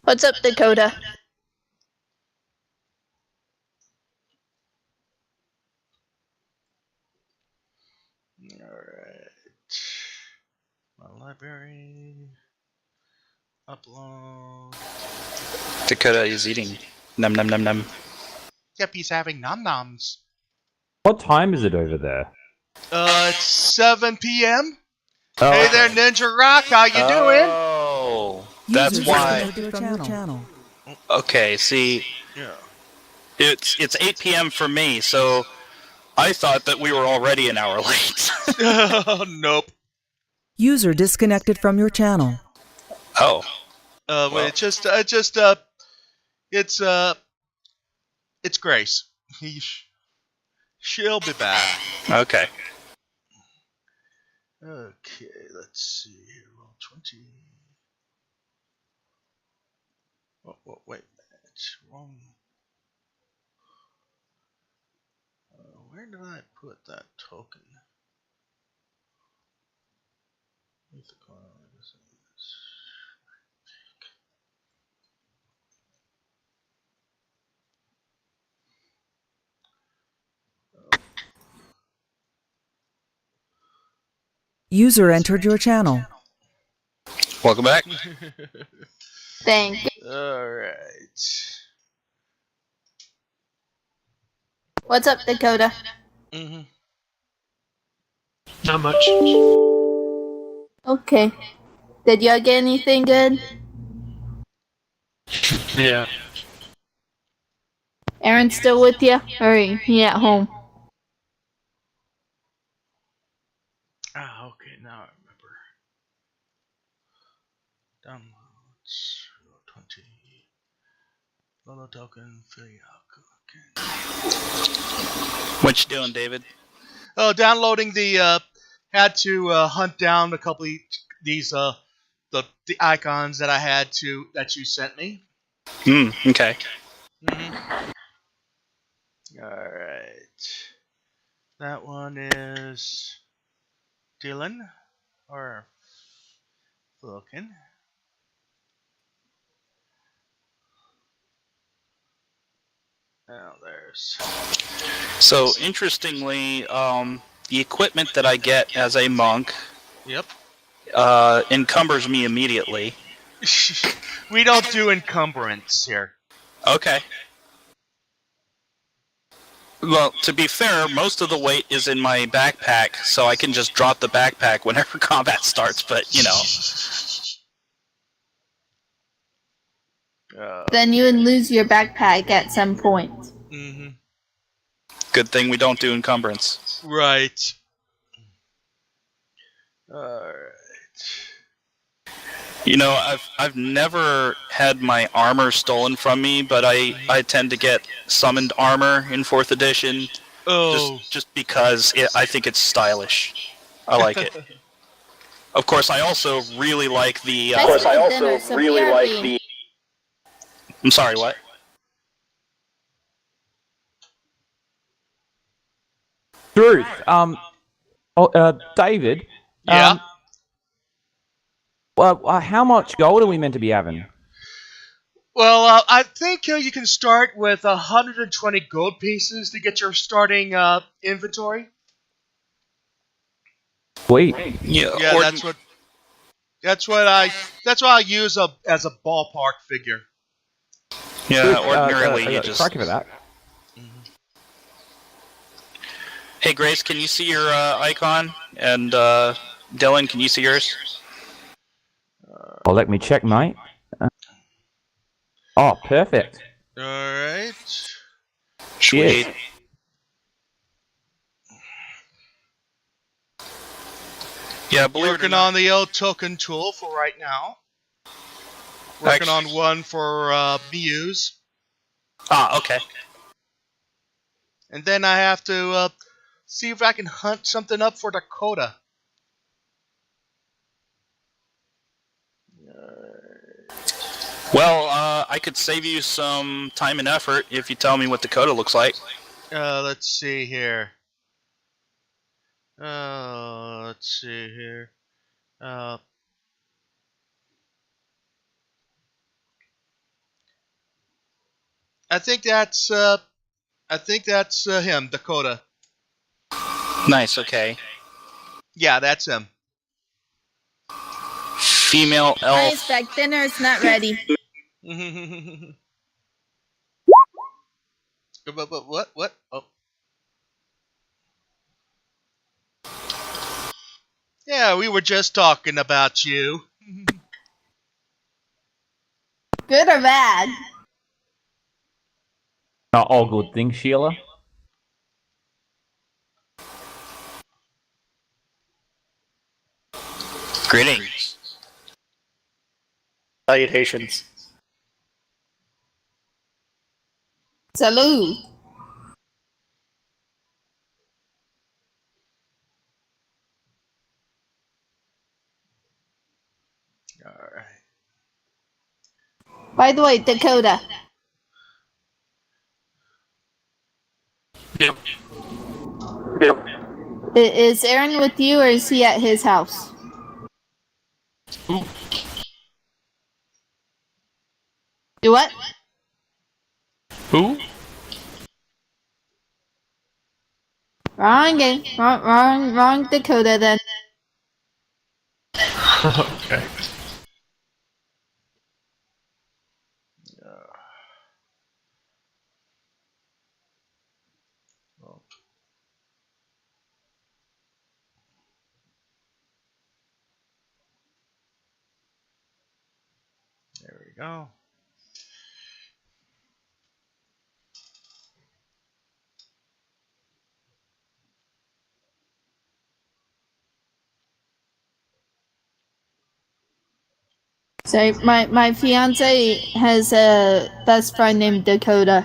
What's up, Dakota? Alright. My library. Upload. Dakota is eating. Num num num num. Yep, he's having nom-noms. What time is it over there? It's 7 p.m. Oh, Hey okay. there, Ninja Rock, how you doing? Oh, that's why. Okay, see, Yeah. it's 8 p.m. for me, so I thought that we were already an hour late. Nope. User disconnected from your channel. Oh. Wait, it's Grace. She'll be back. Okay. Okay, let's see here. Roll 20. Oh, wait a minute. Wrong. Where did I put that token? Æthercoil. User entered your channel. Welcome back. Thank you. Alright. What's up, Dakota? Mm-hmm. Not much. Okay. Did y'all get anything good? Yeah. Aaron's still with you? Or he at home? Ah, okay, now I remember. Downloads. 20. Lolo token. Fill out. Okay. What you doing, David? Oh, downloading the, had to hunt down a couple of these, the icons that I had to, that you sent me. Okay. Mm-hmm. Alright. That one is Dylan, or Falcon. Now there's... So, interestingly, the equipment that I get as a monk Yep. encumbers me immediately. We don't do encumbrance here. Okay. Well, to be fair, most of the weight is in my backpack, so I can just drop the backpack whenever combat starts, but, you know. Then you would lose your backpack at some point. Mm-hmm. Good thing we don't do encumbrance. Right. Alright. You know, I've never had my armor stolen from me, but I tend to get summoned armor in 4th edition. Oh. Just because I think it's stylish. I like it. Of course, I also really like the... I'm sorry, what? Truth. David. Yeah. Well, how much gold are we meant to be having? Well, I think you can start with 120 gold pieces to get your starting inventory. Sweet. Yeah, that's what I use as a ballpark figure. Yeah, ordinarily you just... Thank you for that. Hey, Grace, can you see your icon? And Dylan, can you see yours? Oh, let me check, mate. Oh, perfect. Alright. Sweet. Yes. Yeah, believe Working on the old token tool for right now. Working on one for Muse. Ah, okay. And then I have to see if I can hunt something up for Dakota. Well, I could save you some time and effort if you tell me what Dakota looks like. Let's see here. Let's see here. I think that's him, Dakota. Nice. Okay. Yeah, that's him. Female I elf. expect dinner's not ready. What? Oh. Yeah, we were just talking about you. Good or bad? Not all good things, Sheila. Greetings. Salutations. Salute. Alright. By the way, Dakota. Yep. Is Aaron with you or is he at his house? Ooh. Do what? Who? Wrong game. Wrong Dakota then. Okay. Well. There we go. So my fiance has a best friend named Dakota.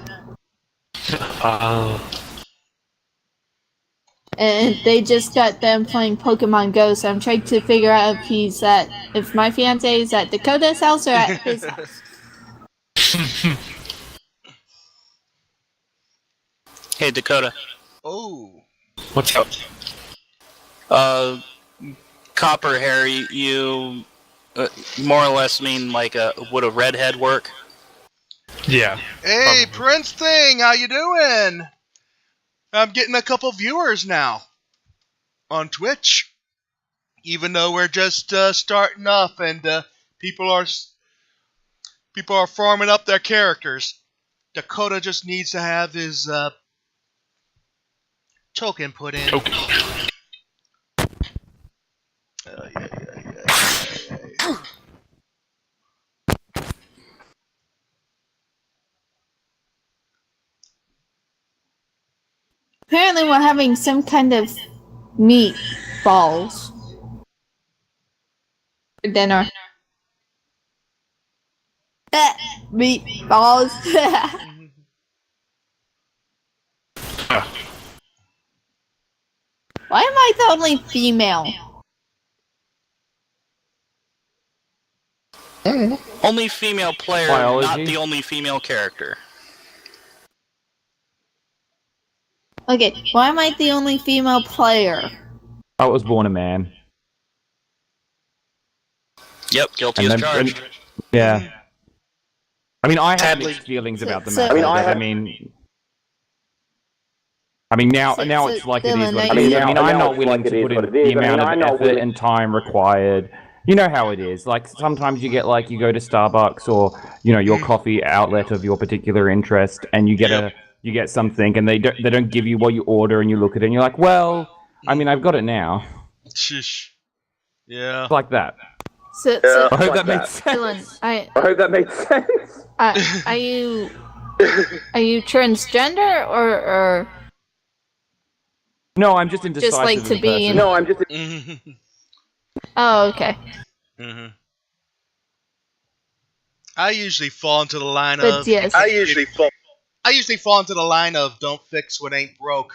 And they just got done playing Pokemon Go, so I'm trying to figure out if my fiance is at Dakota's house or at his house. Hey, Dakota. Oh. What's up? Copper hair. You more or less mean like would a redhead work? Yeah. Hey, Prince Thing, how you doing? I'm getting a couple viewers now on Twitch, even though we're just starting off and people are farming up their characters. Dakota just needs to have his token put in. Token. Yeah. Apparently we're having some kind of meatballs for dinner. Meatballs. Why am I the only female? Only female player, Biology. not the only female character. Okay, why am I the only female player? I was born a man. Yep, guilty as charged. Yeah. I mean, I have Sadly. mixed feelings about the So- matter. I but I mean, now So, it's like it Dylan, is what are it is. you- I mean, I'm not willing to put in the amount of effort and time required. You know how it is. Like, sometimes you get, like, you go to Starbucks or, you know, your coffee outlet of your particular interest, and you get you get something, and they don't give you what you order, and you look at it, and you're like, well, I mean, I've got it now. Shish. Yeah. It's like that. So, I hope that makes sense. Dylan, I hope that makes sense. are you transgender or No, I'm just indecisive. just like as to a be person. in? No, I'm just. Oh, okay. I usually fall into the line But of. yes, I usually fall into the line of don't fix what ain't broke.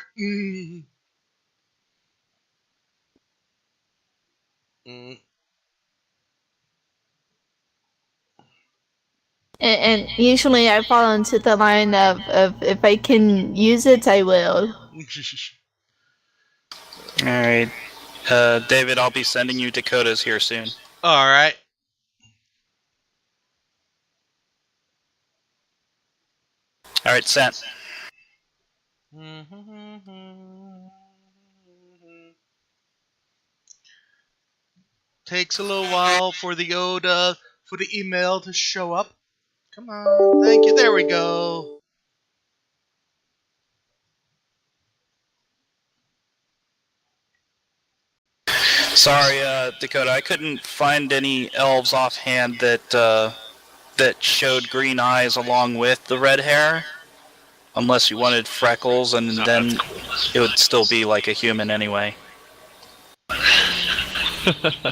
and usually I fall into the line of if I can use it, I will. Alright. David, I'll be sending you Dakotas here soon. Alright. All right, sent. Takes a little while for the email to show up. Come on, thank you. There we go. Sorry, Dakota, I couldn't find any elves offhand that showed green eyes along with the red hair. Unless you wanted freckles, and then it would still be like a human anyway. Yeah,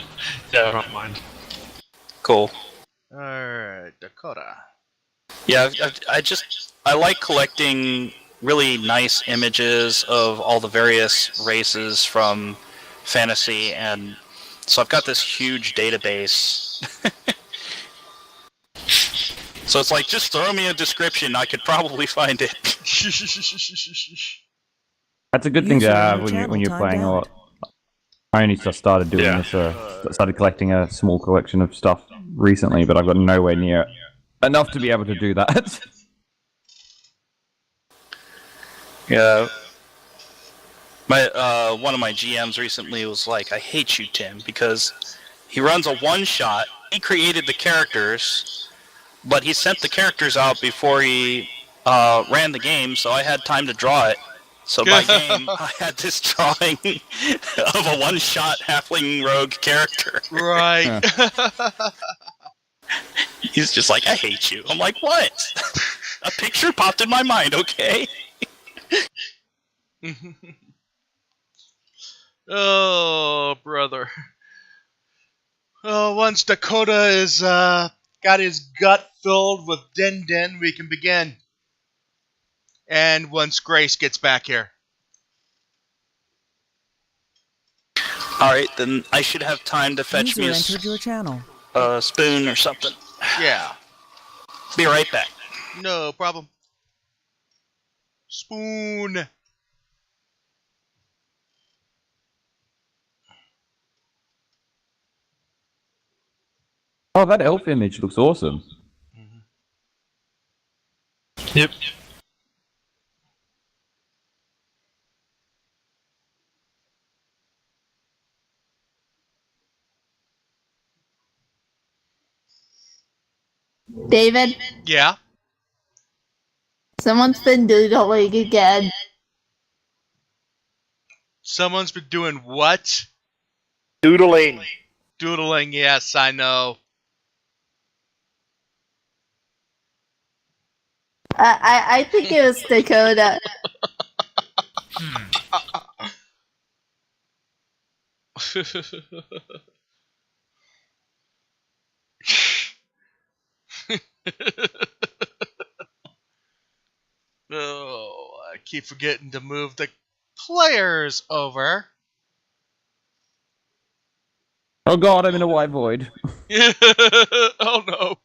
I don't mind. Cool. Alright, Dakota. Yeah, I like collecting really nice images of all the various races from fantasy, and so I've got this huge database. So it's like, just throw me a description, I could probably find it. That's a good thing to have when you're playing a lot. I only just started doing this, started collecting a small collection of stuff recently, but I've got nowhere near enough to be able to do that. Yeah. One of my GMs recently was like, I hate you, Tim, because he runs a one-shot, he created the characters, but he sent the characters out before he ran the game, so I had time to draw it. So by game, I had this drawing of a one-shot halfling rogue character. Right. He's just like, I hate you. I'm like, what? A picture popped in my mind, okay? Oh, brother. Oh, once Dakota is got his gut filled with Den, we can begin. And once Grace gets back here. Alright, then I should have time to fetch me a spoon or something. Yeah. Be right back. No problem. Spoon. Oh, that elf image looks awesome. Yep. David, Yeah? someone's been doodling again. Someone's been doing what? Doodling. Doodling, yes, I know. I think it was Dakota. Oh, I keep forgetting to move the players over. Oh god, I'm in a white void. Oh no.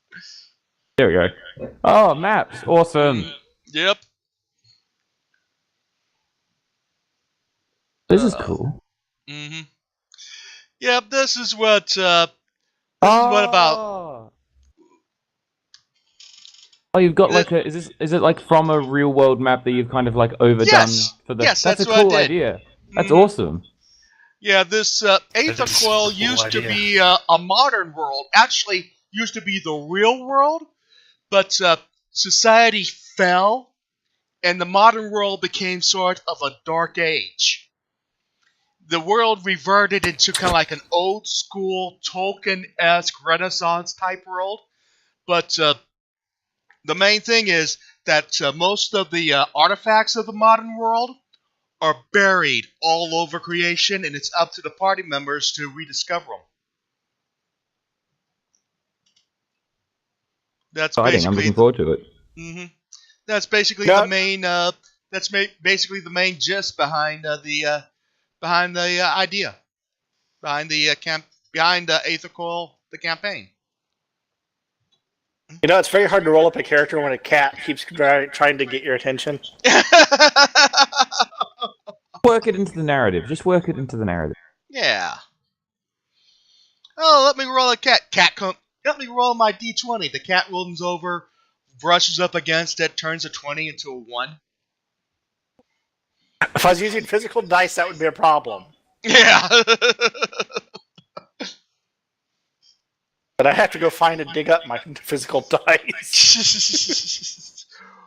There we go. Oh, maps. Awesome. Yep. This is cool. Mm-hmm. Yep, this is what about... Oh, you've got like a... Is it like from a real world map that you've kind of like overdone for the... Yes, that's a what I cool did. idea. That's awesome. Yeah, this Æthercoil used to be a modern world. Actually, used to be the real world, but society fell, and the modern world became sort of a dark age. The world reverted into kind of like an old school Tolkien-esque Renaissance type world, but the main thing is that most of the artifacts of the modern world are buried all over creation, and it's up to the party members to rediscover them. That's basically. I'm looking forward to it. Mm-hmm. That's basically the main. Basically the main gist behind the idea, behind the Æthercoil, the campaign. You know, it's very hard to roll up a character when a cat keeps trying to get your attention. Work it into the narrative. Just work it into the narrative. Yeah. Oh, let me roll a cat. Let me roll my D20. The cat rolls over, brushes up against it, turns a 20 into a 1. If I was using physical dice, that would be a problem. Yeah. But I have to go find and dig up my physical dice.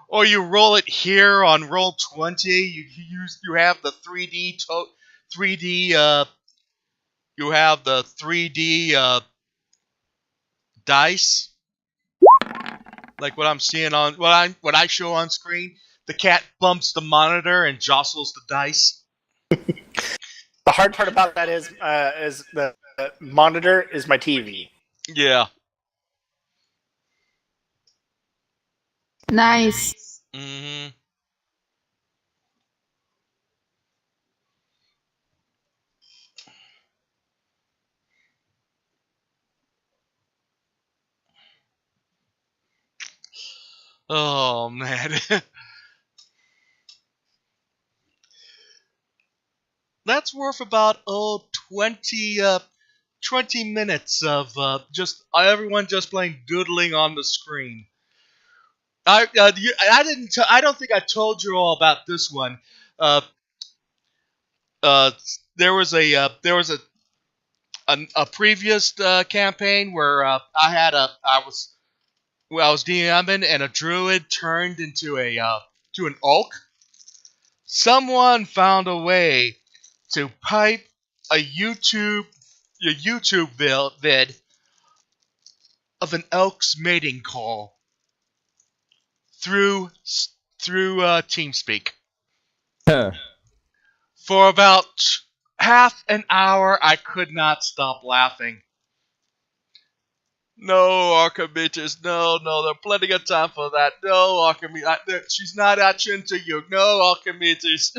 Or you roll it here on roll 20. You have the 3D you have the 3D dice, like what I'm seeing on what I show on screen. The cat bumps the monitor and jostles the dice. The hard part about that is the monitor is my TV. Yeah. Nice. Mm-hmm. Oh man. That's worth about 20 minutes of just everyone just playing doodling on the screen. I don't think I told you all about this one. There was a previous campaign where I was DMing and a druid turned into to an elk. Someone found a way to pipe a YouTube vid of an elk's mating call through TeamSpeak. Huh. For about half an hour, I could not stop laughing. No, Archimedes, no, there's plenty of time for that. No, Archimedes, she's not that into you. No, Archimedes.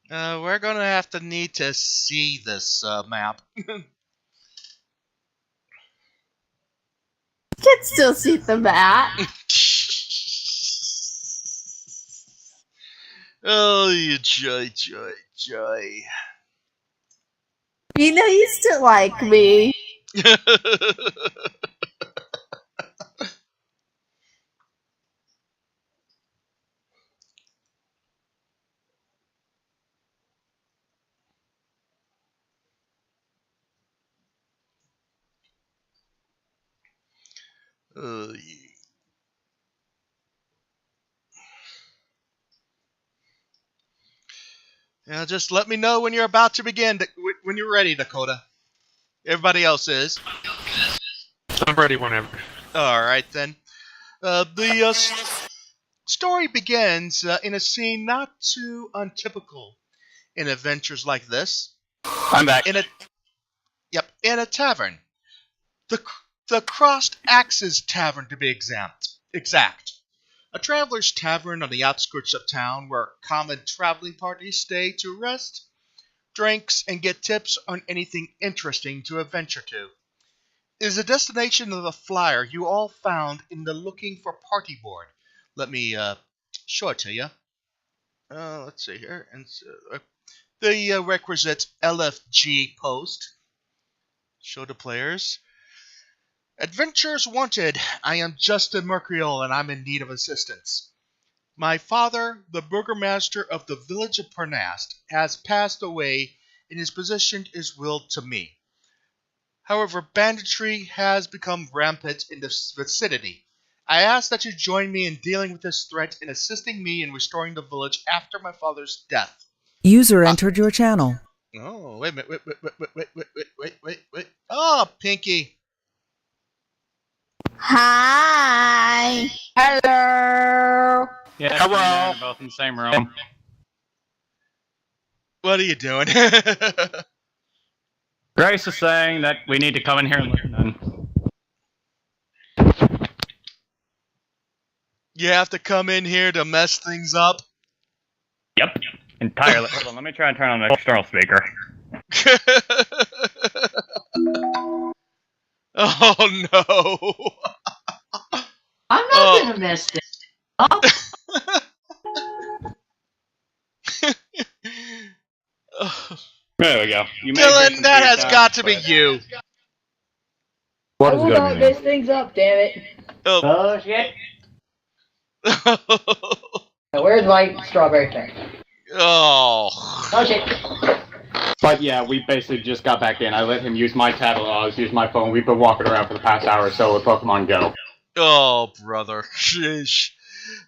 We're gonna have to need to see this map. Can still see the map. Oh, you joy. You know you still like me. Yeah. Yeah, just let me know when you're about to begin. When you're ready, Dakota. Everybody else is. I'm ready whenever. All right then. The story begins in a scene not too untypical in adventures like this. I'm back. In a tavern. The Crossed Axes Tavern, to be exact. A traveler's tavern on the outskirts of town where common traveling parties stay to rest, drinks, and get tips on anything interesting to adventure to. It is a destination of the flyer you all found in the looking for party board. Let me show it to you. Let's see here. And the requisite LFG post. Show the players. Adventures wanted. I am Justin Mercurial and I'm in need of assistance. My father, the burgomaster of the village of Pernast, has passed away and his position is willed to me. However, banditry has become rampant in this vicinity. I ask that you join me in dealing with this threat and assisting me in restoring the village after my father's death. User entered your channel. Oh, wait a minute. Wait. Oh, Pinky. Hi. Hello. Yeah, Hello. we're both in the same room. What are you doing? Grace is saying that we need to come in here and listen. You have to come in here to mess things up? Yep, entirely. Hold on, let me try and turn on the external speaker. Oh no. I'm not gonna mess this up. There we go. Dylan, that has got to be you. What I has will got not to be me? mess things up, damn it. Oh. Shit. Now, where's my strawberry thing? Oh. Oh shit. But yeah, we basically just got back in. I let him use my catalogs, use my phone. We've been walking around for the past hour or so with Pokemon Go. Oh, brother. Sheesh.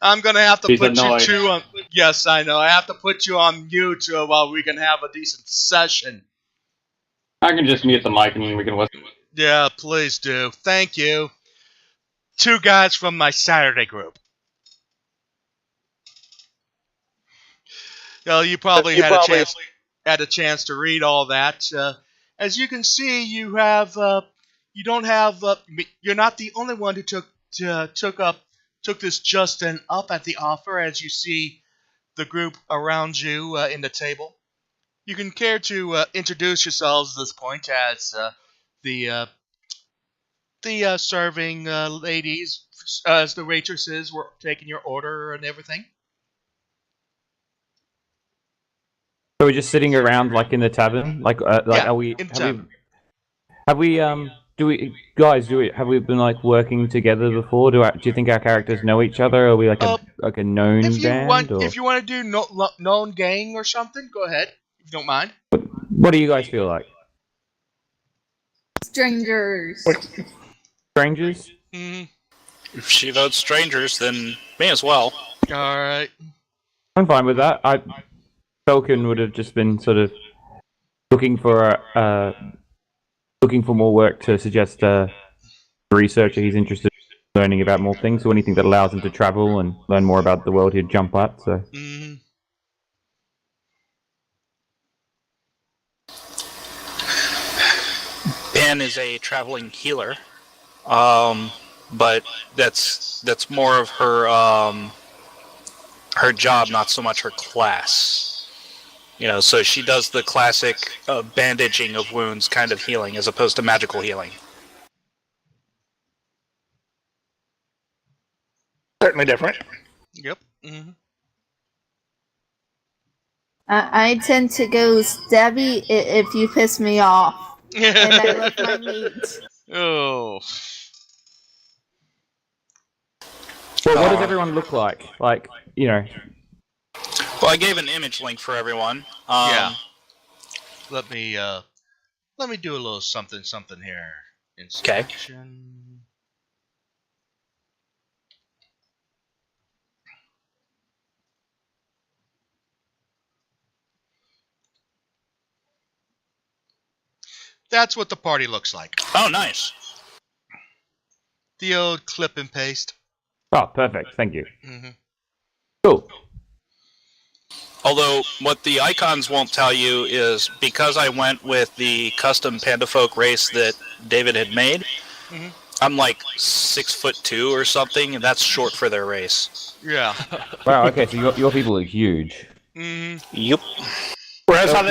I'm gonna have to He's put annoyed. you two on. Yes, I know. I have to put you on mute while we can have a decent session. I can just mute the mic and we can listen. Yeah, please do. Thank you. Two guys from my Saturday group. Well, you probably had a chance to read all that. As you can see, you have you don't have you're not the only one who took this Justin up at the offer. As you see the group around you in the table, you can care to introduce yourselves at this point as the serving ladies, as the waitresses were taking your order and everything. So we're just sitting around, like, in the tavern? Yeah, are we... in tavern. Have we been, like, working together before? Do you think our characters know each other? Are we, like a known band? If you want to do known gang or something, go ahead, if you don't mind. What do you guys feel like? Strangers. Strangers? If she votes strangers, then me as well. Alright. I'm fine with that. Falcon would have just been sort of looking for more work to suggest a researcher he's interested in learning about more things, or anything that allows him to travel and learn more about the world he'd jump at. So. Ben is a traveling healer, but that's more of her her job, not so much her class. You know, so she does the classic bandaging of wounds kind of healing, as opposed to magical healing. Certainly different. Yep. I tend to go stabby if you piss me off. And I love my meat. Oh. Well, what does everyone look like? Like, you know... Well, I gave an image link for everyone. Yeah. Let me do a little something here. Inspection. That's what the party looks like. Oh, nice. The old clip and paste. Oh, perfect. Thank you. Cool. Although, what the icons won't tell you is, because I went with the custom Panda Folk race that David had made, I'm like 6'2" or something, and that's short for their race. Yeah. Wow, okay, so your people are huge. Yep. Whereas I'm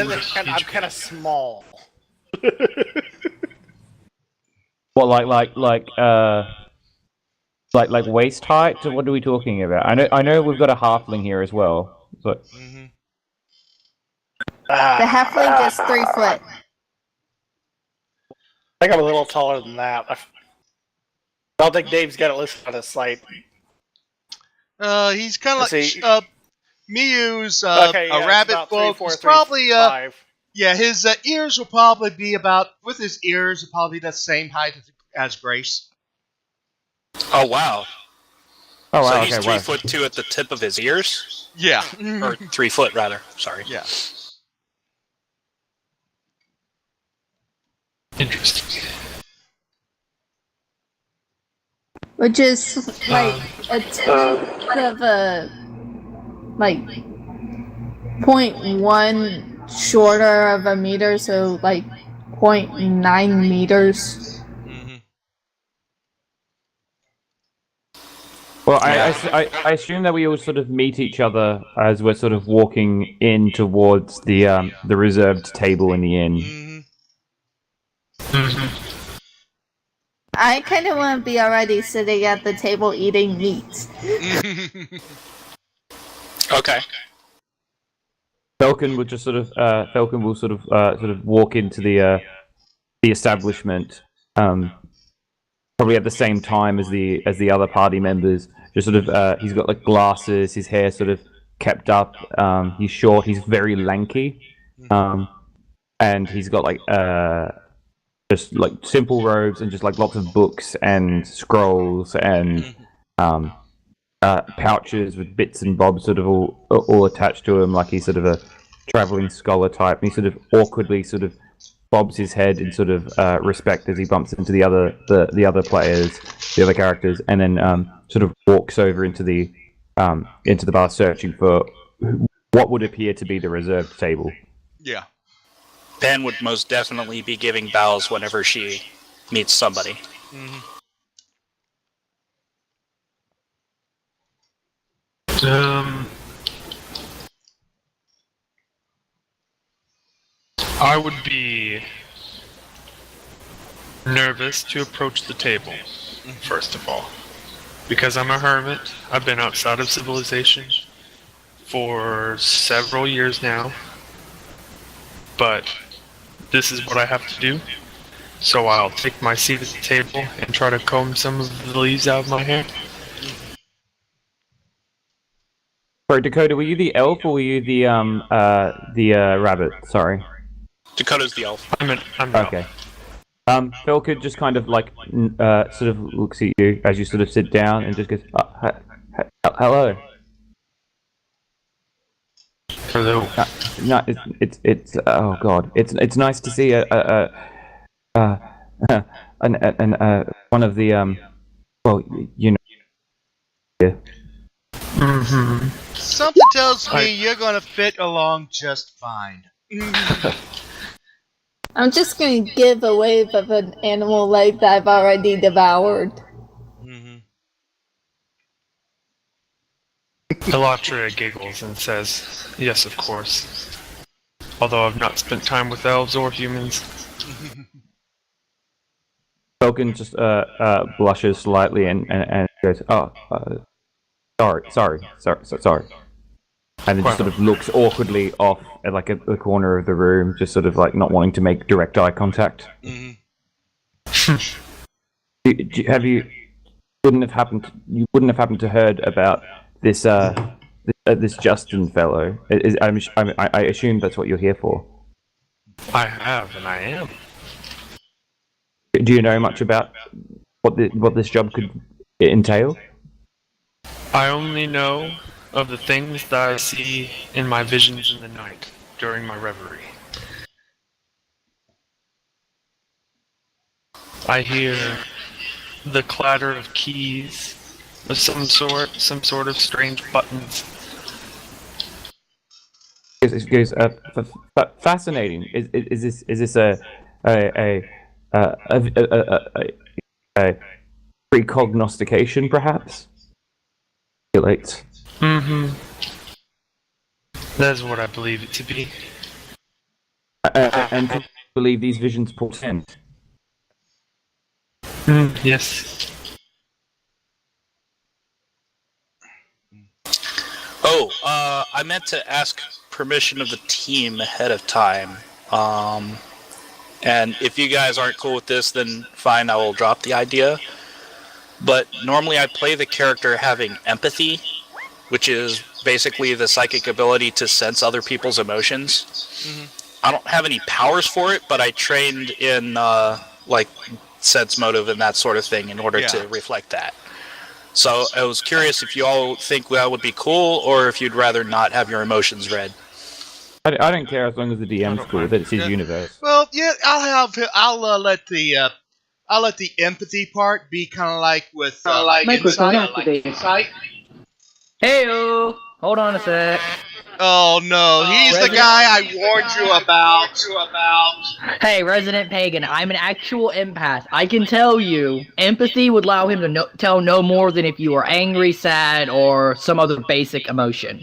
kind of small. What, like waist height? What are we talking about? I know we've got a halfling here as well. So. The halfling is 3 foot. I think I'm a little taller than that. I don't think Dave's got it listed on his site. He's kind of like Miyu's a rabbit folk. He's probably yeah, his ears will probably be about, with his ears, will probably be the same height as Grace. Oh wow. Oh wow. So he's okay, 3'2" at the tip of his ears. Yeah. Or 3 foot rather. Sorry. Yeah. Interesting. Which is like a tenth of a 0.1 shorter of a meter, so like 0.9 meters. Well, I assume that we all sort of meet each other as we're sort of walking in towards the reserved table in the inn. I kind of want to be already sitting at the table eating meat. Okay. Falcon would just Falcon will sort of walk into the establishment, probably at the same time as the other party members. Just sort of, he's got like glasses, his hair sort of kept up. He's short, he's very lanky, and he's got like just like simple robes and just like lots of books and scrolls and pouches with bits and bobs sort of all attached to him, like he's sort of a traveling scholar type. And he sort of awkwardly sort of bobs his head in sort of respect as he bumps into the other players, the other characters, and then sort of walks over into the bar, searching for what would appear to be the reserved table. Yeah. Ben would most definitely be giving bows whenever she meets somebody. Mm-hmm. I would be nervous to approach the table, first of all. Because I'm a hermit, I've been outside of civilization for several years now. But this is what I have to do. So I'll take my seat at the table and try to comb some of the leaves out of my hair. Sorry, Dakota, were you the elf or were you the rabbit? Sorry. Dakota's the elf. I'm okay. Falcon just kind of like sort of looks at you as you sort of sit down and just goes, "Hello." Hello. No, it's oh god, it's nice to see one of the well, you know. Yeah. Mm-hmm. Something tells me you're gonna fit along just fine. I'm just going to give a wave of an animal life that I've already devoured. Mm-hmm. Elatria giggles and says, "Yes, of course. Although I've not spent time with elves or humans." Falcon just blushes slightly and goes, "Oh, sorry," and then just sort of looks awkwardly off at like at the corner of the room, just sort of like not wanting to make direct eye contact. Mm-hmm. You wouldn't have happened to heard about this this Justin fellow? I assume that's what you're here for. I have, and I am. Do you know much about what this job could entail? I only know of the things that I see in my visions in the night during my reverie. I hear the clatter of keys of some sort of strange buttons. It goes fascinating. Is this a precognostication, perhaps? Mm-hmm. That's what I believe it to be. And do you believe these visions portend? Yes. Oh, I meant to ask permission of the team ahead of time. And if you guys aren't cool with this, then fine, I will drop the idea. But normally I play the character having empathy, which is basically the psychic ability to sense other people's emotions. Mm-hmm. I don't have any powers for it, but I trained in like sense motive and that sort of thing in order to reflect that. So I was curious if you all think that would be cool, or if you'd rather not have your emotions read. I don't care as long as the DM's cool. That it's his universe. Well, yeah, I'll let the empathy part be kind of like with insight. Heyo! Hold on a sec. Oh no, he's the guy I warned you about. Hey, Resident Pagan, I'm an actual empath. I can tell you, empathy would allow him to tell no more than if you were angry, sad, or some other basic emotion.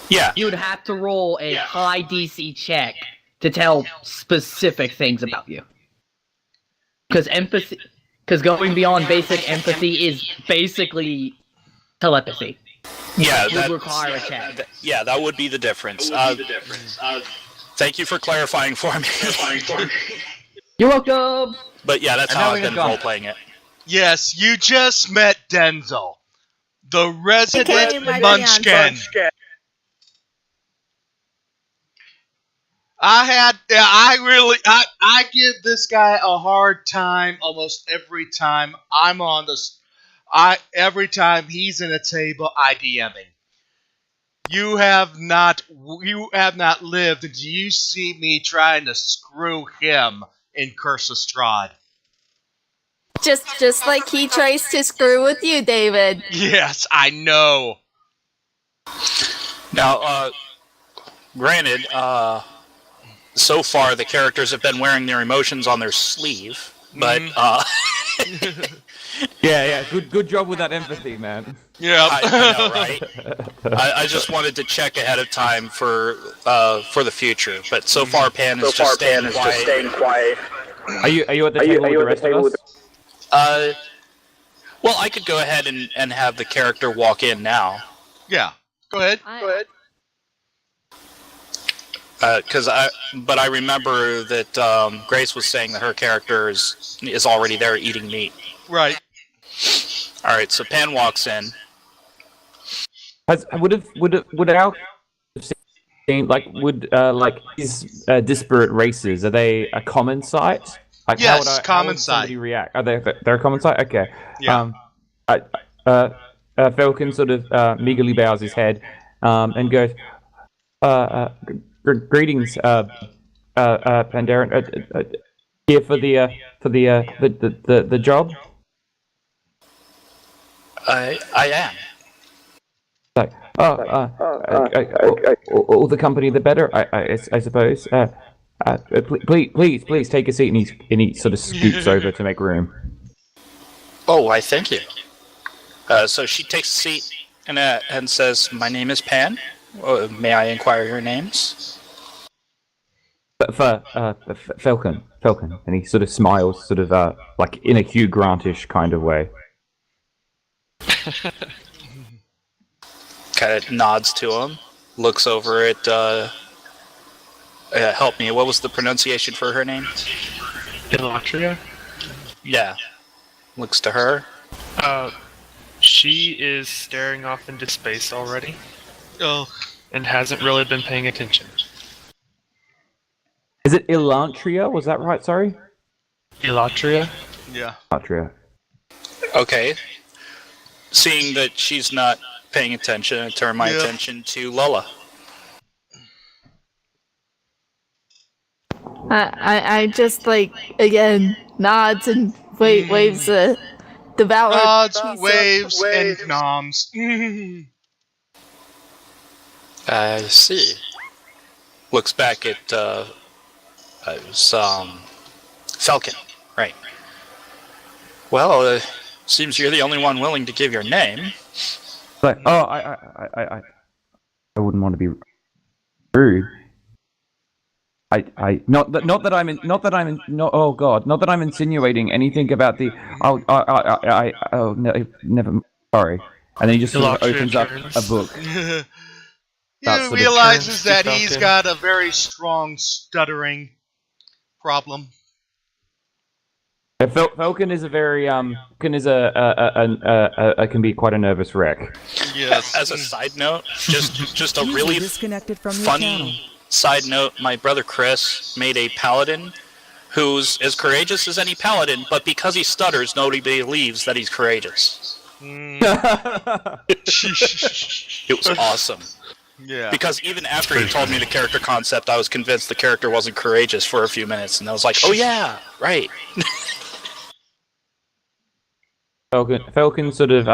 Yeah. You would have to roll a high DC check to tell specific things about you. Because going beyond basic empathy is basically telepathy. Yeah, would require a check. Yeah, that would be the difference. Thank you for clarifying for me. You're welcome. But yeah, that's how I've been role-playing it. Yes, you just met Denzel, the resident munchkin. I give this guy a hard time almost every time I'm on this. Every time he's in a table, I DM him. You have not lived until you see me trying to screw him in Curse of Strahd. Just like he tries to screw with you, David. Yes, I know. Now, granted, so far the characters have been wearing their emotions on their sleeve, but yeah, good job with that empathy, man. Yeah, I know, right? I just wanted to check ahead of time for the future, but so far Pan is just staying quiet. Are you at the table with the rest of us? Well, I could go ahead and have the character walk in now. Yeah, go ahead. But I remember that Grace was saying that her character is already there eating meat. Right. All right, so Pan walks in. Would our seem like these disparate races, are they a common sight? Like, yes, common how would sight. somebody react? Are they're a common sight? Okay. Yeah. Falcon sort of meagerly bows his head and goes, greetings, Pandaren. Here for the job. I am. Like, all the company the better, I suppose. Please take a seat, and he sort of scoops over to make room. Oh, I thank you. So she takes a seat and says, "My name is Pan. May I inquire your names?" Falcon, and he sort of smiles, sort of like in a Hugh Grantish kind of way. Kind of nods to him, looks over at. Help me. What was the pronunciation for her name? Elatria? Yeah. Looks to her. She is staring off into space already. Oh. And hasn't really been paying attention. Is it Elantria? Was that right? Sorry? Elatria? Yeah. Elatria. Okay. Seeing that she's not paying attention, I turn my attention to Lola. I just again nods and waves the devour. Nods, waves, and noms. I see. Looks back at Falcon. Right. Well, seems you're the only one willing to give your name. Like, I wouldn't want to be rude. Not that I'm insinuating anything about the. Never. Sorry. And then he just sort of opens up a book. He realizes that he's got a very strong stuttering problem. Falcon is a very can be quite a nervous wreck. Yes. As a side note, just a really disconnected from funny side note. My brother Chris made a paladin who's as courageous as any paladin, but because he stutters, nobody believes that he's courageous. It was awesome. Yeah. Because even after he told me the character concept, I was convinced the character wasn't courageous for a few minutes, and I was like, "Oh yeah, right." Falcon sort of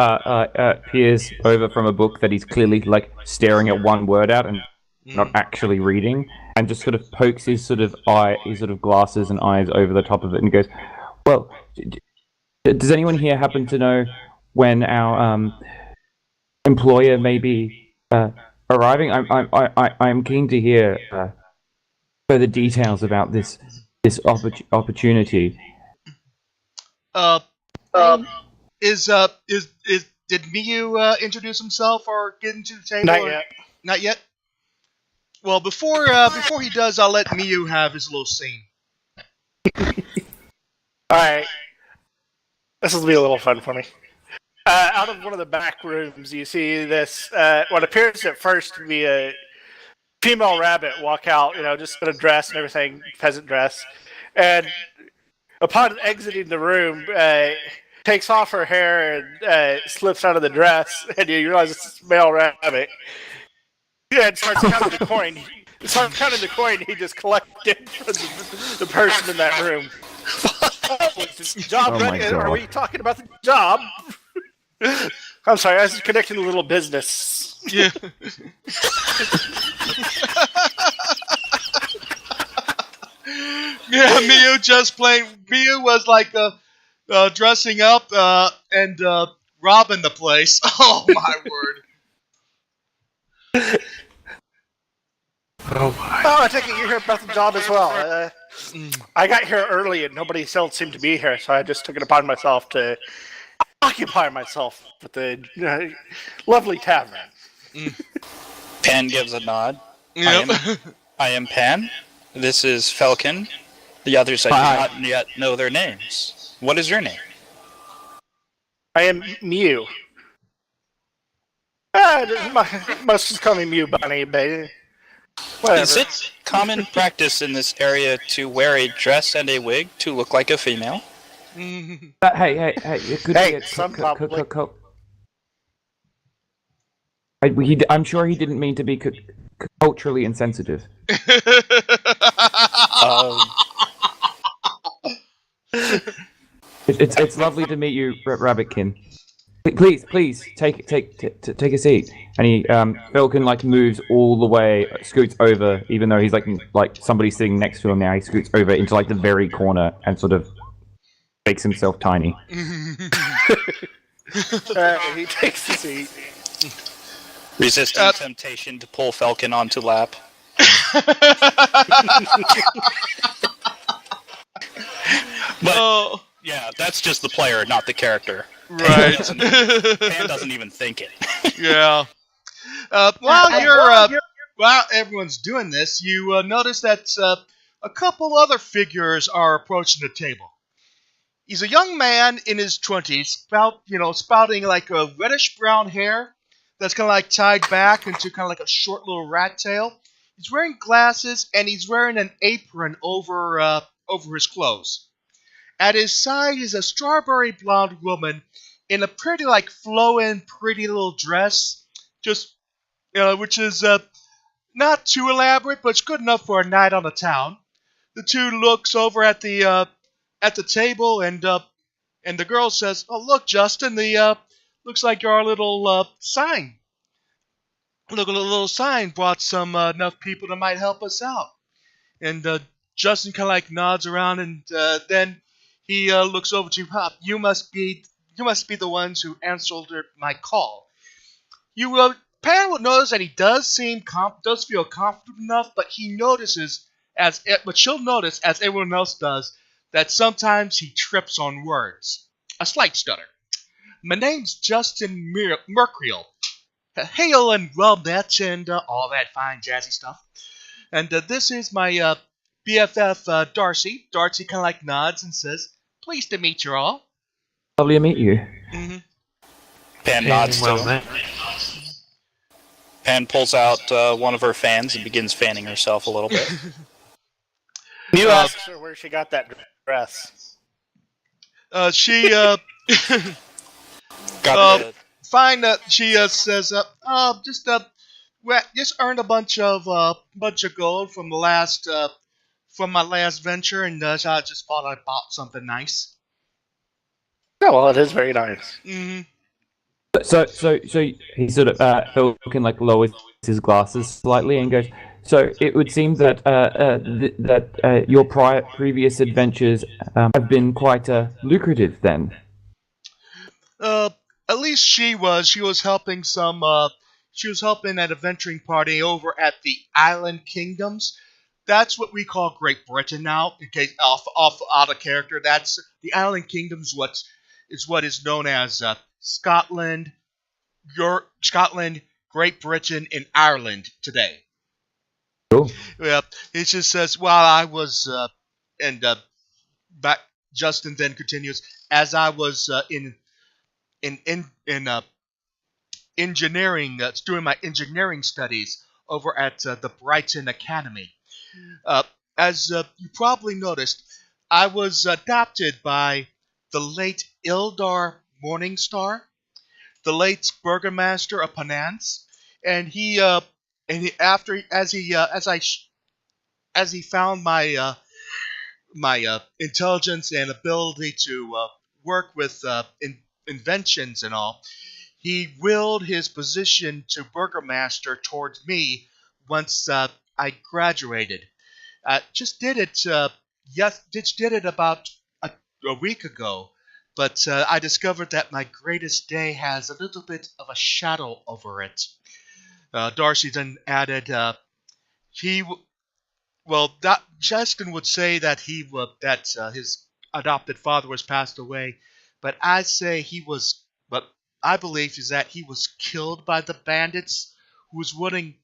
peers over from a book that he's clearly staring at one word out and not actually reading, and just sort of pokes his sort of glasses and eyes over the top of it and goes, "Well, does anyone here happen to know when our employer may be arriving? I'm keen to hear further details about this opportunity." Is did Miyu introduce himself or get into the table? Not yet. Not yet? Well, before he does, I'll let Miyu have his little scene. Alright. This will be a little fun for me. Out of one of the back rooms, you see this, what appears at first to be a female rabbit walk out, just in a dress and everything, peasant dress. And upon exiting the room, takes off her hair and slips out of the dress, and you realize it's a male rabbit. And starts counting the coin. He just collected from the person in that room. Job ready? Are we talking about the job? I'm sorry, I was connecting a little business. Yeah. Yeah, Miyu was like dressing up and robbing the place. Oh my word. Oh my. Oh, I take it you hear about the job as well. I got here early and nobody else seemed to be here, so I just took it upon myself to occupy myself with the lovely tavern. Pan gives a nod. Yep. I am Pan. This is Falcon. The others I do not yet know their names. What is your name? I am Mew. Most just call me Mew Bunny, baby. Whatever. Is it common practice in this area to wear a dress and a wig to look like a female? Hey, it could be some I'm sure he didn't mean to be culturally insensitive. It's lovely to meet you, Rabbitkin. Please take a seat. And he Falcon moves all the way, scoots over, even though he's like somebody's sitting next to him now. He scoots over into the very corner and sort of makes himself tiny. He takes the seat. Resisting temptation to pull Falcon onto lap. But yeah, that's just the player, not the character. Right. Pan doesn't even think it. Yeah. While everyone's doing this, you notice that a couple other figures are approaching the table. He's a young man in his 20s, spouting a reddish brown hair that's kind of tied back into kind of a short little rat tail. He's wearing glasses and he's wearing an apron over his clothes. At his side is a strawberry blonde woman in a pretty flowing, pretty little dress, just which is not too elaborate, but it's good enough for a night on the town. The two looks over at the table, and the girl says, "Oh, look, Justin, looks like our little sign. Look, a little sign brought some enough people that might help us out." And Justin kind of nods around, and then he looks over to Hop. You must be the ones who answered my call. Pan will notice that he does feel confident enough, but she'll notice, as everyone else does, that sometimes he trips on words. A slight stutter. My name's Justin Mercurial. Hail and well met and all that fine jazzy stuff. And this is my BFF Darcy. Darcy kind of nods and says, "Pleased to meet you all." Lovely to meet you. Mm-hmm. Pan nods to him. Pan pulls out one of her fans and begins fanning herself a little bit. You asked her where she got that dress. She fine. She says, just earned a bunch of gold from the last from my last venture, and I just thought I bought something nice." Oh, well, it is very nice. Mm-hmm. So he sort of Falcon lowers his glasses slightly and goes, "So it would seem that your previous adventures have been quite lucrative, then." At least she was helping she was helping at a venturing party over at the Island Kingdoms. That's what we call Great Britain now. In case out of character, that's the Island Kingdoms. What is known as Scotland, Great Britain, and Ireland today. Cool. Yeah, it just says, while I was, back, Justin then continues, as I was in engineering, doing my engineering studies over at the Brighton Academy. As you probably noticed, I was adopted by the late Ildar Morningstar, the late burgomaster of Penance, and as he found my my intelligence and ability to work with inventions and all, he willed his position to burgomaster towards me once I graduated. Just did it. Just did it about a week ago, but I discovered that my greatest day has a little bit of a shadow over it. Darcy then added, Justin would say that his adopted father was passed away, but I say but I believe is that he was killed by the bandits who was running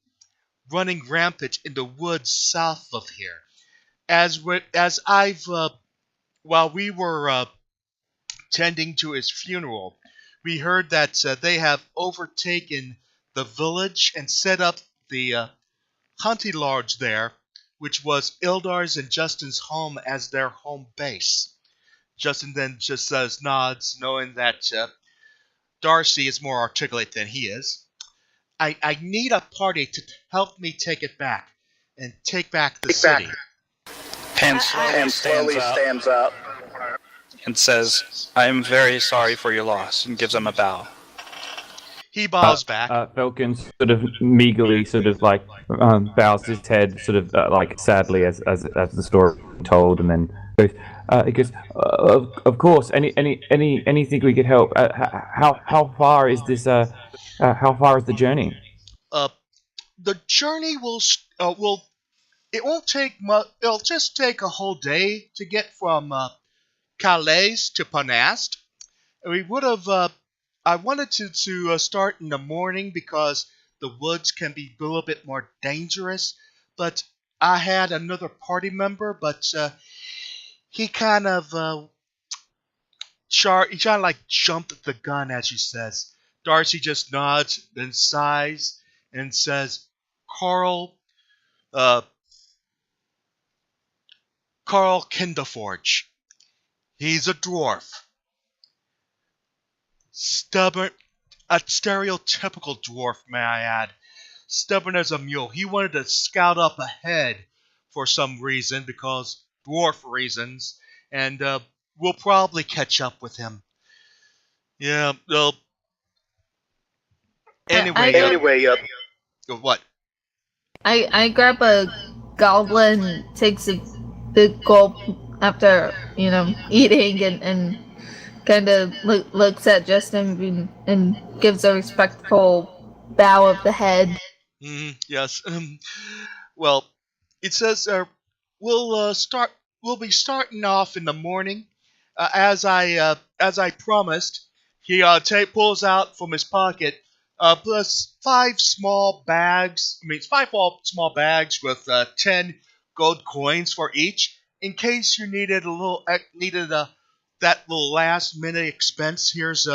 rampant in the woods south of here. While we were tending to his funeral, we heard that they have overtaken the village and set up the hunting lodge there, which was Ildar's and Justin's home, as their home base. Justin then just nods, knowing that Darcy is more articulate than he is. I need a party to help me take it back and take back the city. Pan slowly stands up and says, "I am very sorry for your loss," and gives him a bow. He bows back. Falcon sort of meagerly bows his head like sadly as the story told, and then goes, of course, anything we could help. How far is this? How far is the journey? The journey it won't take much. It'll just take a whole day to get from Calais to Penast. We would have. I wanted to start in the morning because the woods can be a little bit more dangerous. But I had another party member, but he kind of jumped the gun, as she says. Darcy just nods, then sighs, and says, Carl Kinderforge. He's a dwarf. Stubborn, a stereotypical dwarf, may I add. Stubborn as a mule. He wanted to scout up ahead for some reason, because dwarf reasons, and we'll probably catch up with him. Yeah, well... Anyway, what? I grab a goblin, takes a big gulp after, eating, and kind of looks at Justin and gives a respectful bow of the head. Yes. Well, it says we'll be starting off in the morning. As I promised, he pulls out from his pocket plus 5 small bags with 10 gold coins for each, in case you needed that little last minute expense. Here's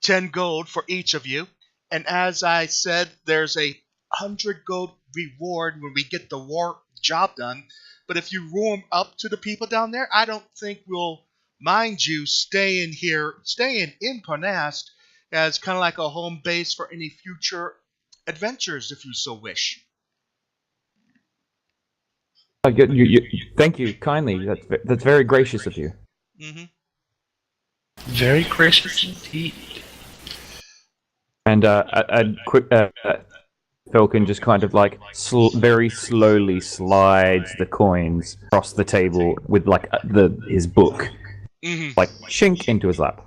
10 gold for each of you. And as I said, there's a 100 gold reward when we get the war job done. But if you warm up to the people down there, I don't think we'll mind you staying in Penast as kind of like a home base for any future adventures, if you so wish. Thank you kindly. That's very gracious of you. Mm-hmm. Very gracious indeed. And Falcon just kind of very slowly slides the coins across the table with his book, shink into his lap.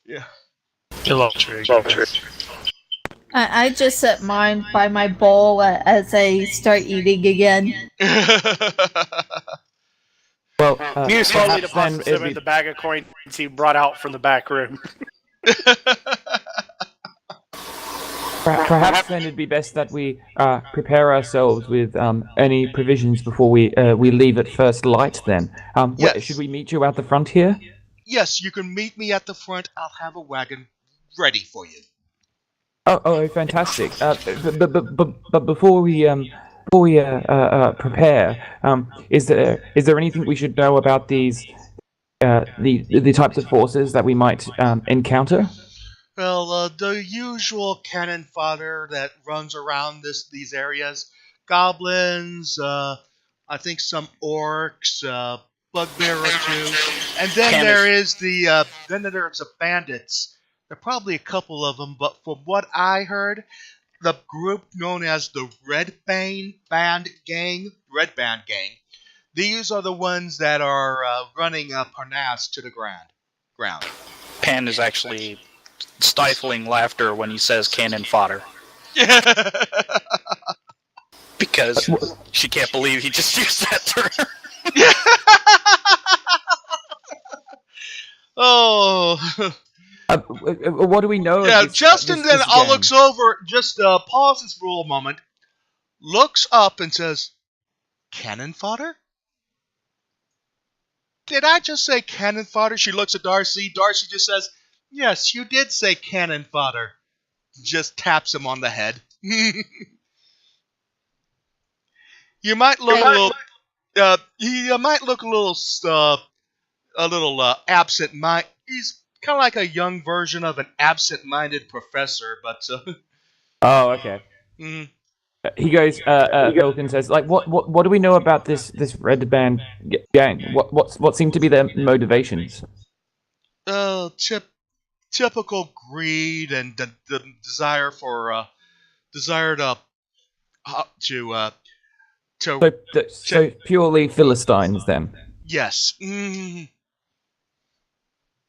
Yeah. I just set mine by my bowl as I start eating again. Well, You slowly perhaps then deposit them in the bag of coins he brought out from the back room. Perhaps then it'd be best that we prepare ourselves with any provisions before we leave at first light. Then, Yes. should we meet you out the front here? Yes, you can meet me at the front. I'll have a wagon ready for you. Oh, fantastic! But before we prepare, is there anything we should know about these the types of forces that we might encounter? Well, the usual cannon fodder that runs around these areas: goblins, I think some orcs, bugbear or two, and then there's the bandits. There are probably a couple of them, but from what I heard, the group known as the Red Band Gang, these are the ones that are running Parnasse to the ground. Pan is actually stifling laughter when he says cannon fodder. Because she can't believe he just used that term. Oh. What do we know? Yeah, of this, Justin this then all gang? looks over, just pauses for a moment, looks up and says, "Cannon fodder? Did I just say cannon fodder?" She looks at Darcy. Darcy just says, "Yes, you did say cannon fodder." Just taps him on the head. You might look a little. He might look a little absent-minded. He's kind of like a young version of an absent-minded professor, but. Oh, okay. Mm. He goes. Falcon says, "Like, what do we know about this Red Band gang? What seem to be their motivations?" Typical greed and the desire to So purely Philistines, then. yes. And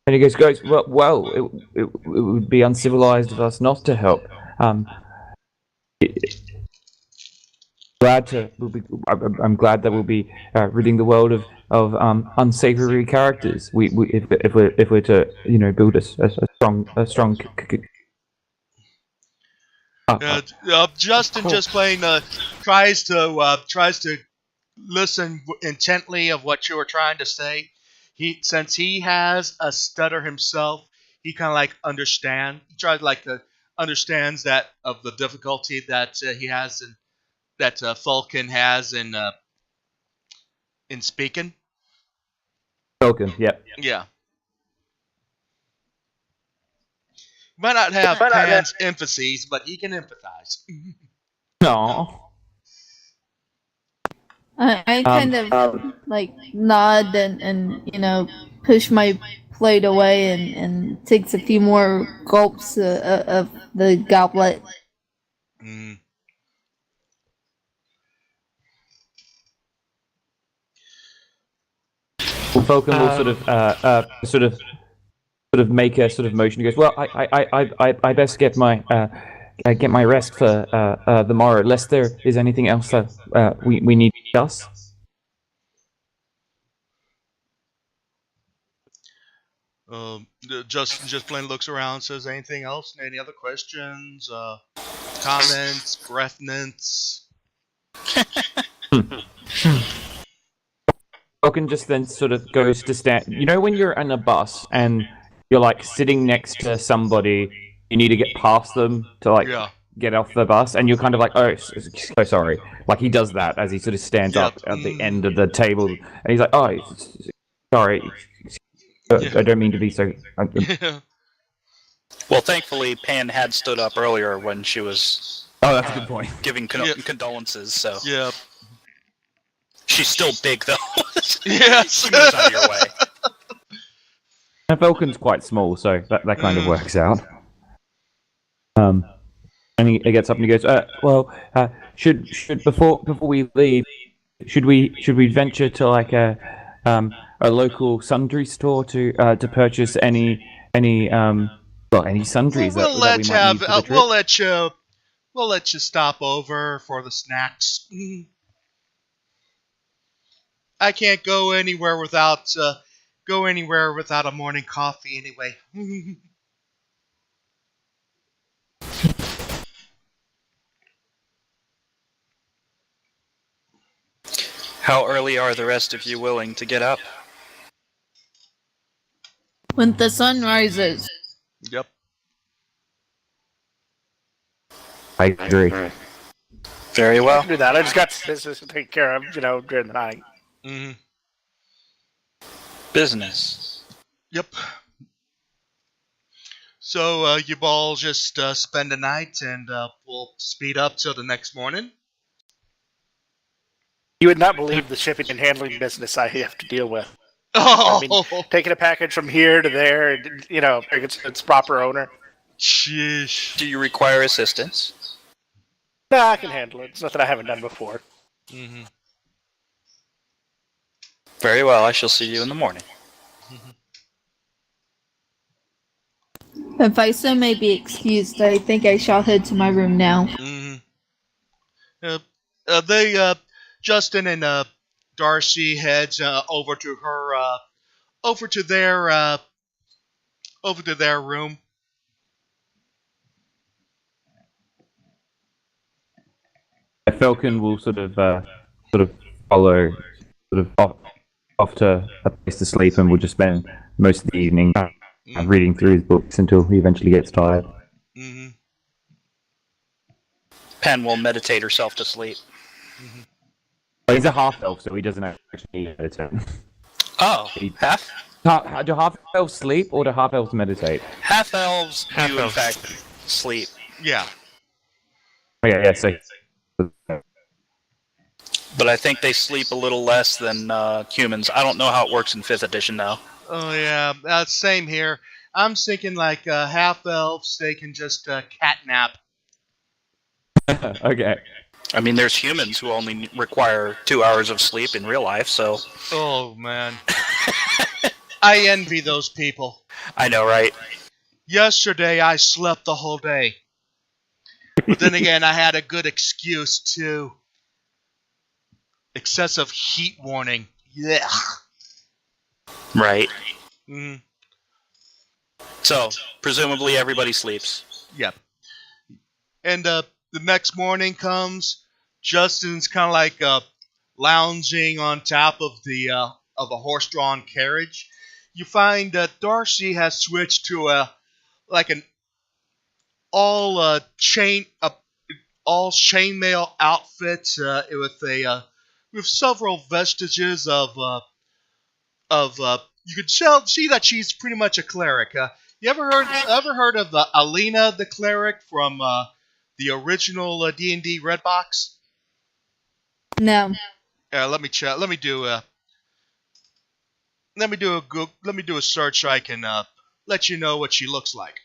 he goes, well, it would be uncivilized of us not to help. I'm glad that we'll be ridding the world of unsavory characters. If we're to build a strong. Justin just plain tries to listen intently of what you were trying to say. Since he has a stutter himself, he kind of understands that of the difficulty that he has that Falcon has in speaking. Falcon, yep. Yeah. Might not have Pan's emphases, but he can empathize. No. I kind of nod and push my plate away and takes a few more gulps of the goblet. Mm. Well, Falcon will sort of make a sort of motion. He goes, "Well, I best get my rest for the morrow, lest there is anything else that we need to discuss." Justin just plain looks around, says, "Anything else? Any other questions? Comments? Breath mints?" Falcon just then sort of goes to stand. You know when you're in a bus and you're sitting next to somebody, you need to get past them to get off the bus, and you're kind of "Oh, so sorry." He does that as he sort of stands up at the end of the table, and he's like, "Oh, sorry. I don't mean to be so." Well, thankfully, Pan had stood up earlier when she was. Oh, that's a good point. Giving condolences. So. Yeah. She's still big though. Yes. She moves out of your way. And Falcon's quite small, so that kind of works out. And he gets up and he goes, should before we leave, should we venture to a local sundry store to purchase any sundries that we might need for the trip? We'll let you stop over for the snacks. I can't go anywhere without a morning coffee anyway. How early are the rest of you willing to get up? When the sun rises. Yep. I agree. Very I well. can do that. I just got business to take care of, during the night. Mm-hmm. Business. Yep. So you all just spend the night, and we'll speed up till the next morning. You would not believe the shipping and handling business I have to deal with. Oh, I mean, taking a package from here to there, its proper owner. sheesh. Do you require assistance? No, I can handle it. It's nothing I haven't done before. Mm-hmm. Very well, I shall see you in the morning. If I so may be excused, I think I shall head to my room now. Mm-hmm. Justin and Darcy heads over to their room. Falcon will sort of follow, off to a place to sleep, and will just spend most of the evening reading through his books until he eventually gets tired. Mm-hmm. Pen will meditate herself to sleep. Mm-hmm. Well, he's a half elf, so he doesn't actually need to meditate. Oh, half? Do half elves sleep, or do half elves meditate? Half elves do, in fact, sleep. Yeah. Yeah, so. But I think they sleep a little less than humans. I don't know how it works in 5th edition, though. Oh, yeah. Same here. I'm thinking like half elves, they can just cat nap. Okay. I mean, there's humans who only require 2 hours of sleep in real life, so... Oh, man. I envy those people. I know, right? Yesterday, I slept the whole day. But then again, I had a good excuse, too. Excessive heat warning. Yeah. Right. Mm. So, presumably everybody sleeps. Yep. And the next morning comes, Justin's kind of like lounging on top of a horse-drawn carriage. You find that Darcy has switched to an all chainmail outfit with several vestiges of you could see that she's pretty much a cleric. You ever heard of Alina the cleric from the original D&D Red Box? No. Let me check. Let me do a search so I can let you know what she looks like.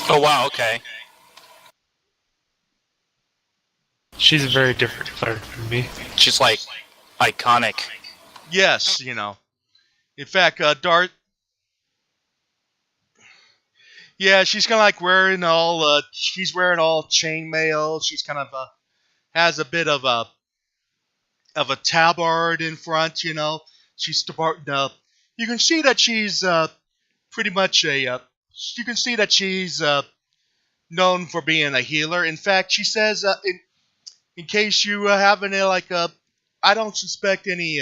Oh, wow, okay. She's a very different cleric from me. She's, like, iconic. Yes, In fact, yeah, she's kind of like wearing all. She's wearing all chainmail. She's kind of has a bit of a tabard in front. She's starting up. You can see that she's pretty much a. You can see that she's known for being a healer. In fact, she says, in case you have any I don't suspect any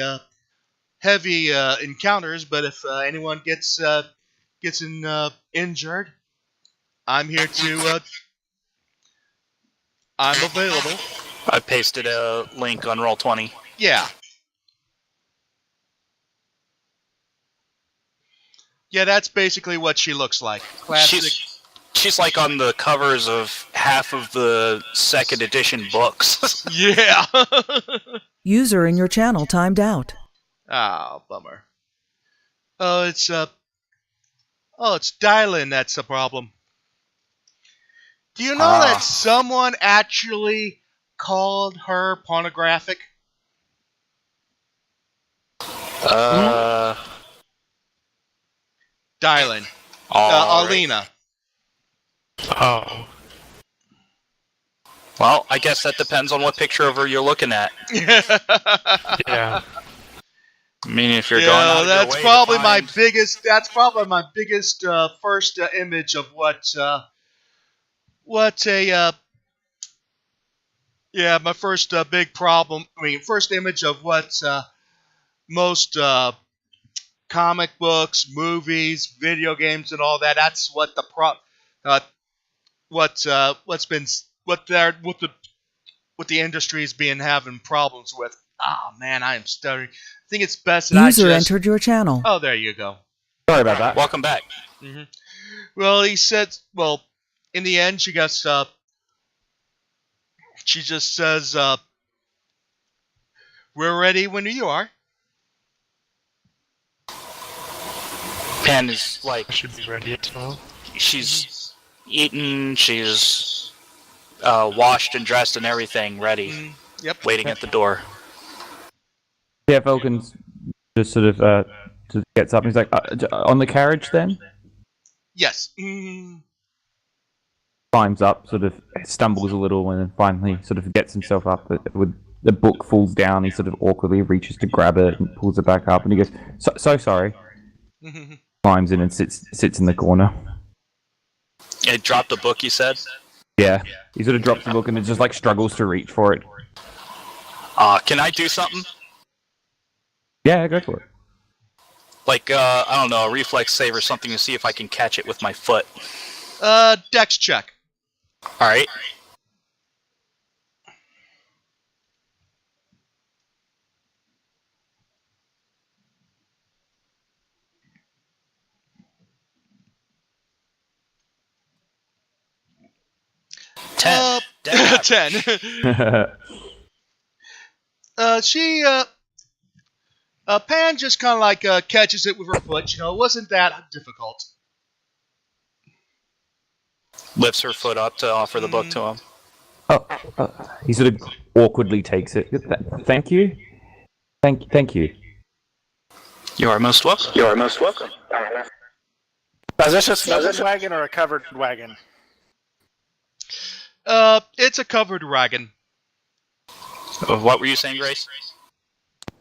heavy encounters, but if anyone gets injured, I'm here to. I'm available. I pasted a link on Roll20. Yeah. Yeah, that's basically what she looks like. Classic. She's like on the covers of half of the 2nd edition books. Yeah. User in your channel timed out. Oh, bummer. It's Dylan that's the problem. Do you know that someone actually called her pornographic? Dylan. Alina. Oh. Well, I guess that depends on what picture of her you're looking at. Yeah. I mean, if you're going out of your that's way probably to my find... biggest. That's probably my biggest first image of what a my first big problem. I mean, first image of what most comic books, movies, video games, and all that. That's what the what the industry is being having problems with. Oh man, I am stuttering. I think it's best that User entered your channel. Oh, there you go. Sorry about that. Welcome back. Mm-hmm. Well, he said. Well, in the end, she gets. She just says, "We're ready when you are." Pan is like... I should be ready at 12. She's eaten, she's washed and dressed and everything, ready. Yep. Waiting at the door. Yeah, Falcon's just sort of just gets up and he's like, on the carriage then? Yes. Climbs up, sort of stumbles a little, and then finally sort of gets himself up. With the book falls down, he sort of awkwardly reaches to grab it and pulls it back up, and he goes, "So sorry." Climbs in and sits in the corner. It dropped the book, you said? Yeah, he sort of drops the book and it just like struggles to reach for it. Can I do something? Yeah, go for it. Like, I don't know, a reflex save or something to see if I can catch it with my foot. Dex check. Alright. Ten. 10. She Pan just kind of like catches it with her foot. You know, it wasn't that difficult. Lifts her foot up to offer the book to him. He sort of awkwardly takes it. Thank you. Thank you. You are most welcome. You are most welcome. Is this a snugged wagon or a covered wagon? It's a covered wagon. What were you saying, Grace?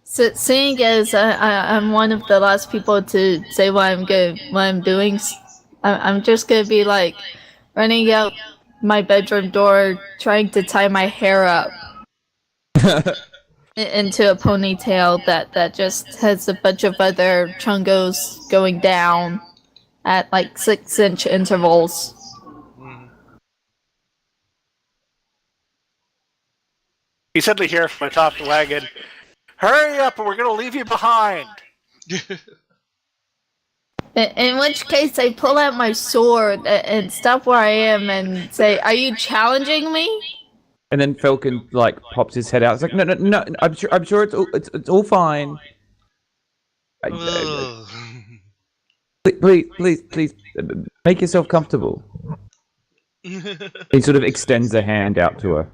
So, seeing as I'm one of the last people to say what I'm doing, I'm just gonna be like running out my bedroom door, trying to tie my hair up into a ponytail that just has a bunch of other chungos going down at like 6-inch intervals. You suddenly hear from atop the wagon, "Hurry up or we're going to leave you behind!" In which case, I pull out my sword and stop where I am and say, "Are you challenging me?" And then Falcon like pops his head out. It's like, no. I'm sure it's all fine. Please, make yourself comfortable. He sort of extends a hand out to her.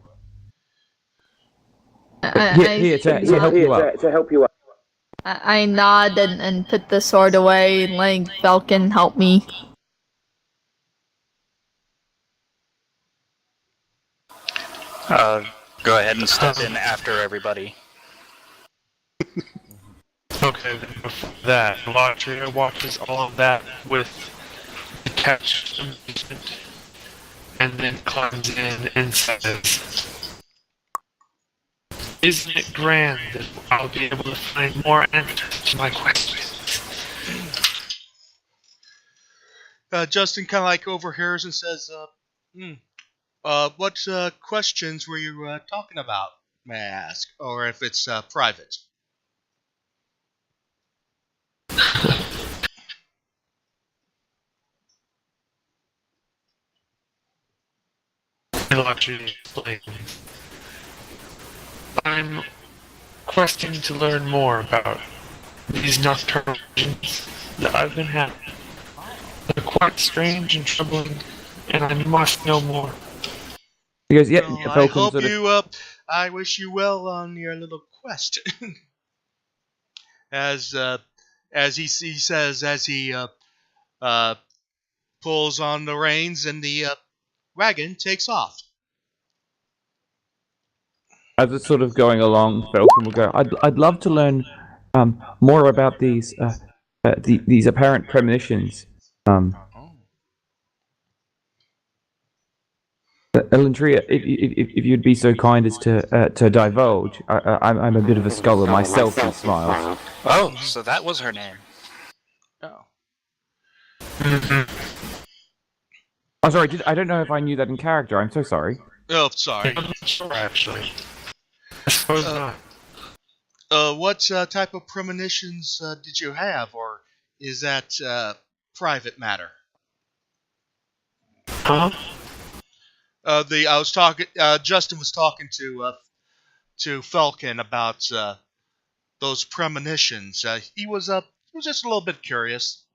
Here to help you up. I nod and put the sword away and letting Falcon help me. Go ahead and step in after everybody. Okay, then before that, Latria watches all of that with detached amusement, and then climbs in and says, "Isn't it grand that I'll be able to find more answers to my questions?" Justin kind of like overhears and says, what questions were you talking about, may I ask? Or if it's private. Latria explains, "I'm questing to learn more about these nocturnal visions that I've been having. They're quite strange and troubling, and I must know more." He goes, "Yeah, Well, I Falcon hope sort of..." you. I wish you well on your little quest. as he says, as he pulls on the reins, and the wagon takes off. As it's sort of going along, Falcon will go, I'd love to learn more about these apparent premonitions. Elendria, if you'd be so kind as to divulge, I'm a bit of a scholar myself, he smiles. Oh, so that was her name. Oh. Oh, sorry, I don't know if I knew that in character, I'm so sorry. Oh, sorry. I'm not sure, actually. I suppose not. What type of premonitions did you have, or is that private matter? Huh? Justin was talking to Falcon about those premonitions. He was just a little bit curious.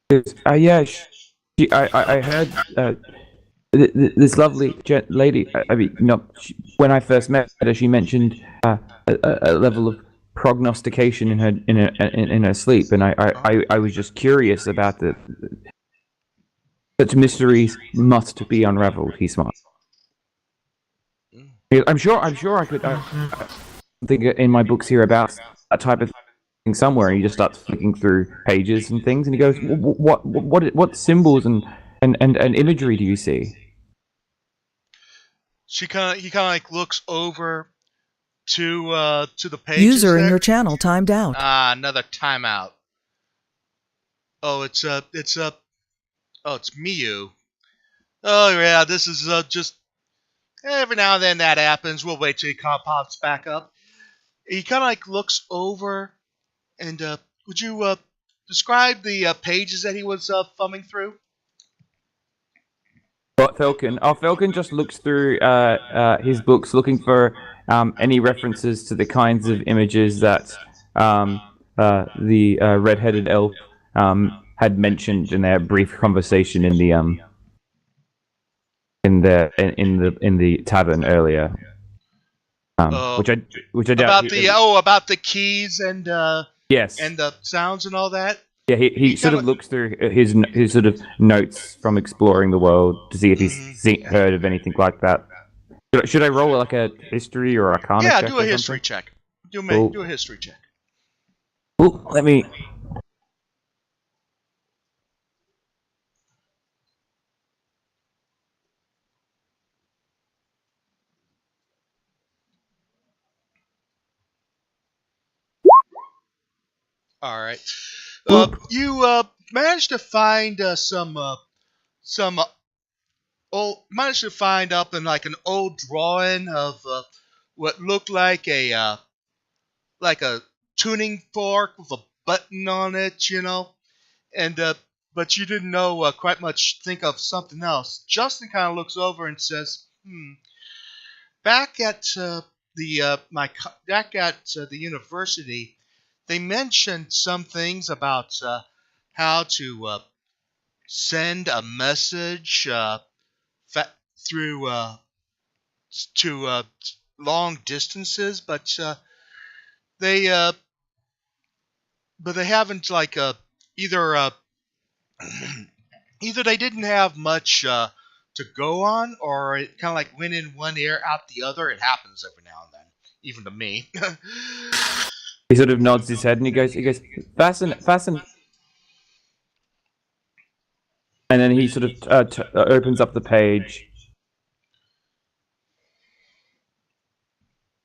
Yeah, I heard this lovely lady. When I first met her, she mentioned a level of prognostication in her sleep, and I was just curious about such mysteries must be unraveled. He smiled. I'm sure I could think in my books here about that type of thing somewhere. And he just starts flicking through pages and things, and he goes, "What symbols and imagery do you see?" He kind of like looks over to the pages. User there. in your channel timed out. Another timeout. Oh, it's Miyu. Oh yeah, this is just every now and then that happens. We'll wait till he pops back up. He kind of like looks over, and would you describe the pages that he was thumbing through? What, Falcon? Oh, Falcon just looks through his books, looking for any references to the kinds of images that the red-headed elf had mentioned in their brief conversation in the tavern earlier. Which I doubt. About the keys and yes, and the sounds and all that. Yeah, he sort of looks through his sort of notes from exploring the world to see if he's heard of anything like that. Should I roll like a history or arcana check? Yeah, do a history check. Do a history check. Ooh, let me. All right. You managed to find managed to find up in like an old drawing of what looked like a tuning fork with a button on it, and but you didn't know quite much. Think of something else. Justin kind of looks over and says, Back at the university, they mentioned some things about how to send a message through to long distances, but they haven't like either either they didn't have much to go on, or it kind of like went in one ear out the other. It happens every now and then, even to me. He sort of nods his head and he goes, fasten. And then he sort of opens up the page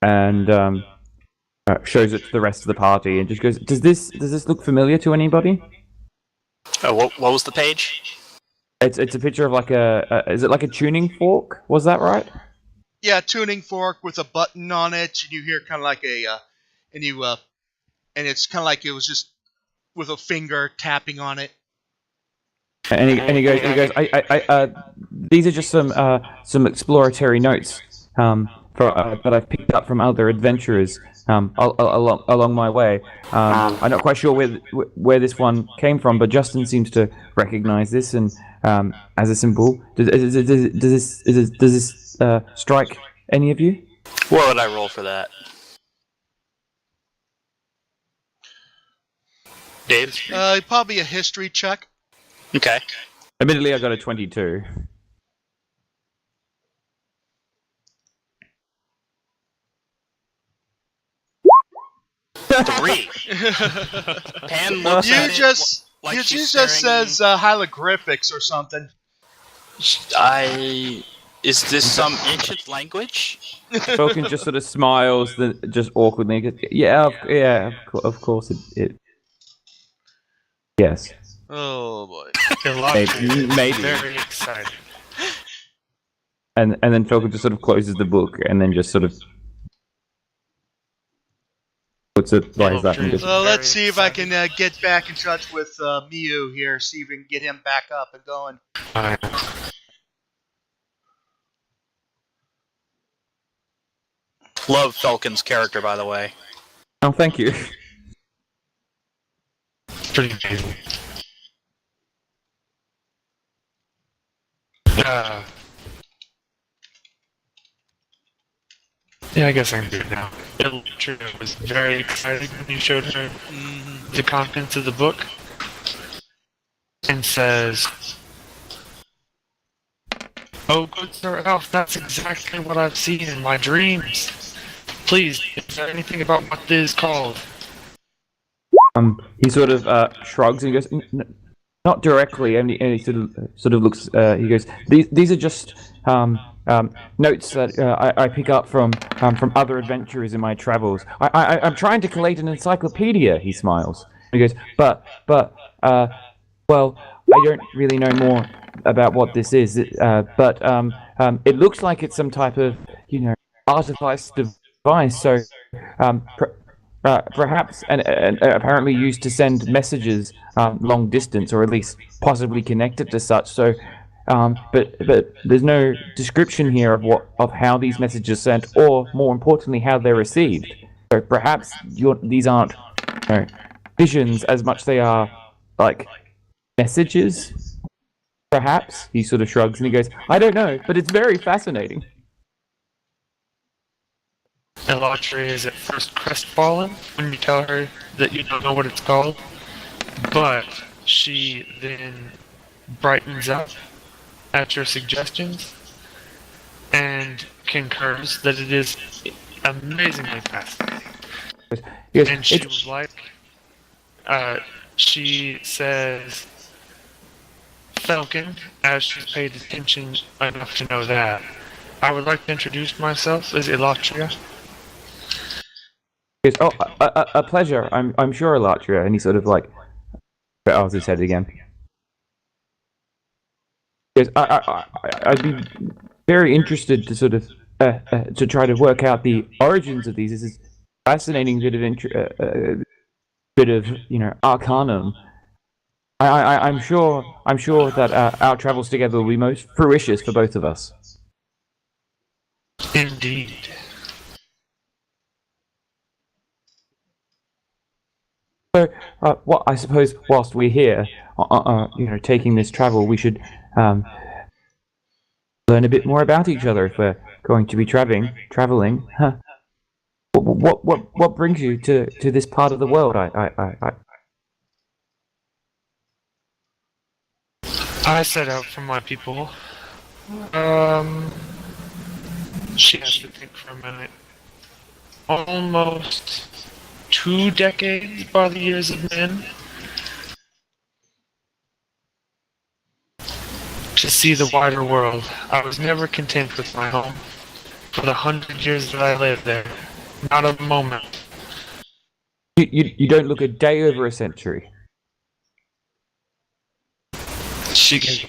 and shows it to the rest of the party and just goes, Does this look familiar to anybody? What was the page? It's a picture of like is it like a tuning fork? Was that right? Yeah, tuning fork with a button on it, and you hear kind of like and it's kind of like it was just with a finger tapping on it. And he goes, these are just some exploratory notes that I've picked up from other adventurers along my way. I'm not quite sure where this one came from, but Justin seems to recognize this and as a symbol. Does this strike any of you? What would I roll for that? Dave? Probably a history check. Okay. Admittedly, I got a 22. Three. Pan looks You at just, it like you she's just staring- says hieroglyphics or something. Is this some ancient language? Falcon just sort of smiles, then just awkwardly goes, of course it. Yes. Oh boy. Maybe. Very excited. And then Falcon just sort of closes the book and then just sort of puts it like that and just... Let's see if I can get back in touch with Miu here, see if we can get him back up and going. Love Falcon's character, by the way. Oh, thank you. Pretty amazing. Yeah, I guess I can do it now. Eltra was very excited when you showed her the contents of the book and says, "Oh, good Sir Elf, that's exactly what I've seen in my dreams. Please, is there anything about what this is called?" He sort of shrugs and goes, "Not directly," and he sort of looks. He goes, "These are just notes that I pick up from other adventurers in my travels. I'm trying to collate an encyclopedia." He smiles. He goes, "But well, I don't really know more about what this is. But it looks like it's some type of artifice device. So perhaps and apparently used to send messages long distance, or at least possibly connected to such. So, but there's no description here of how these messages are sent, or more importantly, how they're received. So perhaps these aren't visions as much they are like messages. Perhaps." He sort of shrugs and he goes, "I don't know, but it's very fascinating." Elatra is at first crestfallen when you tell her that you don't know what it's called, but she then brightens up at your suggestions and concurs that it is amazingly fascinating. Yes, and she was like, she says, "Falcon, as she's paid attention enough to know that, I would like to introduce myself as Elatria." He goes, "Oh, a pleasure. I'm sure, Elatria." And he sort of like bows his head again. He goes, I'd be very interested to sort of to try to work out the origins of these. This is a fascinating bit of arcanum. I'm sure that our travels together will be most fruitious for both of us. Indeed. So, I suppose whilst we're here, taking this travel, we should learn a bit more about each other if we're going to be traveling. Huh. What brings you to this part of the world? I set out for my people. She has to think for a minute. Almost 2 decades by the years of men. To see the wider world. I was never content with my home. For the 100 years that I lived there. Not a moment. You don't look a day over a century. She can.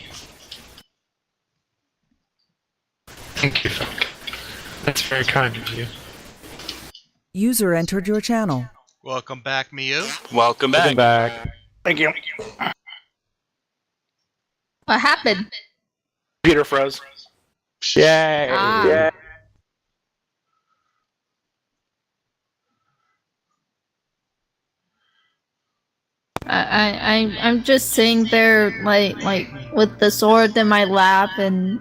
Thank you, Frank. That's very kind of you. User entered your channel. Welcome back, Miu. Welcome back. Thank you. What happened? Peter froze. Yay! Ah. Yeah. I'm just sitting there like with the sword in my lap and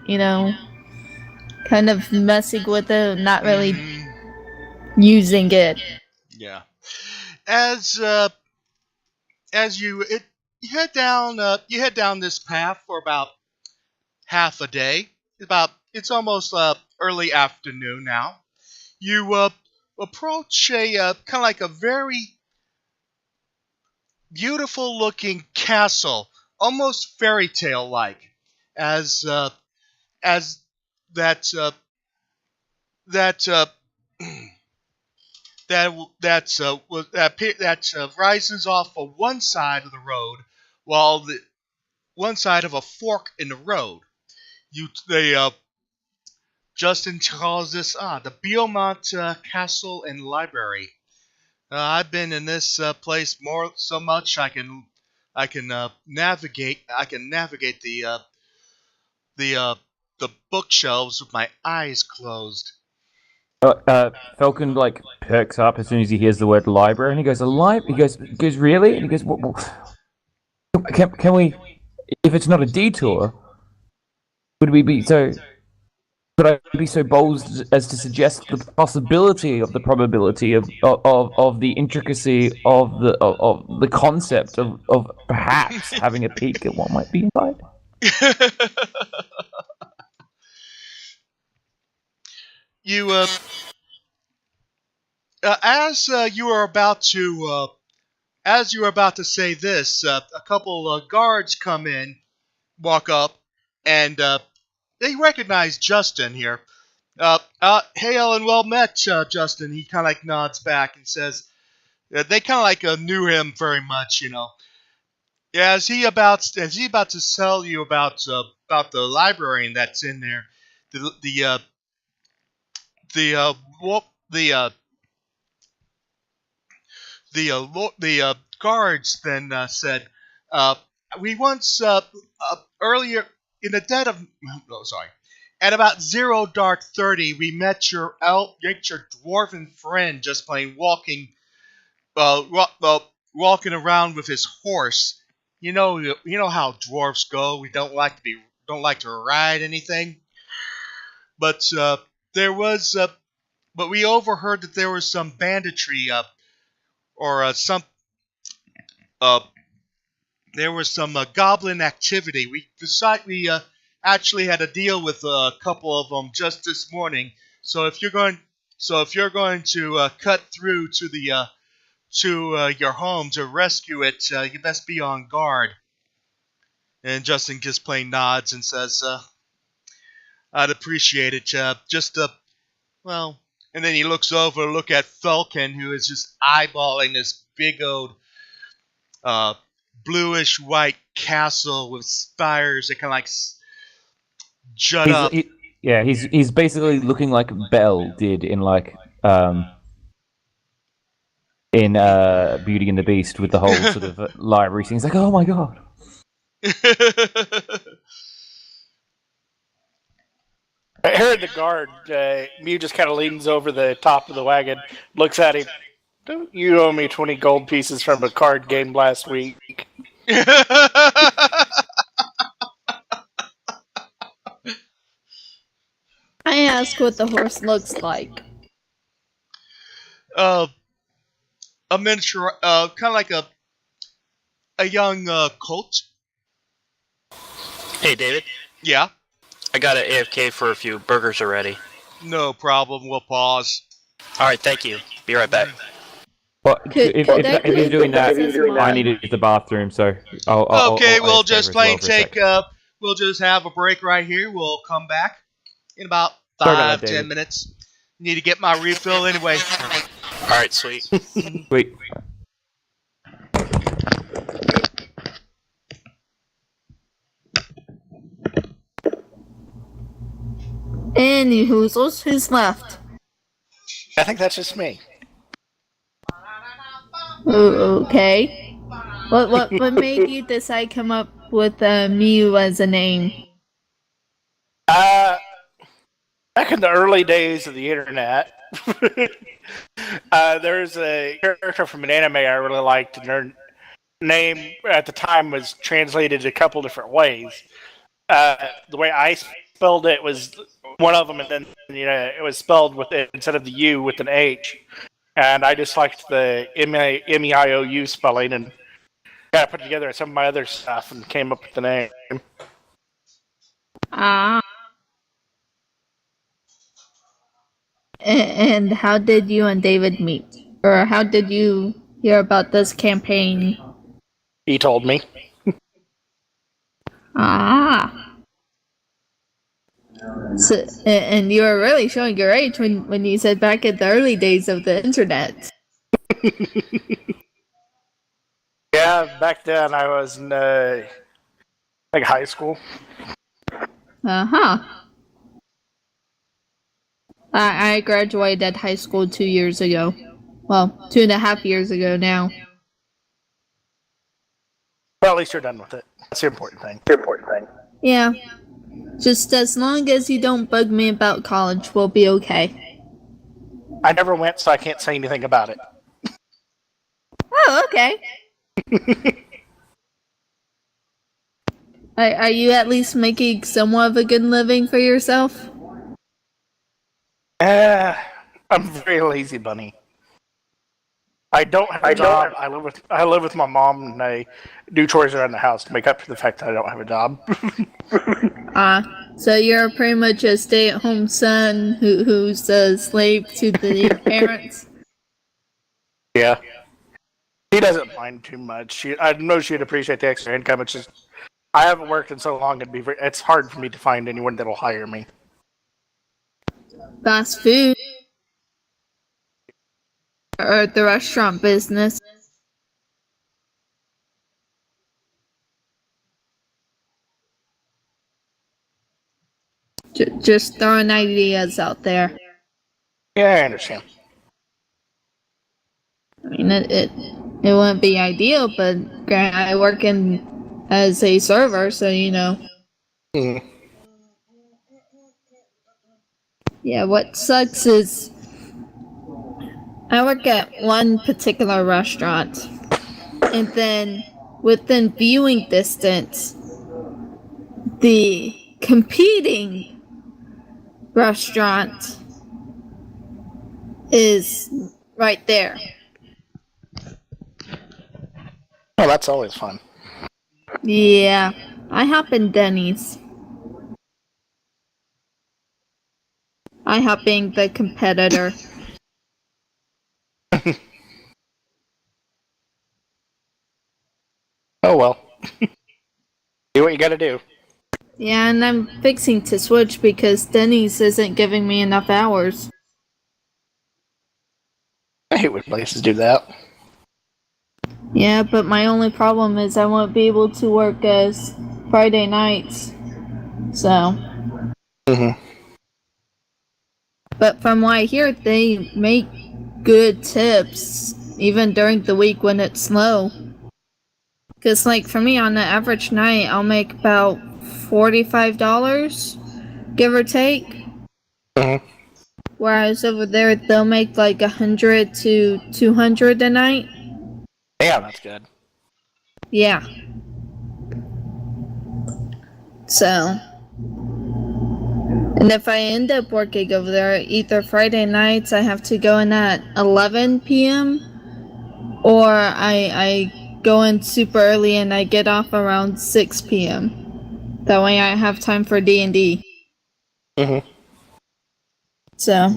kind of messing with it, not really using it. Yeah. As you head down this path for about half a day. It's almost early afternoon now. You approach a kind of like a very beautiful looking castle, almost fairy tale like, as that that that rises off of one side of the road, while the one side of a fork in the road. Justin calls this the Beaumont Castle and Library. I've been in this place so much I can navigate the bookshelves with my eyes closed. Falcon like perks up as soon as he hears the word library, and he goes, He goes, really? And he goes, can we? If it's not a detour, would we be so? Could I be so bold as to suggest the possibility of the probability of the intricacy of the concept of perhaps having a peek at what might be inside? You as you are about to say this, a couple guards walk up, and they recognize Justin here. Hail and well met, Justin. He kind of like nods back and says, they kind of like knew him very much, you know. Yeah, as he about to tell you about the librarian that's in there, the guards then said, we once earlier in the dead of at about 0:30 we met your dwarven friend just plain walking around with his horse. You know how dwarves go. We don't like to ride anything. But but we overheard that there was some banditry there was some goblin activity. We actually had a deal with a couple of them just this morning. So if you're going to cut through to your home to rescue it, you best be on guard. And Justin just plain nods and says, "I'd appreciate it. Well." And then he looks over to look at Falcon, who is just eyeballing this big old bluish white castle with spires that kind of like jut up. He's basically looking like Belle did in like in Beauty and the Beast with the whole sort of library scene. He's like, oh my god. I heard the guard. Mew just kind of leans over the top of the wagon, looks at him. Don't you owe me 20 gold pieces from a card game last week? I ask what the horse looks like. A miniature, kind of like a young colt. Hey, David. Yeah? I got an AFK for a few. Burgers are ready. No problem. We'll pause. All right, thank you. Be right back. But if you're doing that, I need to use the bathroom, so we'll just plain take. We'll just have a break right here. We'll come back in about 5-10 minutes. Need to get my refill anyway. All right, sweet. Sweet. Any hoozles, who's left? I think that's just me. Okay. What made you decide to come up with Mew as a name? Back in the early days of the internet, there's a character from an anime I really liked, and their name at the time was translated a couple different ways. The way I spelled it was one of them, and then it was spelled with it instead of the U with an H. And I just liked the M-E-I-O-U spelling, and I put together some of my other stuff and came up with the name. Ah. And how did you and David meet? Or how did you hear about this campaign? He told me. Ah. So, and you were really showing your age when you said back in the early days of the internet. Yeah, back then I was in like high school. Uh-huh. I graduated high school 2 years ago. Well, 2.5 years ago now. Well, at least you're done with it. That's the important thing. Yeah. Just as long as you don't bug me about college, we'll be okay. I never went, so I can't say anything about it. Oh, okay. Are you at least making somewhat of a good living for yourself? I'm a very lazy bunny. I don't have a job. I live with my mom, and I do chores around the house to make up for the fact that I don't have a job. So you're pretty much a stay-at-home son who's a slave to the parents? Yeah. She doesn't mind too much. I know she'd appreciate the extra income. It's just I haven't worked in so long. It's hard for me to find anyone that'll hire me. Fast food? Or the restaurant business? Just throwing ideas out there. Yeah, I understand. I mean, it wouldn't be ideal, but I work as a server, so you know. Mm. Yeah, what sucks is I work at one particular restaurant, and then within viewing distance, the competing restaurant is right there. Oh, that's always fun. Yeah, I hop in Denny's. I hop being the competitor. Oh well. Do what you gotta do. Yeah, and I'm fixing to switch because Denny's isn't giving me enough hours. I hate when places do that. Yeah, but my only problem is I won't be able to work as Friday nights. So. Mm-hmm. But from what I hear, they make good tips even during the week when it's slow. Because, like, for me, on an average night, I'll make about $45, give or take. Mm-hmm. Whereas over there, they'll make like 100 to 200 a night. Yeah, that's good. Yeah. So. And if I end up working over there, either Friday nights I have to go in at 11 p.m. or I go in super early and I get off around 6 p.m. That way I have time for D&D. Mm-hmm. So.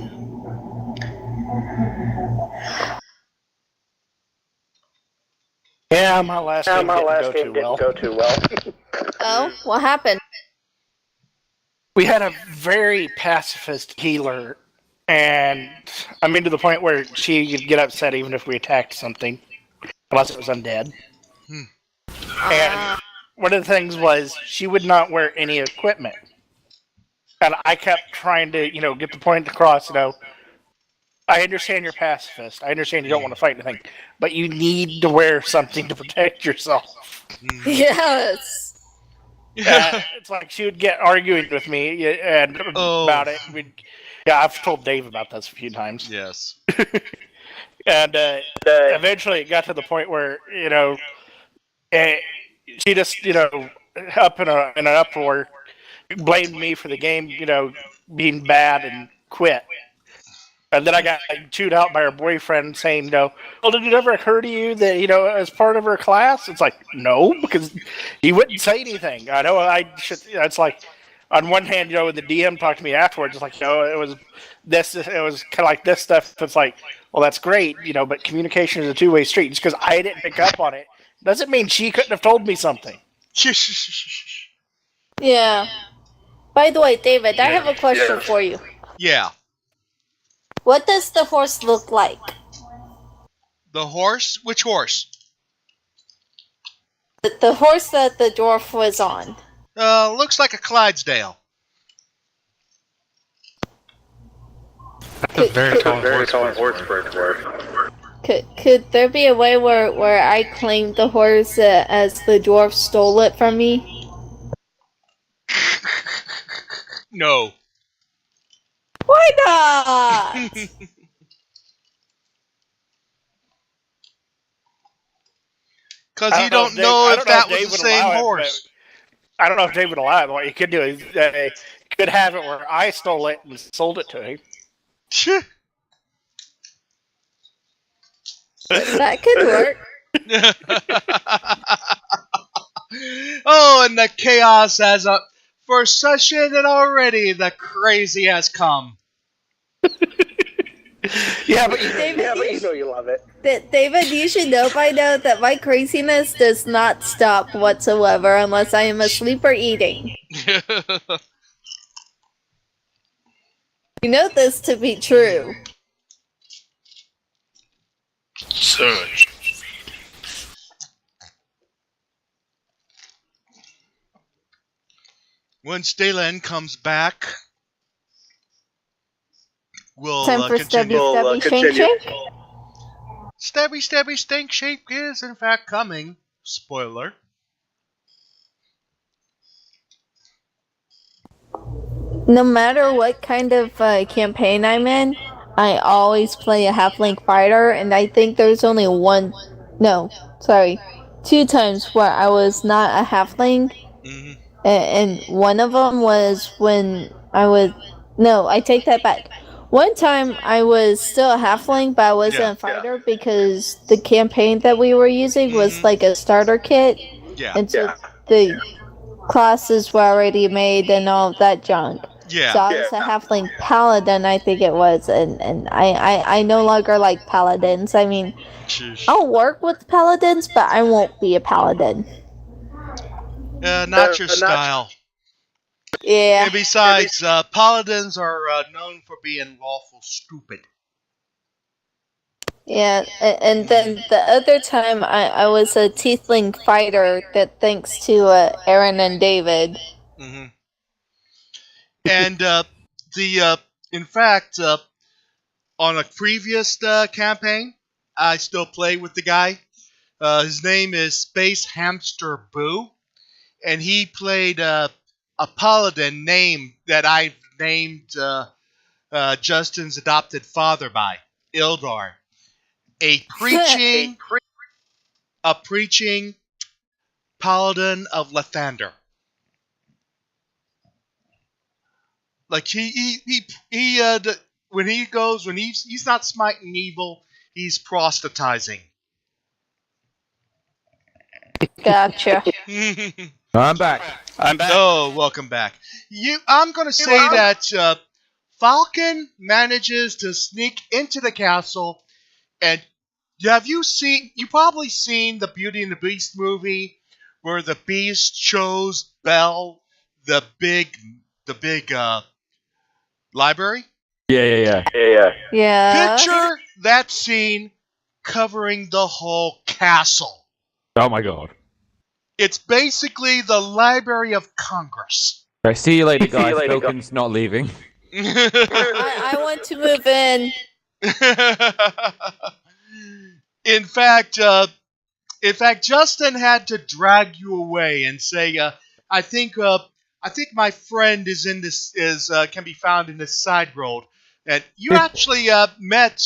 Yeah, my last game didn't go too well. Oh, what happened? We had a very pacifist healer, and I mean to the point where she could get upset even if we attacked something, unless it was undead. And one of the things was she would not wear any equipment. And I kept trying to, get the point across, I understand you're pacifist. I understand you don't want to fight anything. But you need to wear something to protect yourself. Yes. It's like she would get arguing with me about it. I've told Dave about this a few times. Yes. And eventually it got to the point where, she just, up in an uproar, blamed me for the game, being bad and quit. And then I got chewed out by her boyfriend saying, well, did it ever occur to you that, as part of her class? It's like, no, because he wouldn't say anything. I know I should, it's like, on one hand, when the DM talked to me afterwards, it's like, it was kind of like this stuff. It's like, well, that's great, but communication is a two-way street. Just because I didn't pick up on it doesn't mean she couldn't have told me something. Yeah. By the way, David, I have a question for you. Yeah. What does the horse look like? The horse? Which horse? The horse that the dwarf was on. Looks like a Clydesdale. That's a very tall horse for a dwarf. Could there be a way where I claim the horse as the dwarf stole it from me? No. Why not? Because you don't know if that was the same horse. I don't know if Dave would allow it. What you could do is could have it where I stole it and sold it to him. That could work. Oh, and the chaos has a first session, and already the crazy has come. Yeah, but David, you love it. David, you should know by now that my craziness does not stop whatsoever unless I am asleep or eating. You know this to be true. Such. Once Dalen comes back, we'll Time for continue. stabby shank shake? Stabby stink shake is in fact coming. Spoiler. No matter what kind of campaign I'm in, I always play a halfling fighter, and I think there's only two times where I was not a halfling. Mm-hmm. And one of them was when I take that back. One time I was still a halfling, but I wasn't a fighter because the campaign that we were using was like a starter kit. Yeah. And so the classes were already made and all of that junk. Yeah. So I was a halfling paladin, I think it was, and I no longer like paladins. I mean, I'll work with paladins, but I won't be a paladin. Not your style. Yeah. And besides, paladins are known for being lawful stupid. Yeah, and then the other time I was a tiefling fighter, that thanks to Aaron and David. Mm-hmm. And in fact, on a previous campaign, I still play with the guy. His name is Space Hamster Boo, and he played a paladin name that I've named Justin's adopted father by, Ildar, a preaching paladin of Lathander. Like when he's not smiting evil, he's proselytizing. Gotcha. I'm back. Oh, welcome back. I'm gonna say that Falcon manages to sneak into the castle, and you probably seen the Beauty and the Beast movie where the Beast shows Belle the big library? Yeah. Yeah. Picture that scene covering the whole castle. Oh my god. It's basically the Library of Congress. Right, see you later, guys. Falcon's not leaving. I want to move in. In fact, Justin had to drag you away and say, I think my friend can be found in this side road. And you actually met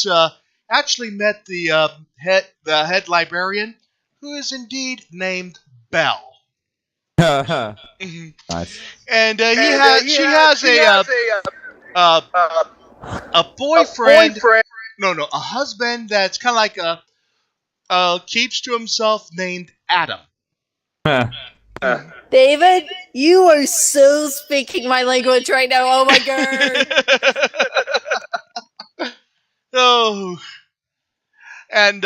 the head librarian, who is indeed named Belle. Nice. And she has a boyfriend. No, a husband that's kind of like keeps to himself named Adam. David, you are so speaking my language right now. Oh my god. Oh. And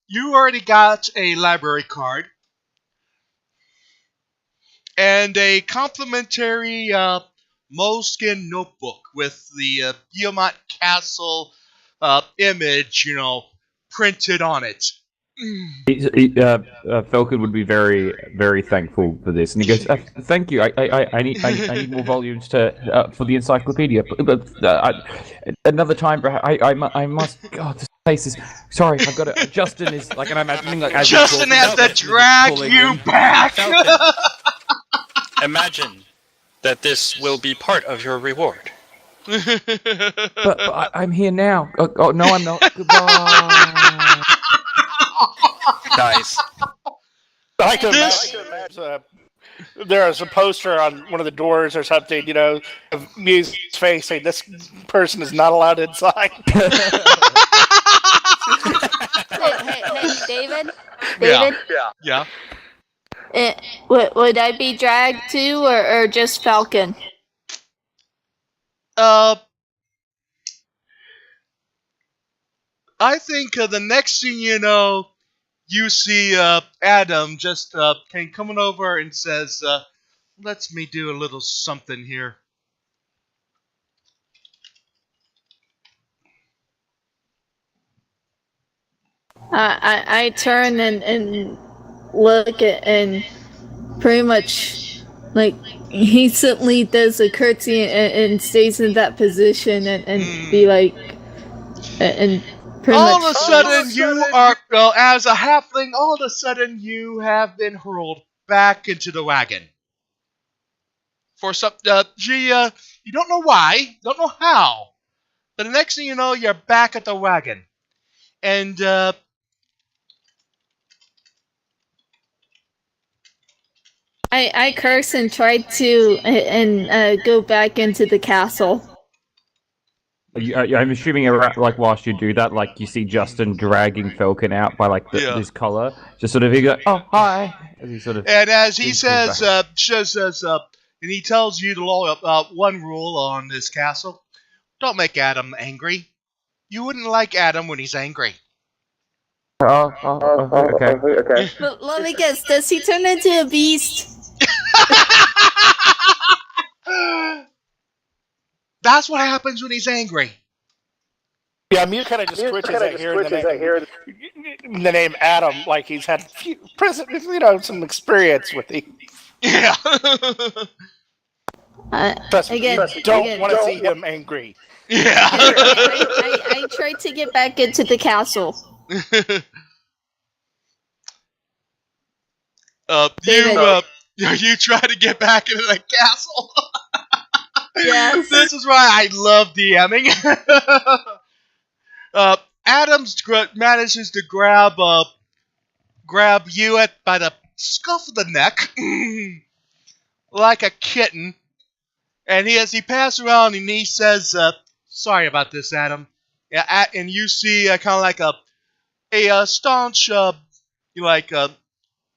you already got a library card and a complimentary moleskin notebook with the Beamont Castle image, printed on it. Falcon would be very, very thankful for this, and he goes, "Thank you. I need more volumes for the encyclopedia. But another time, I must. God, this place is. Sorry, I've got to. Justin is like, and I'm imagining like. As Justin has to drag you back. Falcon, imagine that this will be part of your reward. but I'm here now. Oh no, I'm not. Goodbye. Nice. I can imagine there's a poster on one of the doors or something, of Mew's face saying this person is not allowed inside. Hey, David? Yeah. Would I be dragged too, or just Falcon? I think the next thing you know, you see Adam just coming over and says, "Let me do a little something here." I turn and look at, and pretty much like he suddenly does a curtsy and stays in that position and be like, and pretty all much. of a sudden you are, as a halfling, all of a sudden you have been hurled back into the wagon. For some, you don't know why, don't know how, but the next thing you know, you're back at the wagon. And, I curse and try to go back into the castle. I'm assuming, like, whilst you do that, like, you see Justin dragging Falcon out by, like, his collar. Just sort of, he goes, "Oh, hi!" As he sort of... And as he says, and he tells you the one rule on this castle: don't make Adam angry. You wouldn't like Adam when he's angry. Okay. But let me guess, does he turn into a beast? That's what happens when he's angry. Yeah, Mew kind of just twitches at hearing the name Adam, like he's had some experience with him. Yeah. Don't want to see him angry. Yeah. I try to get back into the castle. You try to get back into the castle. Yes. This is why I love DMing. Adams manages to grab you by the scuff of the neck, like a kitten, and as he passes around and he says, "Sorry about this, Adam." Yeah, and you see kind of like a staunch,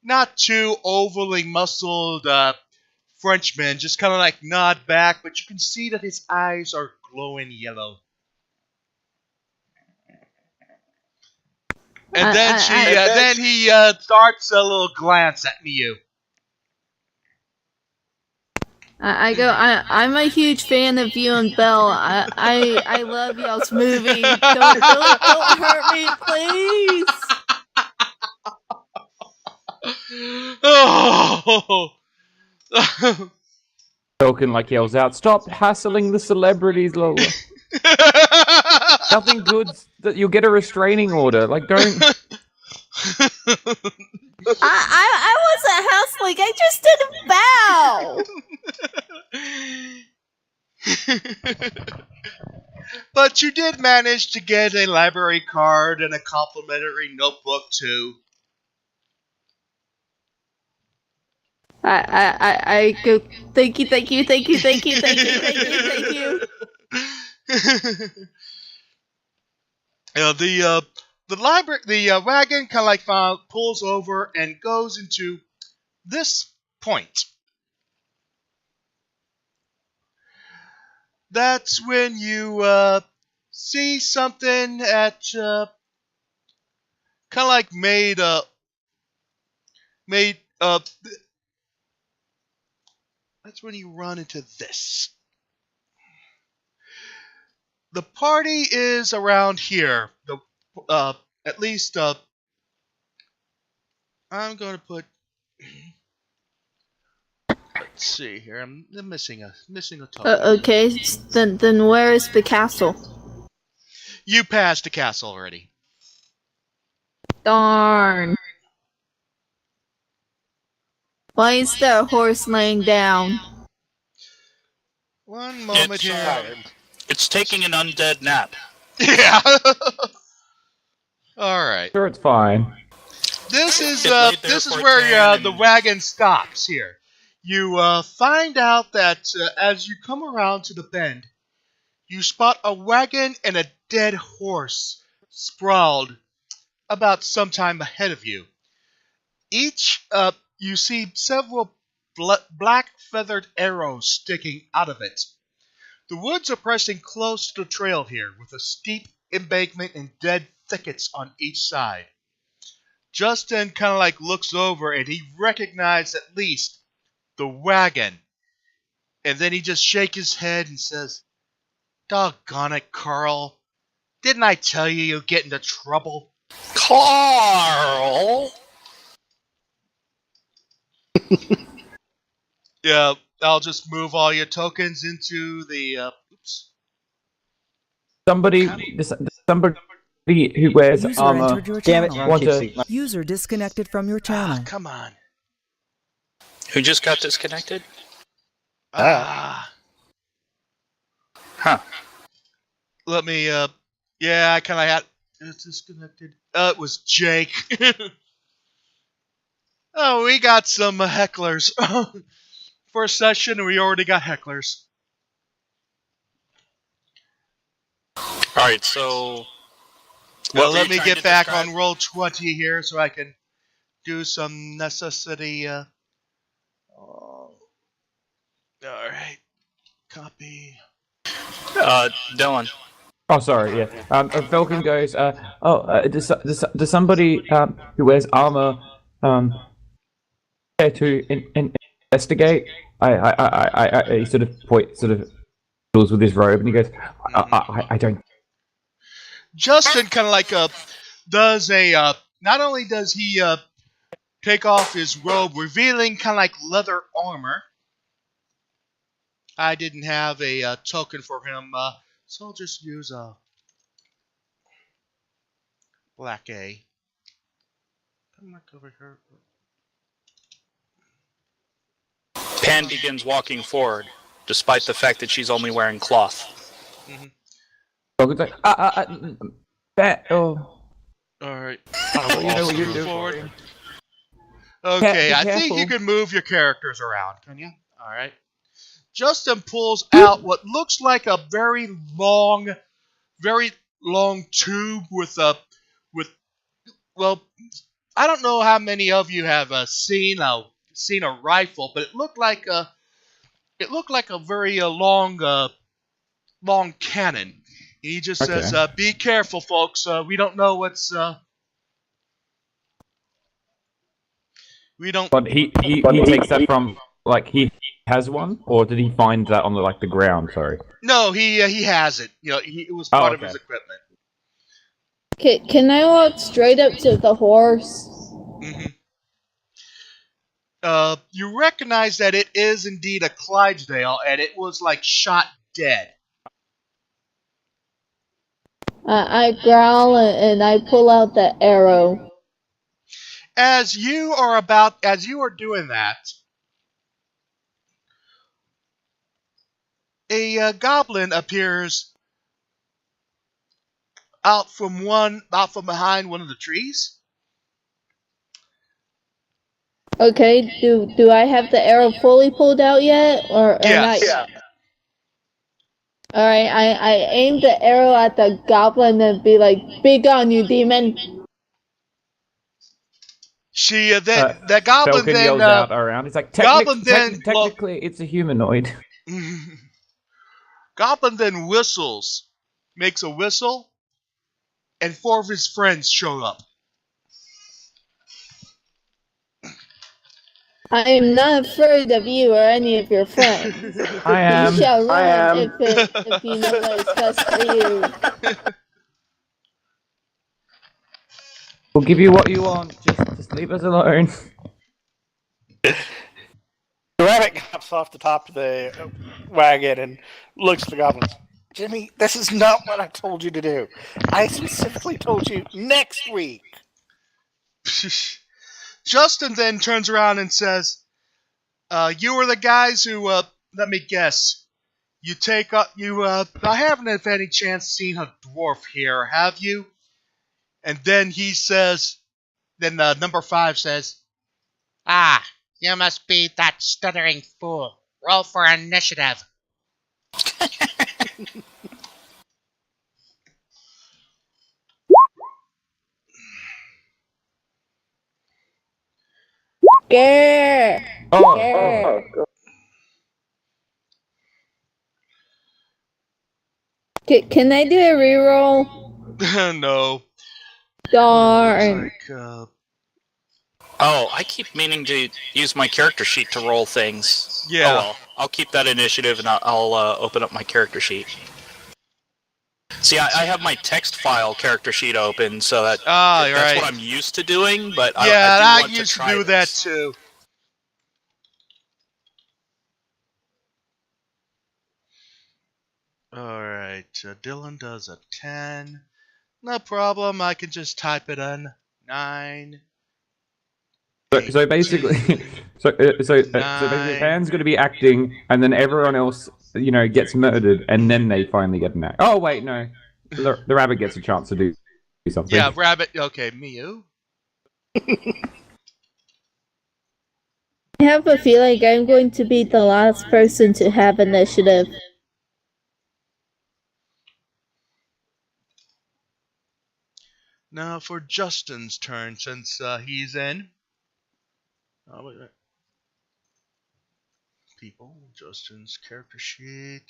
not too overly muscled Frenchman, just kind of like nod back, but you can see that his eyes are glowing yellow. And then he starts a little glance at you. I go, I'm a huge fan of you and Belle. I love y'all's movie. Don't hurt me, please. Oh. Falcon like yells out, "Stop hassling the celebrities, Lola." Nothing good. That you'll get a restraining order. Like, don't. I wasn't hassling. I just did a bow. But you did manage to get a library card and a complimentary notebook too. I go, thank you. the wagon kind of like pulls over and goes into this point. That's when you see something at kind of like made that's when you run into this. The party is around here. At least I'm going to put. Let's see here. I'm missing a token. Okay, then where is the castle? You passed the castle already. Darn. Why is there a horse laying down? One moment here. It's taking an undead nap. Yeah. All right. Sure, it's fine. This is where the wagon stops here. You find out that as you come around to the bend, you spot a wagon and a dead horse sprawled about sometime ahead of you. Each, you see several black feathered arrows sticking out of it. The woods are pressing close to the trail here, with a steep embankment and dead thickets on each side. Justin kind of like looks over and he recognizes at least the wagon. And then he just shakes his head and says, "Doggone it, Carl. Didn't I tell you you'd get into trouble?" Carl! Yeah, I'll just move all your tokens into the, oops. Somebody who wears User armor. entered your Damn it, channel. wrong cheat sheet. User disconnected from your channel. Come on. Who just got disconnected? Huh. Let me, yeah, I kind of had, it's disconnected. It was Jake. Oh, we got some hecklers. First session, we already got hecklers. Alright, so... Well, let me get back on roll 20 here so I can do some necessity. Alright. Copy. Dylan. Oh, sorry, yeah. Falcon goes, does somebody who wears armor care to investigate? He sort of fiddles with his robe and he goes, I don't. Justin kind of like does a not only does he take off his robe, revealing kind of like leather armor. I didn't have a token for him, so I'll just use a black A. Come back over here. Pan begins walking forward, despite the fact that she's only wearing cloth. Mm-hmm. Falcon's like, oh. Alright. You know what you're doing. Forward. Okay, Be I think careful. you can move your characters around, can you? Alright. Justin pulls out what looks like a very long tube with well, I don't know how many of you have seen a rifle, but it looked like a very long cannon. He just says, "Be careful, folks. We don't know what's we don't." But he takes that from, like, he has one, or did he find that on the ground? Sorry. No, he has it. You know, it was part of his equipment. Can I walk straight up to the horse? Mm-hmm. You recognize that it is indeed a Clydesdale, and it was like shot dead. I growl and I pull out the arrow. As you are doing that, a goblin appears out from behind one of the trees. Okay, do I have the arrow fully pulled out yet, or Yes. not? Alright, I aim the arrow at the goblin and be like, "Be gone, you demon!" She that goblin Falcon then yells out around. It's like goblin then technically it's a humanoid. Goblin then whistles, makes a whistle, and 4 of his friends show up. I am not afraid of you or any of your friends. I am. You shall run if you know what is best for you. We'll give you what you want. Just leave us alone. The rabbit hops off the top of the wagon and looks at the goblins. Jimmy, this is not what I told you to do. I specifically told you next week. Justin then turns around and says, "You were the guys who, let me guess. You take up, I haven't had any chance seen a dwarf here, have you?" And then he says, number 5 says, "Ah, you must be that stuttering fool. Roll for initiative." Grr. Grr. Can I do a reroll? No. Darn. Oh, I keep meaning to use my character sheet to roll things. Yeah. Oh well, I'll keep that initiative and I'll open up my character sheet. See, I have my text file character sheet open, so that's right. what I'm used to doing, but I I do used want to do that too. Alright, Dylan does a 10. No problem, I can just type it in. 9. So basically, so basically, Pan's going to be acting, and then everyone else, gets murdered, and then they finally get an act. Oh wait, no, the rabbit gets a chance to do something. Yeah, rabbit. Okay, Miu. I have a feeling I'm going to be the last person to have initiative. Now for Justin's turn, since he's in. People, Justin's character sheet.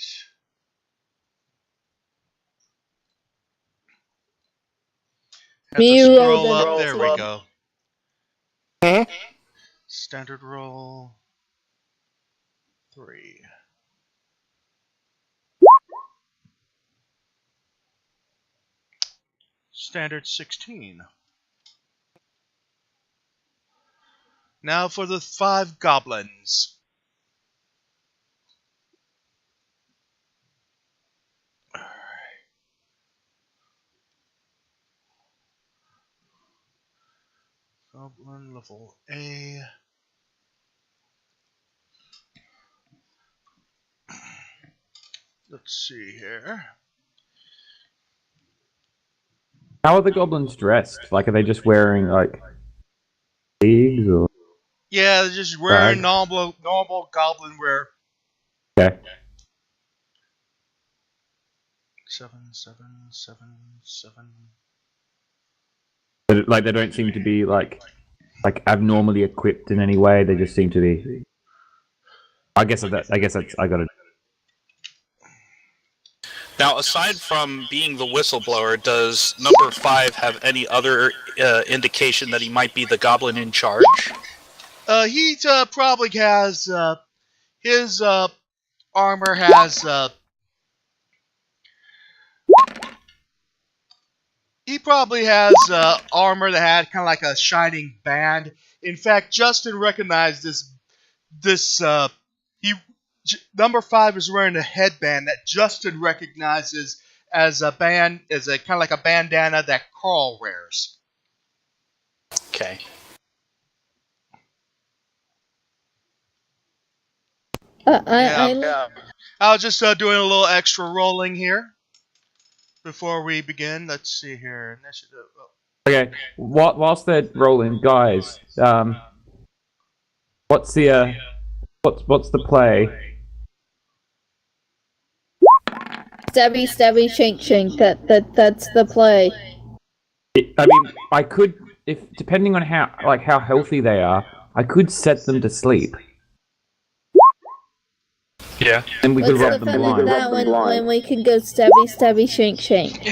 Have to scroll up. There we go. Standard roll 3. Standard 16. Now for the 5 goblins. Goblin level A. Let's see here. How are the goblins dressed? Like, are they just wearing wigs or? Yeah, they're just wearing normal goblin wear. Okay. 7, 7, 7, 7. But, they don't seem to be like abnormally equipped in any way. They just seem to be. I guess that's. I got it. Now, aside from being the whistleblower, does number 5 have any other indication that he might be the goblin in charge? He probably has his armor has he probably has armor that had kind of like a shining band. In fact, Justin recognized this number 5 is wearing a headband that Justin recognizes as a kind of like a bandana that Carl wears. Okay. I was just doing a little extra rolling here before we begin. Let's see here. Initiative. Okay. Whilst they're rolling, guys, what's the play? Stabby, stabby, shank, shank. That's the play. I mean, I could, if depending on how healthy they are, I could set them to sleep. Yeah. Then we could What's rub the them fun in blind. that when we can go stabby, stabby, shank, shank?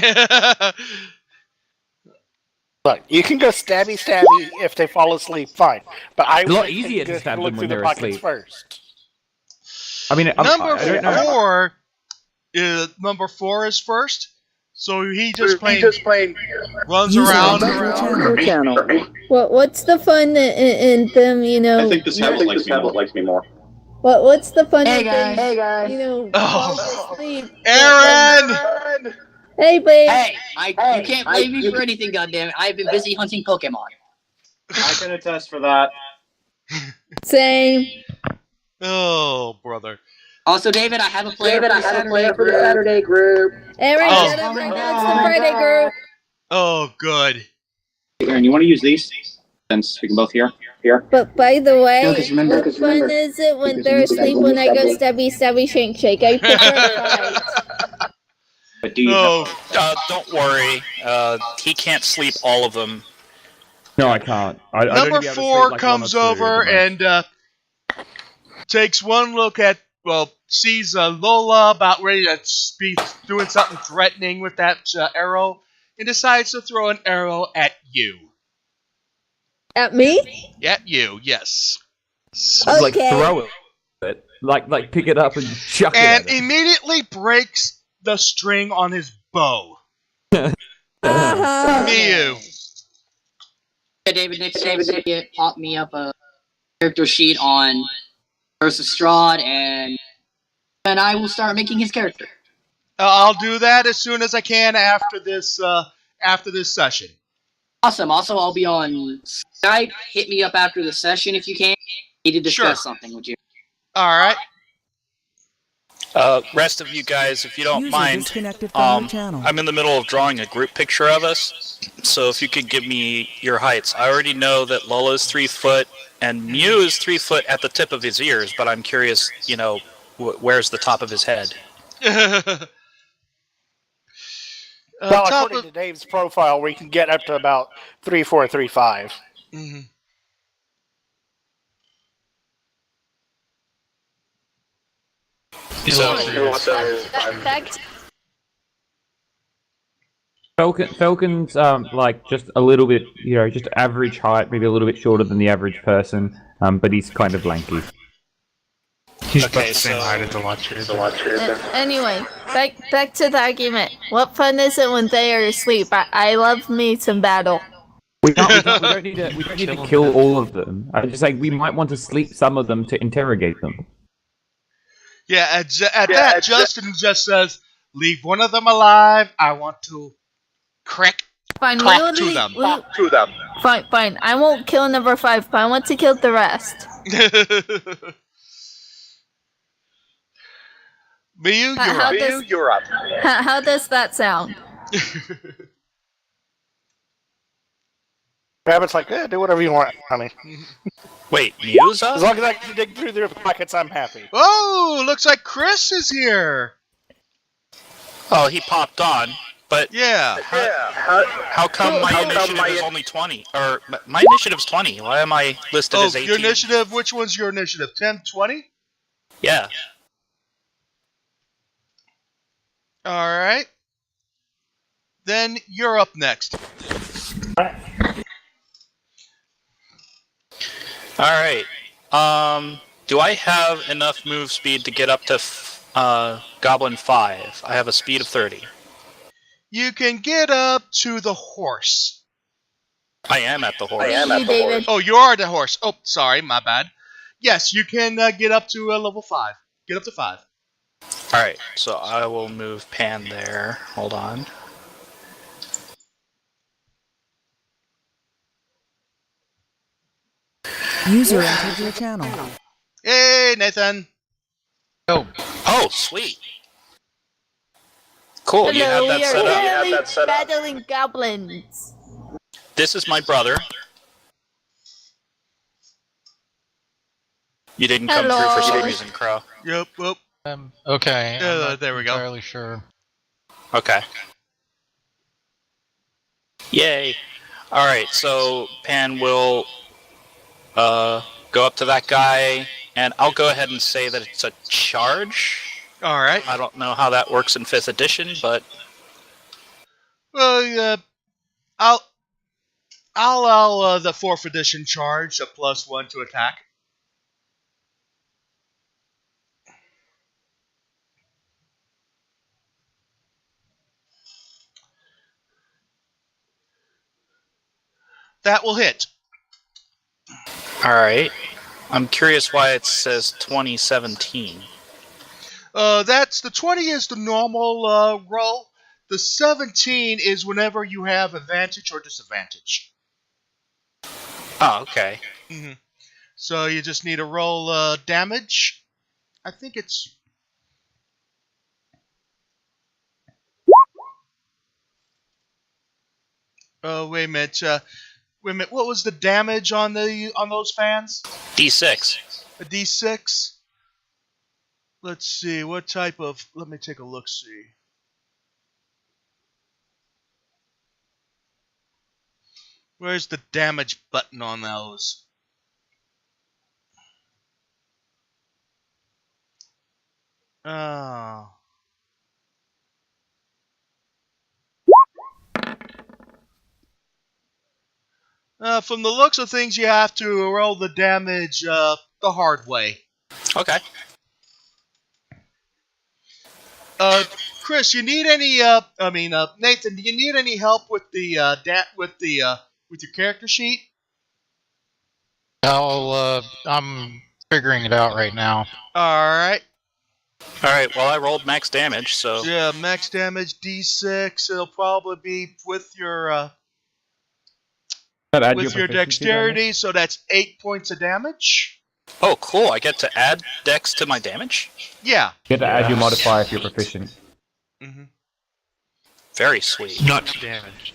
Look, you can go stabby, stabby if they fall asleep, fine. But I It's a lot would easier to stab look them through when the they're pockets asleep. first. I mean, Number I don't know. 4. Number 4 is first. So he just plain runs User around. entered your channel. What's the fun in them? You know. I think this habit likes me more. What's the fun Hey in guys. them? Hey guys. You know, Oh. fall asleep. Aaron! Hey, babe. Hey, you can't blame me for anything, goddammit. I've been busy hunting Pokemon. I can attest for that. Same. Oh, brother. Also, David, I have a player for the Saturday group. Aaron, Oh. shut up right now. It's the Friday group. Oh, good. Aaron, you want to use these? Since we can both hear? But by the way, No, 'cause remember- what fun is it when they're asleep when I go stabby, stabby, shank, shake? I prefer to fight. But do you Oh, Don't worry. He can't sleep all of them. No, I can't. I'd only number be able to 4 sleep, like, one or comes two at the over most. and takes one look at, sees Lola about ready to be doing something threatening with that arrow, and decides to throw an arrow at you. At me? At you, yes. Okay. Like throw it, like pick it up and chuck And it. At immediately breaks the string on his bow. Uh-huh. Miu. Hey, David, next time you pop me up a character sheet on versus Strahd, and I will start making his character. I'll do that as soon as I can after this session. Awesome. Also, I'll be on Skype. Hit me up after the session if you can. Need to discuss something with you. Alright. Rest of you guys, if you don't User mind, disconnected from your channel. I'm in the middle of drawing a group picture of us, so if you could give me your heights. I already know that Lola's 3 foot, and Mew is 3 foot at the tip of his ears, but I'm curious, where's the top of his head? Well, according to Dave's profile, we can get up to about 3'4", 3'5". Mm-hmm. Falcon's like just a little bit, just average height, maybe a little bit shorter than the average person, but he's kind of lanky. He's about the same height as the Watcher. Anyway, back to the argument. What fun is it when they are asleep? I love me some battle. We don't need to kill all of them. I'm just saying we might want to sleep some of them to interrogate them. Yeah, at that, Justin just says, leave one of them alive. I want to talk to them. Fine. I won't kill number 5, but I want to kill the rest. Miu, you're up. How does that sound? Rabbit's like, do whatever you want, honey. Wait, Mew's up? As long as I can dig through their pockets, I'm happy. Oh, looks like Chris is here. Oh, he popped on, but yeah. How come my initiative is only 20? Or my initiative's 20. Why am I listed as 18? Your initiative? Which one's your initiative? 10, 20? Yeah. All right. Then you're up next. Alright. Do I have enough move speed to get up to Goblin 5? I have a speed of 30. You can get up to the horse. I am at the horse. David. Oh, you are the horse. Oh, sorry, my bad. Yes, you can get up to level 5. Get up to 5. Alright, so I will move Pan there. Hold on. User entered your channel. Hey, Nathan. Oh, sweet. Cool, you have Hello, that we set are up. currently battling goblins. This is my brother. You didn't come through for some reason, Crow. Yep. Okay. I'm not there we go. entirely sure. Okay. Yay. Alright, so Pan will go up to that guy, and I'll go ahead and say that it's a charge. Alright. I don't know how that works in 5th edition, but... Well, I'll allow the 4th edition charge, a +1 to attack. That will hit. Alright. I'm curious why it says 2017. That's the 20 is the normal roll. The 17 is whenever you have advantage or disadvantage. Oh, okay. Mm-hmm. So you just need to roll damage. I think it's... wait a minute. What was the damage on those fans? D6. A D6? Let's see, what type of... Let me take a look-see. Where's the damage button on those? Oh. From the looks of things, you have to roll the damage the hard way. Okay. Chris, you need any? Nathan, do you need any help with the with your character sheet? I'm figuring it out right now. All right. Alright, well I rolled max damage, so... Yeah, max damage D6. It'll probably be with your dexterity, so that's 8 points of damage. Oh, cool. I get to add dex to my damage? Yeah. You get to add your modifier if you're proficient. Mm-hmm. Very sweet. Not to damage.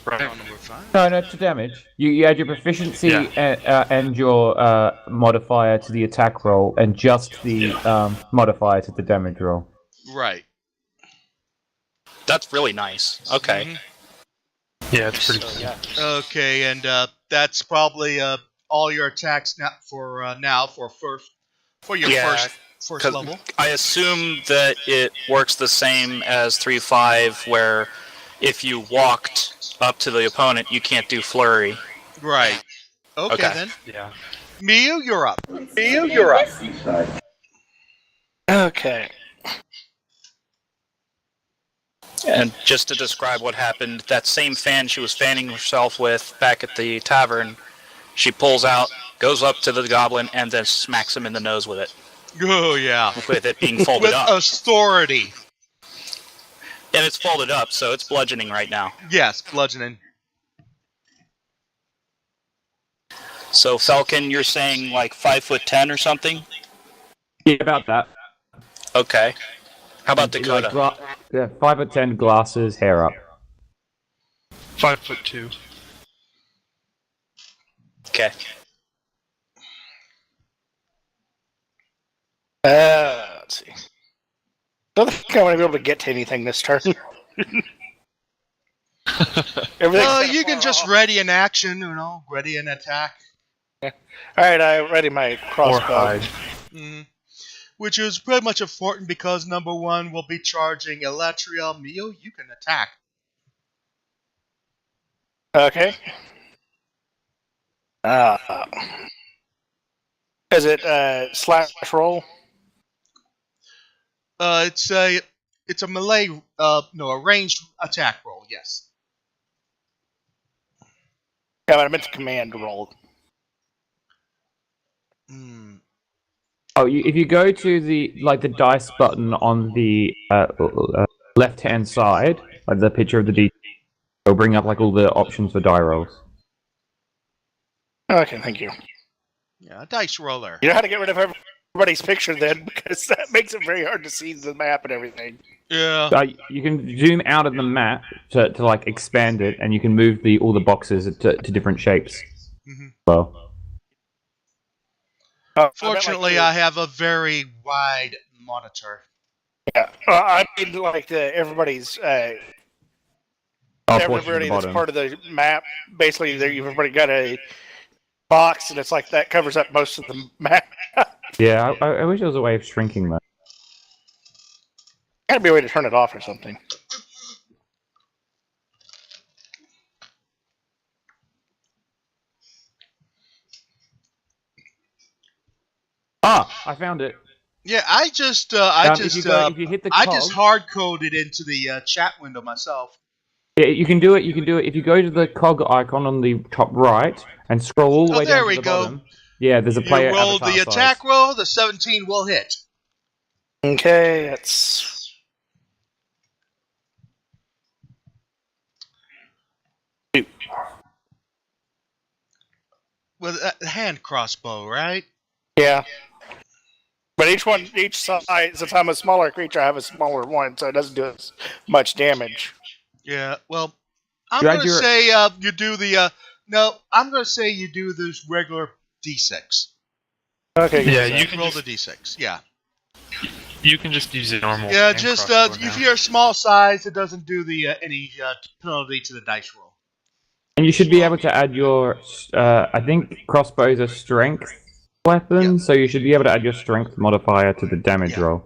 Right. Number 5. No, to damage. You add your proficiency and your modifier to the attack roll, and just the modifier to the damage roll. Right. That's really nice. Okay. Mm-hmm. Yeah, it's pretty cool. Yeah. Okay, and that's probably all your attacks now for your first level. I assume that it works the same as 3-5, where if you walked up to the opponent, you can't do flurry. Right. Okay. Then. Yeah. Miyu, you're up. Okay. And just to describe what happened, that same fan she was fanning herself with back at the tavern, she pulls out, goes up to the goblin, and then smacks him in the nose with it. Oh, yeah. With it being folded up. With authority. And it's folded up, so it's bludgeoning right now. Yes, bludgeoning. So, Falcon, you're saying like 5'10" or something? Yeah, about that. Okay. How about Dakota? Like 5'10", glasses, hair up. 5'2". Okay. Let's see. I don't think I want to be able to get to anything this turn. You can just ready an action, ready an attack. Yeah. Alright, I ready my crossbow. Which is pretty much important because number 1 will be charging Elatriel. Mio, you can attack. Okay. Is it slash roll? It's a melee, a ranged attack roll. Yes. Yeah, but I meant the command roll. Oh, if you go to the dice button on the left-hand side, like the picture of the D, it'll bring up all the options for die rolls. Okay, thank you. Yeah, a dice roller. You know how to get rid of everybody's picture then, because that makes it very hard to see the map and everything. Yeah. You can zoom out of the map to expand it, and you can move all the boxes to different shapes. Well. Fortunately, I have a very wide monitor. Yeah, I mean, like everybody's. I'll Everybody that's part of the map, basically, everybody got a box, and it's like that covers up most of the map. Yeah, I wish there was a way of shrinking that. Gotta be a way to turn it off or something. Ah, I found it. Yeah, I just if you hit the I cog, just hard coded into the chat window myself. Yeah, you can do it. You can do it if you go to the cog icon on the top right and scroll all the way down to the bottom. Yeah, there's a player You roll avatar the attack roll. The 17 will hit. Okay, it's With a hand crossbow, right? yeah. But each side, since I'm a smaller creature, I have a smaller one, so it doesn't do as much damage. Yeah. Well, I'm gonna say you do the. No, I'm gonna say you do this regular D6. Okay. Yeah, you can roll the D6. Yeah. You can just use a normal. Yeah, just if you're a small size, it doesn't do the any penalty to the dice roll. And you should be able to add your. I think crossbows are strength weapons, so you should be able to add your strength modifier to the damage roll.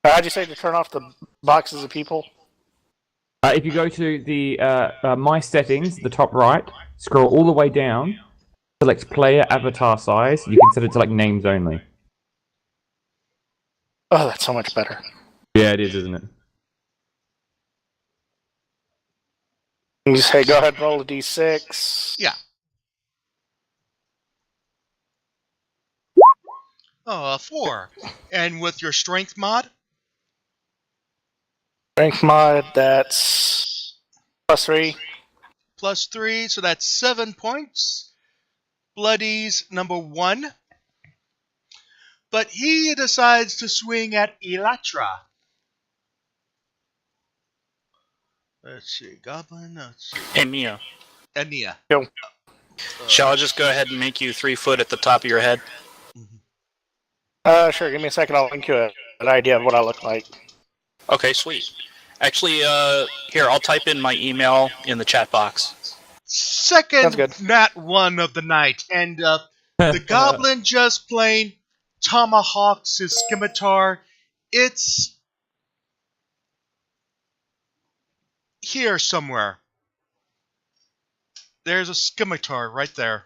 How'd you say to turn off the boxes of people? If you go to the My Settings, the top right, scroll all the way down, select Player Avatar Size, you can set it to like names only. Oh, that's so much better. Yeah, it is, isn't it? You say go ahead and roll a d6. Yeah. Oh, 4. And with your strength mod? Strength mod, that's +3. +3, so that's 7 points. Bloodies number 1. But he decides to swing at Elatra. Let's see, Goblin, let's see. Hey, Mia. And Nia. Yo. Shall I just go ahead and make you 3 foot at the top of your head? Sure, give me a second, I'll link you an idea of what I look like. Okay, sweet. Actually, here, I'll type in my email in the chat box. Second nat 1 of the night, and the Goblin just plain tomahawks his scimitar. It's here somewhere. There's a scimitar right there.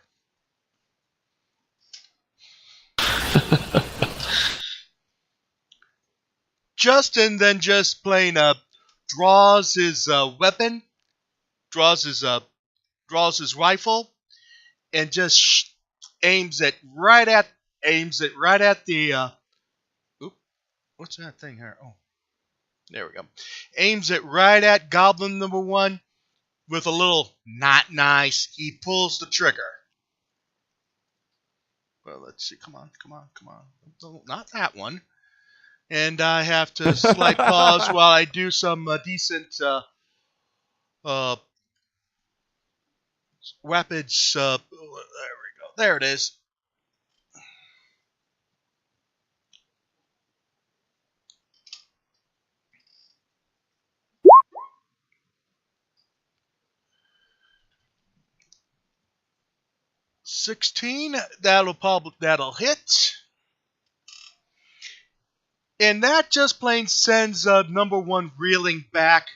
Justin then just plain draws his weapon, draws his rifle, and just aims it right at the what's that thing here? Oh, there we go. Aims it right at Goblin number 1 with a little not nice. He pulls the trigger. Well, let's see. Come on. Not that one. And I have to slight pause while I do some decent rapids. There we go. There it is. $16. That'll hit. And that just plain sends number 1 reeling back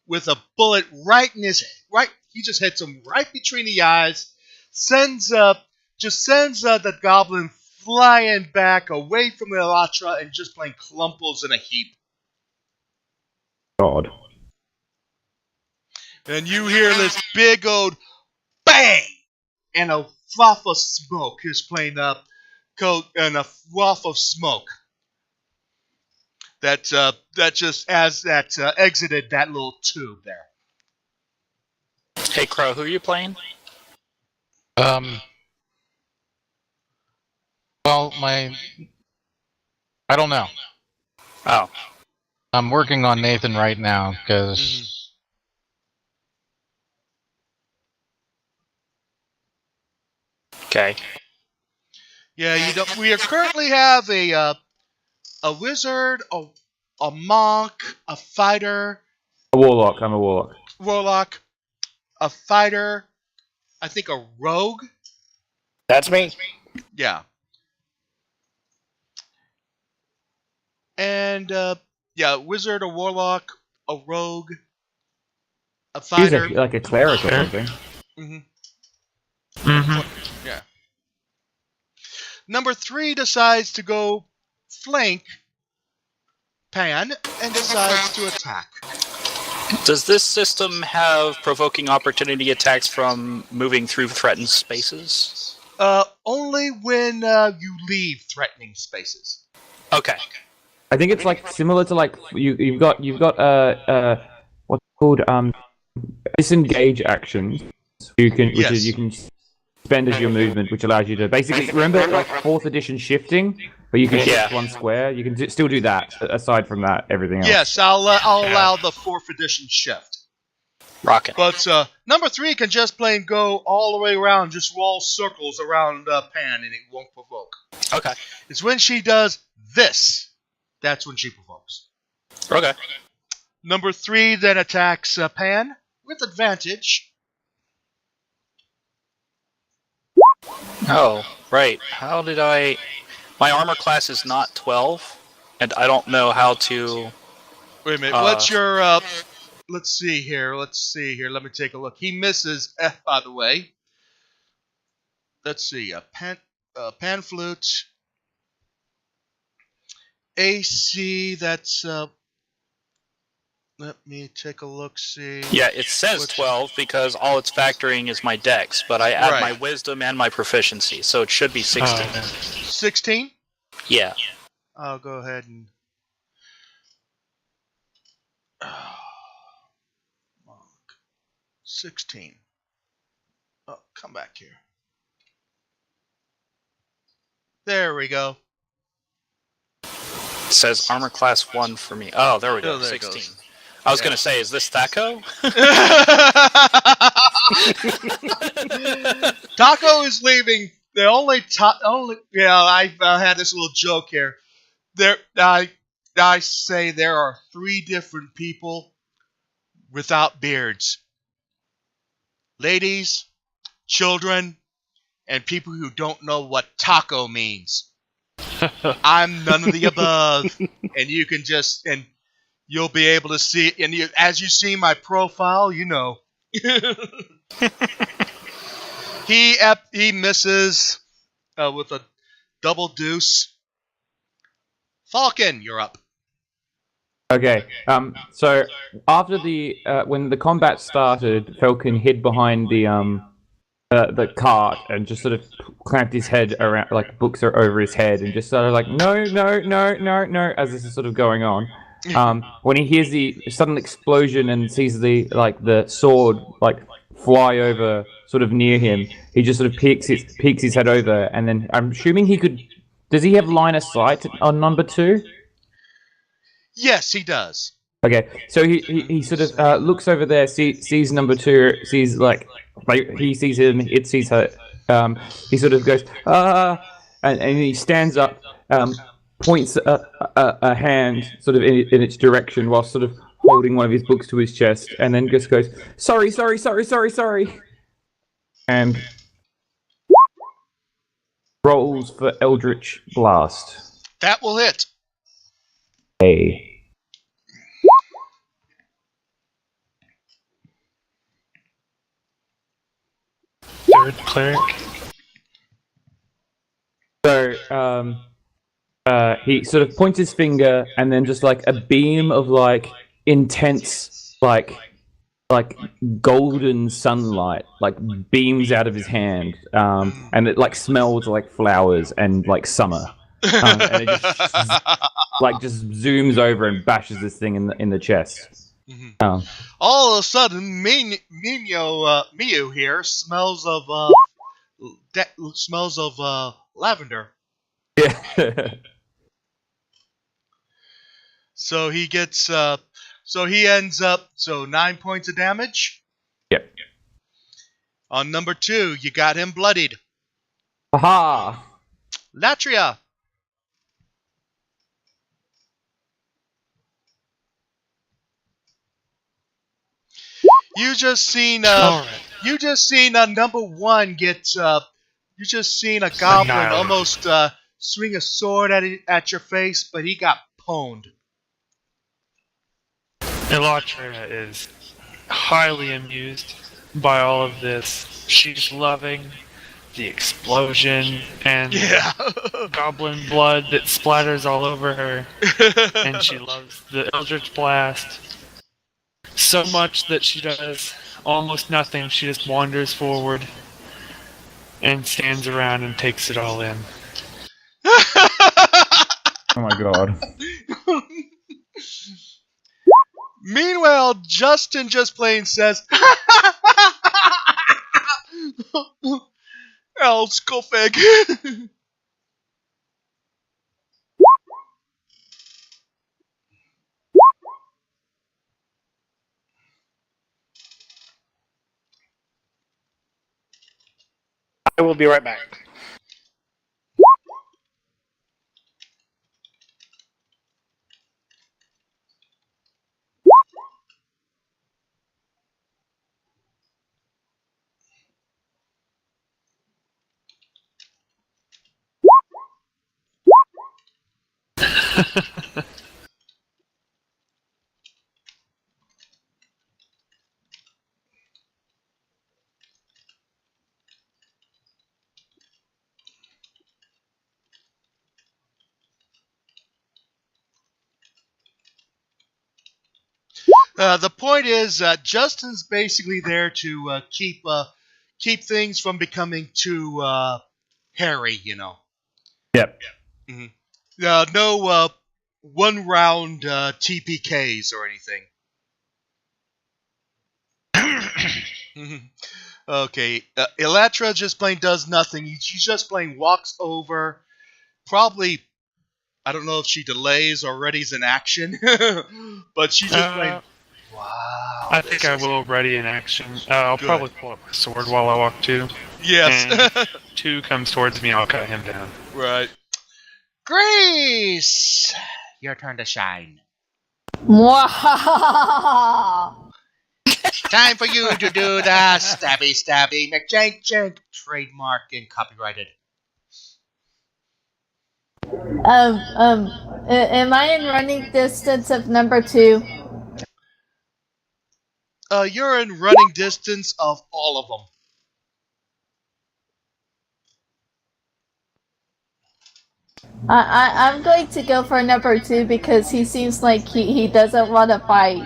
with a bullet right in his He just hits him right between the eyes. Sends the Goblin flying back away from the Elatra and just plain clumples in a heap. God. And you hear this big old bang, and a fluff of smoke is playing up, and a fluff of smoke. That just exited that little tube there. Hey, Crow, who are you playing? Well, I don't know. Oh. I'm working on Nathan right now, because... Okay. Yeah, we currently have a a wizard, a monk, a fighter, A warlock. I'm a warlock. warlock, a fighter, I think a rogue. That's me. Yeah. And wizard, a warlock, a rogue, a He's fighter. like a cleric or something. Yeah. Number 3 decides to go flank Pan and decides to attack. Does this system have provoking opportunity attacks from moving through threatened spaces? Only when you leave threatening spaces. Okay. I think it's like similar to like you've got what's it called disengage actions. You can you can spend as your movement, which allows you to basically remember like 4th edition shifting, but you can shift one square. You can still do that. Aside from that, everything else. Yes, I'll allow the 4th edition shift. Rocket. But number 3 can just plain go all the way around, just roll circles around Pan, and it won't provoke. Okay. It's when she does this, that's when she provokes. Okay. Number 3 then attacks Pan with advantage. Oh, right. How did I... My armor class is not 12, and I don't know how to... Wait a minute, what's your... Let's see here, let me take a look. He misses F, by the way. Let's see, pan flute. AC, that's... let me take a look, see... Yeah, it says 12 because all it's factoring is my dex, but I add my wisdom and my proficiency, so it should be 16. 16? Yeah. I'll go ahead and... 16. Oh, come back here. There we go. It says armor class 1 for me. Oh, there we go, there 16. I was going to say, is this Thaco? Taco is leaving. The only I've had this little joke here. I say there are 3 different people without beards. Ladies, children, and people who don't know what taco means. I'm none of the above, and you can just you'll be able to see, and as you see my profile, you know. He misses with a double deuce. Falcon, you're up. Okay. So after the when the combat started, Falcon hid behind the cart and just sort of clamped his head around, like books are over his head, and just sort of like no, as this is sort of going on. When he hears the sudden explosion and sees the sword fly over sort of near him, he just sort of peeks his head over, and then I'm assuming he could. Does he have line of sight on number 2? Yes, he does. Okay, so he sort of looks over there, sees number 2, sees he sees him, it sees her. He sort of goes and he stands up, points a hand sort of in its direction while sort of holding one of his books to his chest, and then just goes sorry, and rolls for Eldritch Blast. That will hit. Hey. Third cleric. So, he sort of points his finger, and then just a beam of intense, golden sunlight, beams out of his hand, and it smells like flowers and summer, and it just zooms over and bashes this thing in the chest. Mm-hmm. All of a sudden, Miu here smells of lavender. Yeah. So he gets he ends up 9 points of damage. Yep. On number 2, you got him bloodied. Aha! Latria. You just seen Alright. you just seen number one get you just seen a goblin Annihilated. almost swing a sword at your face, but he got pwned. Elytra is highly amused by all of this. She's loving the explosion and goblin blood that splatters all over her. And she loves the Eldritch Blast so much that she does almost nothing. She just wanders forward and stands around and takes it all in. Oh my god. Meanwhile, Justin just plain says, "El Skullfig." I will be right back. The point is, Justin's basically there to keep things from becoming too hairy, you know. Yep. Mm-hmm. No one round TPKs or anything. Okay, Elytra just plain does nothing. She just plain walks over. Probably, I don't know if she delays or readies an action, but she just plain. Wow. I think I will ready in action. I'll probably pull up my sword while I walk too. Yes. And if 2 comes towards me, I'll cut him down. Right. Grace! Your turn to shine. Time for you to do the stabby stabby McJank trademark and copyrighted. Am I in running distance of number 2? You're in running distance of all of them. I'm going to go for number 2 because he seems like he doesn't want to fight.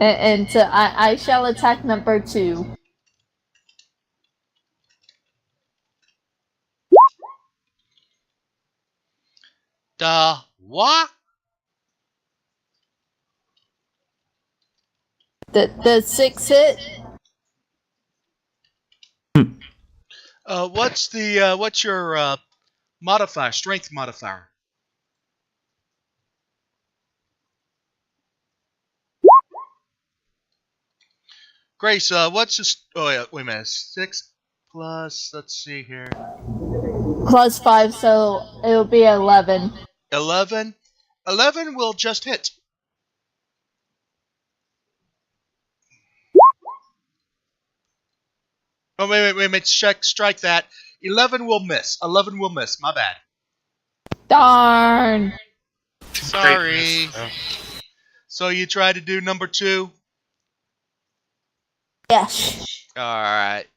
And so I shall attack number 2. The what? The 6 hit? What's your modifier? Strength modifier. Grace, what's just? Oh yeah, wait a minute. 6 plus. Let's see here. Plus 5, so it'll be 11. 11. 11 will just hit. Oh wait a minute. Strike that. 11 will miss. 11 will miss. My bad. Darn. Sorry. So you try to do number 2? Yes. Alright.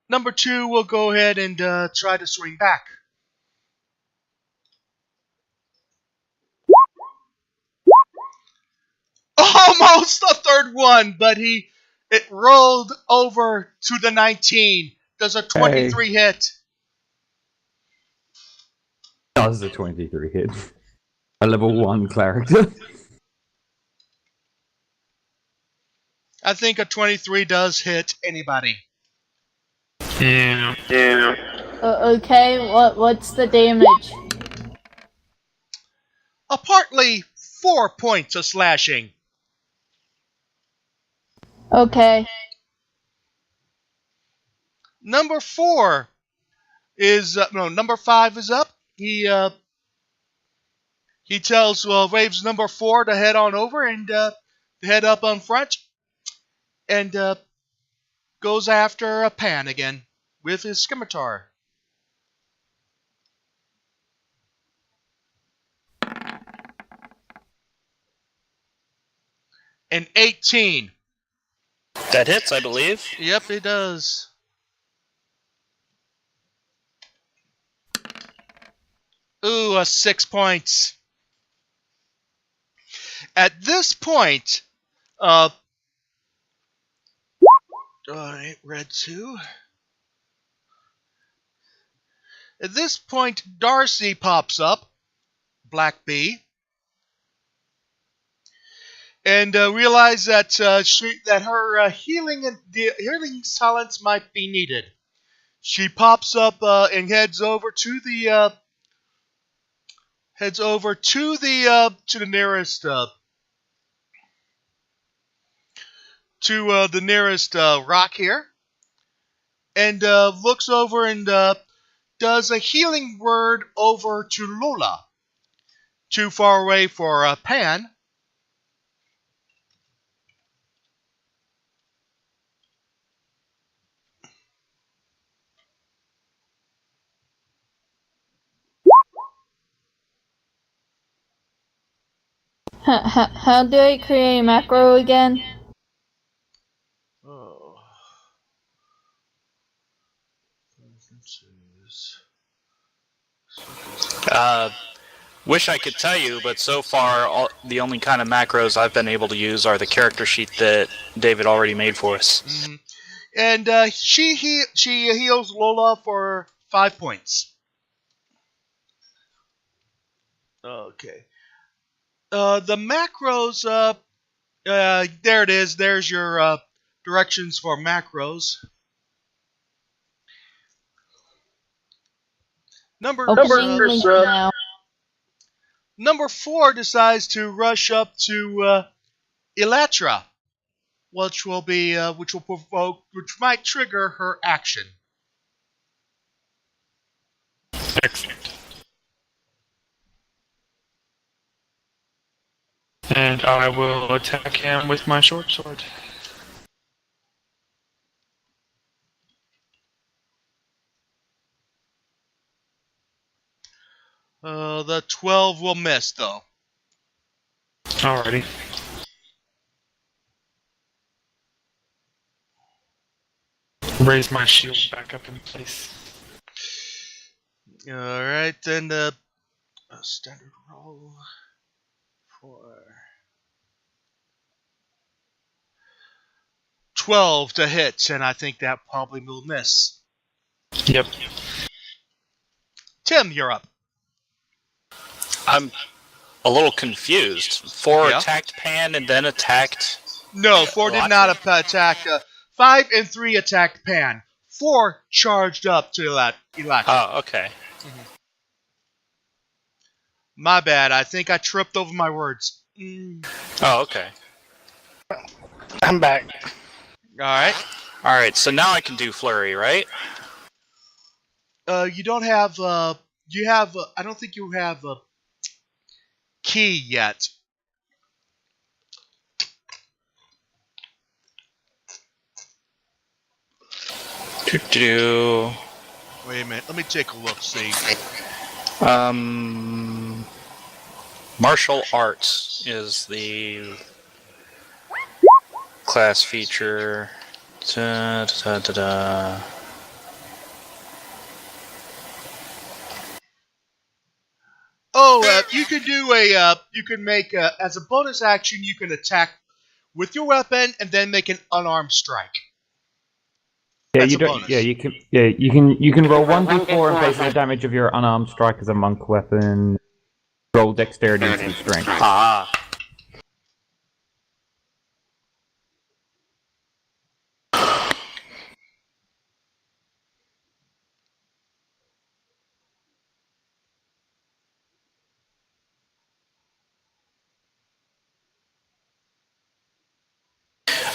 Number 2 will go ahead and try to swing back. Almost a third one, but it rolled over to the 19. Does a 23 hit? Does a 23 hit. A level 1 character. I think a 23 does hit anybody. Yeah. Okay, what's the damage? Partly 4 points of slashing. Okay. Number 4 is number 5 is up. He He tells Waves number 4 to head on over and head up on front, and goes after Pan again with his scimitar. An 18. That hits, I believe. Yep, it does. Ooh, 6 points. At this point, red 2. At this point, Darcy pops up, Black Bee, and realizes that her healing talents might be needed. She pops up and heads over to the nearest rock here, and looks over and does a healing word over to Lola. Too far away for Pan. How do I create a macro again? Oh. Wish I could tell you, but so far the only kind of macros I've been able to use are the character sheet that David already made for us. Mm-hmm. And she heals Lola for 5 points. Okay. The macros, there it is. There's your directions for macros. Number 4 decides to rush up to Elatra, which might trigger her action. Excellent. And I will attack him with my short sword. The 12 will miss, though. Alrighty. Raise my shield back up in place. Alright, then a standard roll for 12 to hit, and I think that probably will miss. Yep. Tim, you're up. I'm a little confused. 4 attacked Pan and then attacked... No, 4 did not attack. 5 and 3 attacked Pan. 4 charged up to Elatra. Oh, okay. Mm-hmm. My bad. I think I tripped over my words. Oh, okay. I'm back. Alright, so now I can do Flurry, right? You don't have, you have, I don't think you have a key yet. Wait a minute, let me take a look, see. Martial Arts is the class feature. Oh, you can do you can make as a bonus action, you can attack with your weapon and then make an unarmed strike. Yeah, That's you a don't. bonus. Yeah, you can roll 1d4 and base the damage of your unarmed strike as a monk weapon. Roll dexterity and strength. Ah.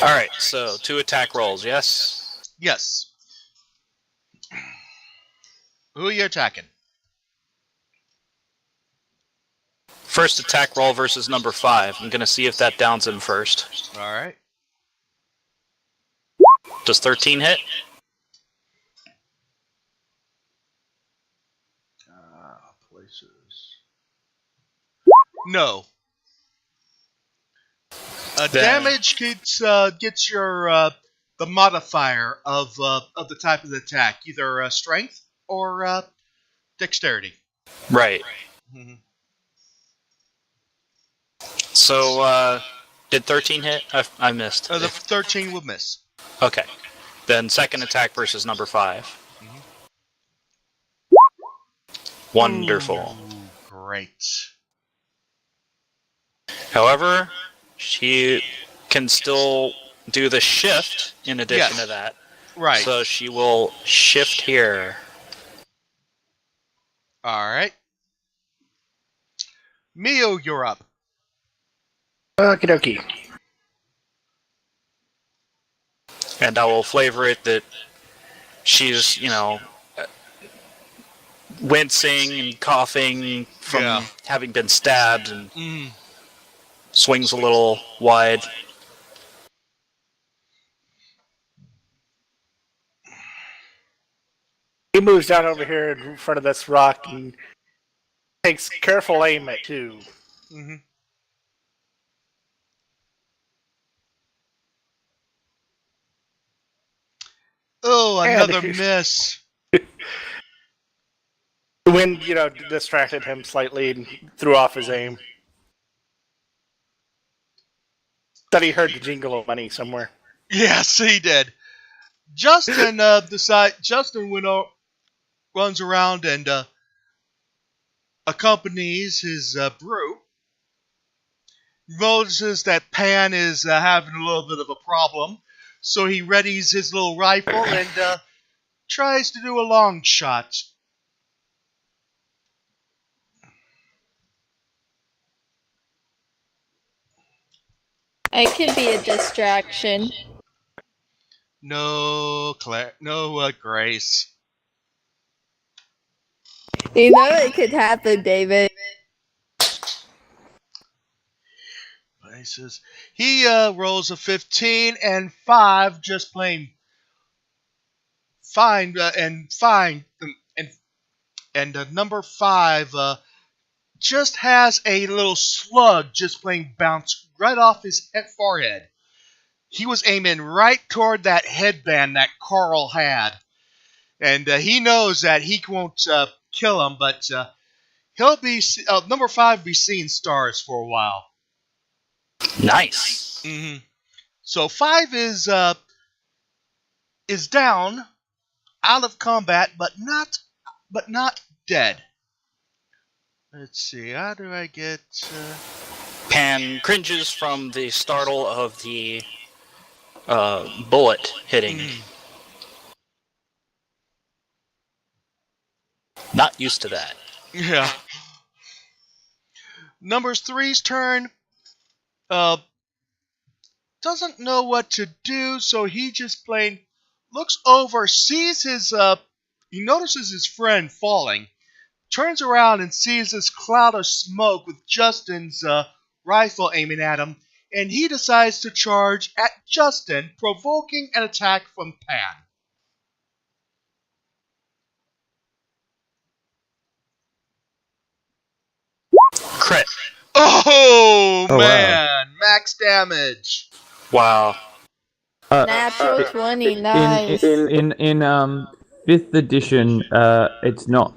Alright, so 2 attack rolls, yes? Yes. Who are you attacking? First attack roll versus number 5. I'm gonna see if that downs him first. Alright. Does 13 hit? Places. No. Damage gets your the modifier of the type of the attack, either strength or dexterity. Right. Mm-hmm. So, did 13 hit? I missed. The 13 will miss. Okay. Then second attack versus number 5. Mm-hmm. Wonderful. Ooh, great. However, she can still do the shift in addition to that. Right. So she will shift here. Alright. Mio, you're up. Okie dokie. And I will flavor it that she's, wincing and coughing from having been stabbed and swings a little wide. He moves down over here in front of this rock and takes careful aim at 2. Mm-hmm. Oh, another miss. The wind, distracted him slightly and threw off his aim. Thought he heard the jingle of money somewhere. Yes, he did. Justin runs around and accompanies his brew. Notices that Pan is having a little bit of a problem, so he readies his little rifle and tries to do a long shot. I could be a distraction. No, Grace. You know it could happen, David. Places. He rolls a 15 and 5, just plain fine, and number 5 just has a little slug just plain bounce right off his forehead. He was aiming right toward that headband that Carl had. And he knows that he won't kill him, but he'll be number 5 be seeing stars for a while. Nice. Mm-hmm. So 5 is down, out of combat, but not dead. Let's see. How do I get? Pan cringes from the startle of the bullet hitting. Not used to that. Yeah. Number 3's turn. Doesn't know what to do, so he just plain looks over, sees his he notices his friend falling, turns around and sees this cloud of smoke with Justin's rifle aiming at him, and he decides to charge at Justin, provoking an attack from Pan. Crit. Oh man, wow. Max damage. Wow. Natural 20, nice. In 5th edition, it's not.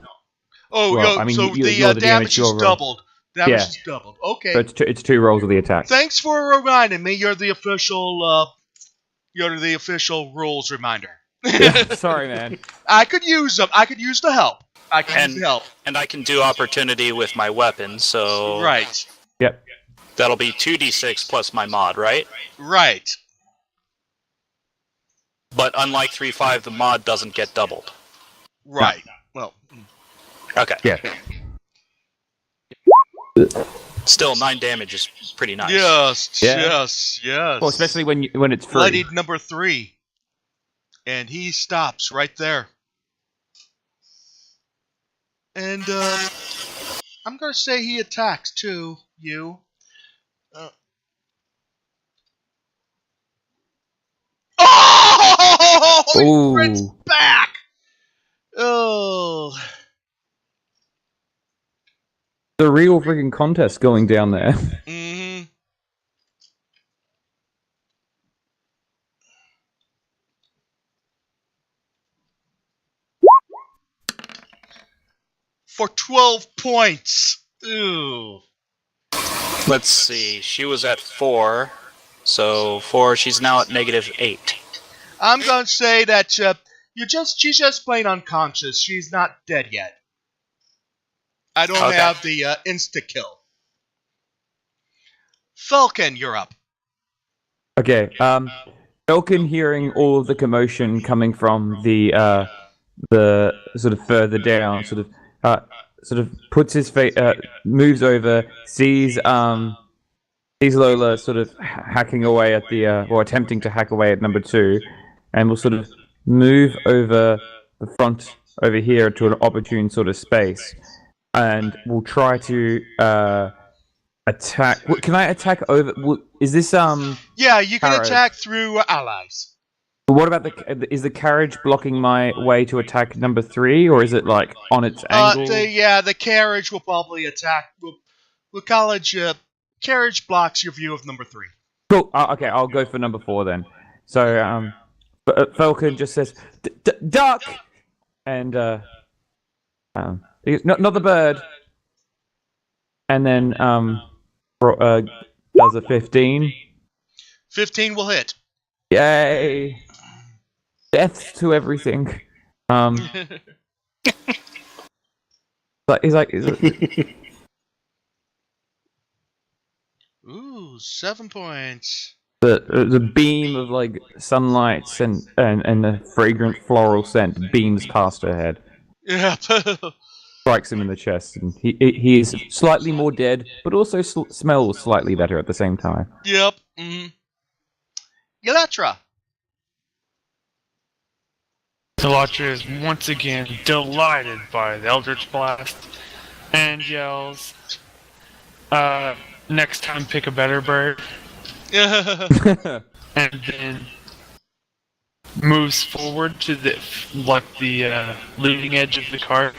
Oh, well, I mean, so the damage is doubled. Damage is doubled. Okay. So it's 2 rolls of the attack. Thanks for reminding me. You're the official rules reminder. Yeah, sorry, man. I could use them. I could use the help. And I can do opportunity with my weapon, so... Right. Yep. That'll be 2d6 plus my mod, right? Right. But unlike 3-5, the mod doesn't get doubled. Right. Well. Okay. Yeah. Still, 9 damage is pretty nice. Yes. Yeah. Yes. Yes. Well, especially when it's free. Bloodied number 3. And he stops right there. And I'm gonna say he attacks too. You. Oh! He crits Ooh. back. Oh. The real freaking contest going down there. Mm-hmm. For 12 points. Ooh. Let's see. She was at 4. So 4, she's now at -8. I'm gonna say that she's just plain unconscious. She's not dead yet. I don't have the insta kill. Falcon, you're up. Okay. Falcon, hearing all of the commotion coming from the sort of further down, sort of puts his face, moves over, sees Lola sort of hacking away at the or attempting to hack away at number 2, and will sort of move over the front over here to an opportune sort of space, and will try to attack. Can I attack over? Is this Yeah, you can carriage? attack through allies. What about is the carriage blocking my way to attack number 3, or is it like on its angle? The carriage will probably attack. Carriage blocks your view of number 3. Cool. Okay, I'll go for number 4 then. So Falcon just says duck, and not the bird, and then does a 15. 15 will hit. Yay! Death to everything. He's like Ooh, 7 points. the beam of like sunlight and the fragrant floral scent beams past her head. Yeah. Strikes him in the chest, and he is slightly more dead, but also smells slightly better at the same time. Yep. Mm-hmm. Electra. Electra is once again delighted by the Eldritch Blast and yells, next time pick a better bird. And then moves forward to the leading edge of the cart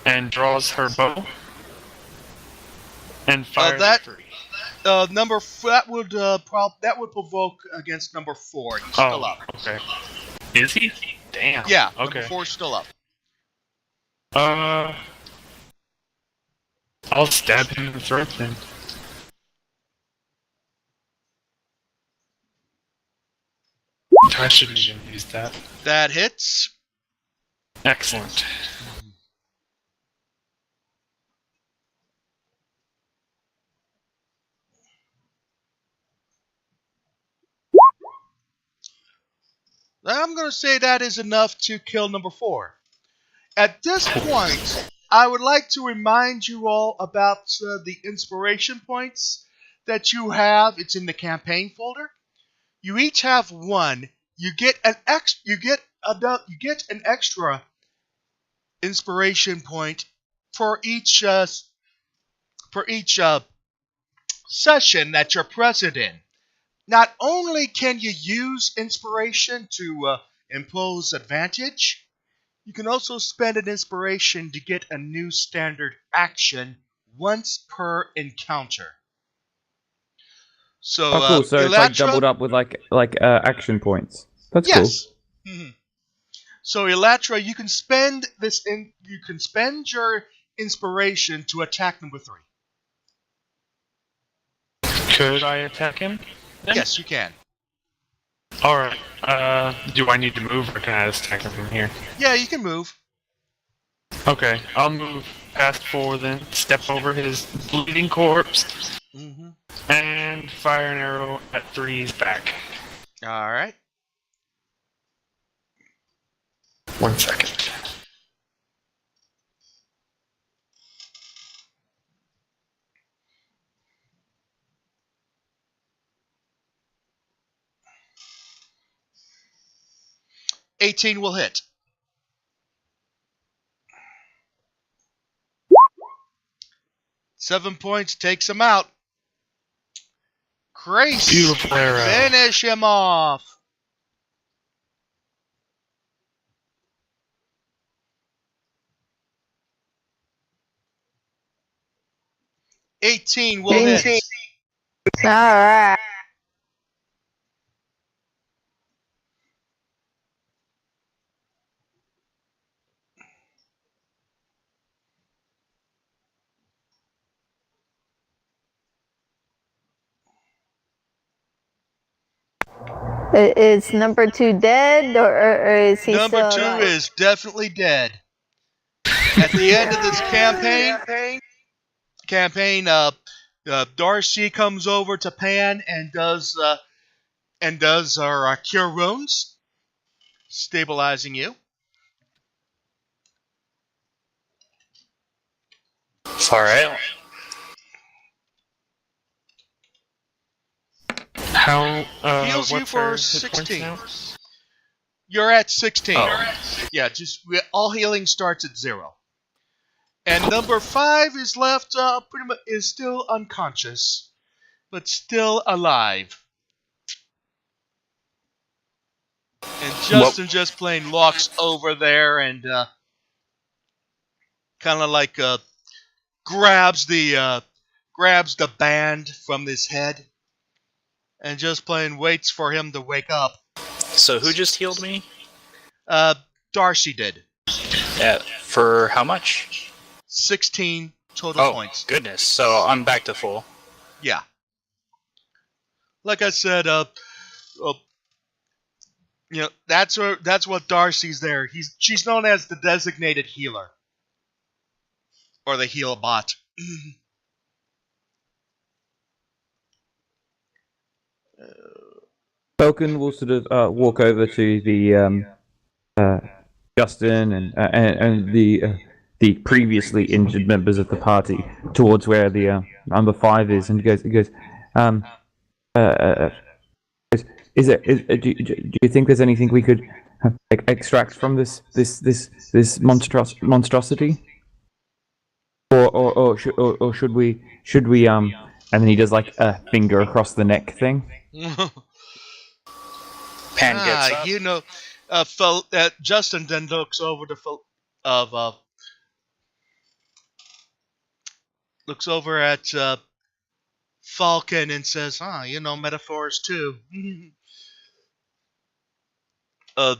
and draws her bow and fires that at 3. That would provoke against number 4. He's still up. Okay. Is he? Damn. Yeah. Okay. Number 4's still up. I'll stab him in the throat then. I shouldn't even use that. That hits. Excellent. I'm going to say that is enough to kill number 4. At this point, I would like to remind you all about the inspiration points that you have. It's in the campaign folder. You each have 1. You get an extra inspiration point for each session that you're present in. Not only can you use inspiration to impose advantage, you can also spend an inspiration to get a new standard action once per encounter. So, cool. So it's like doubled up with like action points. That's cool. Mm-hmm. So Elatra, you can spend your inspiration to attack number 3. Could I attack him? Then? Yes, you can. Alright. Do I need to move or can I just attack him from here? Yeah, you can move. Okay, I'll move past 4 then, step over his bleeding corpse, and fire an arrow at 3's back. Alright. 1 second. $18 will hit. 7 points takes him out. Grace, Beautiful arrow. finish him off. $18 will hit. Alright. Is number 2 dead, or is he Number still 2 alive? is definitely dead. At the end of this campaign, Darcy comes over to Pan and does our cure wounds, stabilizing you. Alright. How, Heals you what's for our hit points 16. now? You're at 16. Oh. Yeah, all healing starts at 0. And number 5 is left pretty much is still unconscious, but still alive. And Justin just plain walks over there and kind of like grabs the band from his head and just plain waits for him to wake up. So who just healed me? Darcy did. For how much? 16 total points. Goodness. So I'm back to full. Yeah. Like I said, that's what Darcy's there. She's known as the designated healer. Or the heal bot. Falcon will sort of walk over to the Justin and the previously injured members of the party towards where the number 5 is, and he goes, do you think there's anything we could extract from this monstrosity, or should we and then he does like a finger across the neck thing. Pan gets up. Justin then looks over at Falcon and says, metaphors too. Well,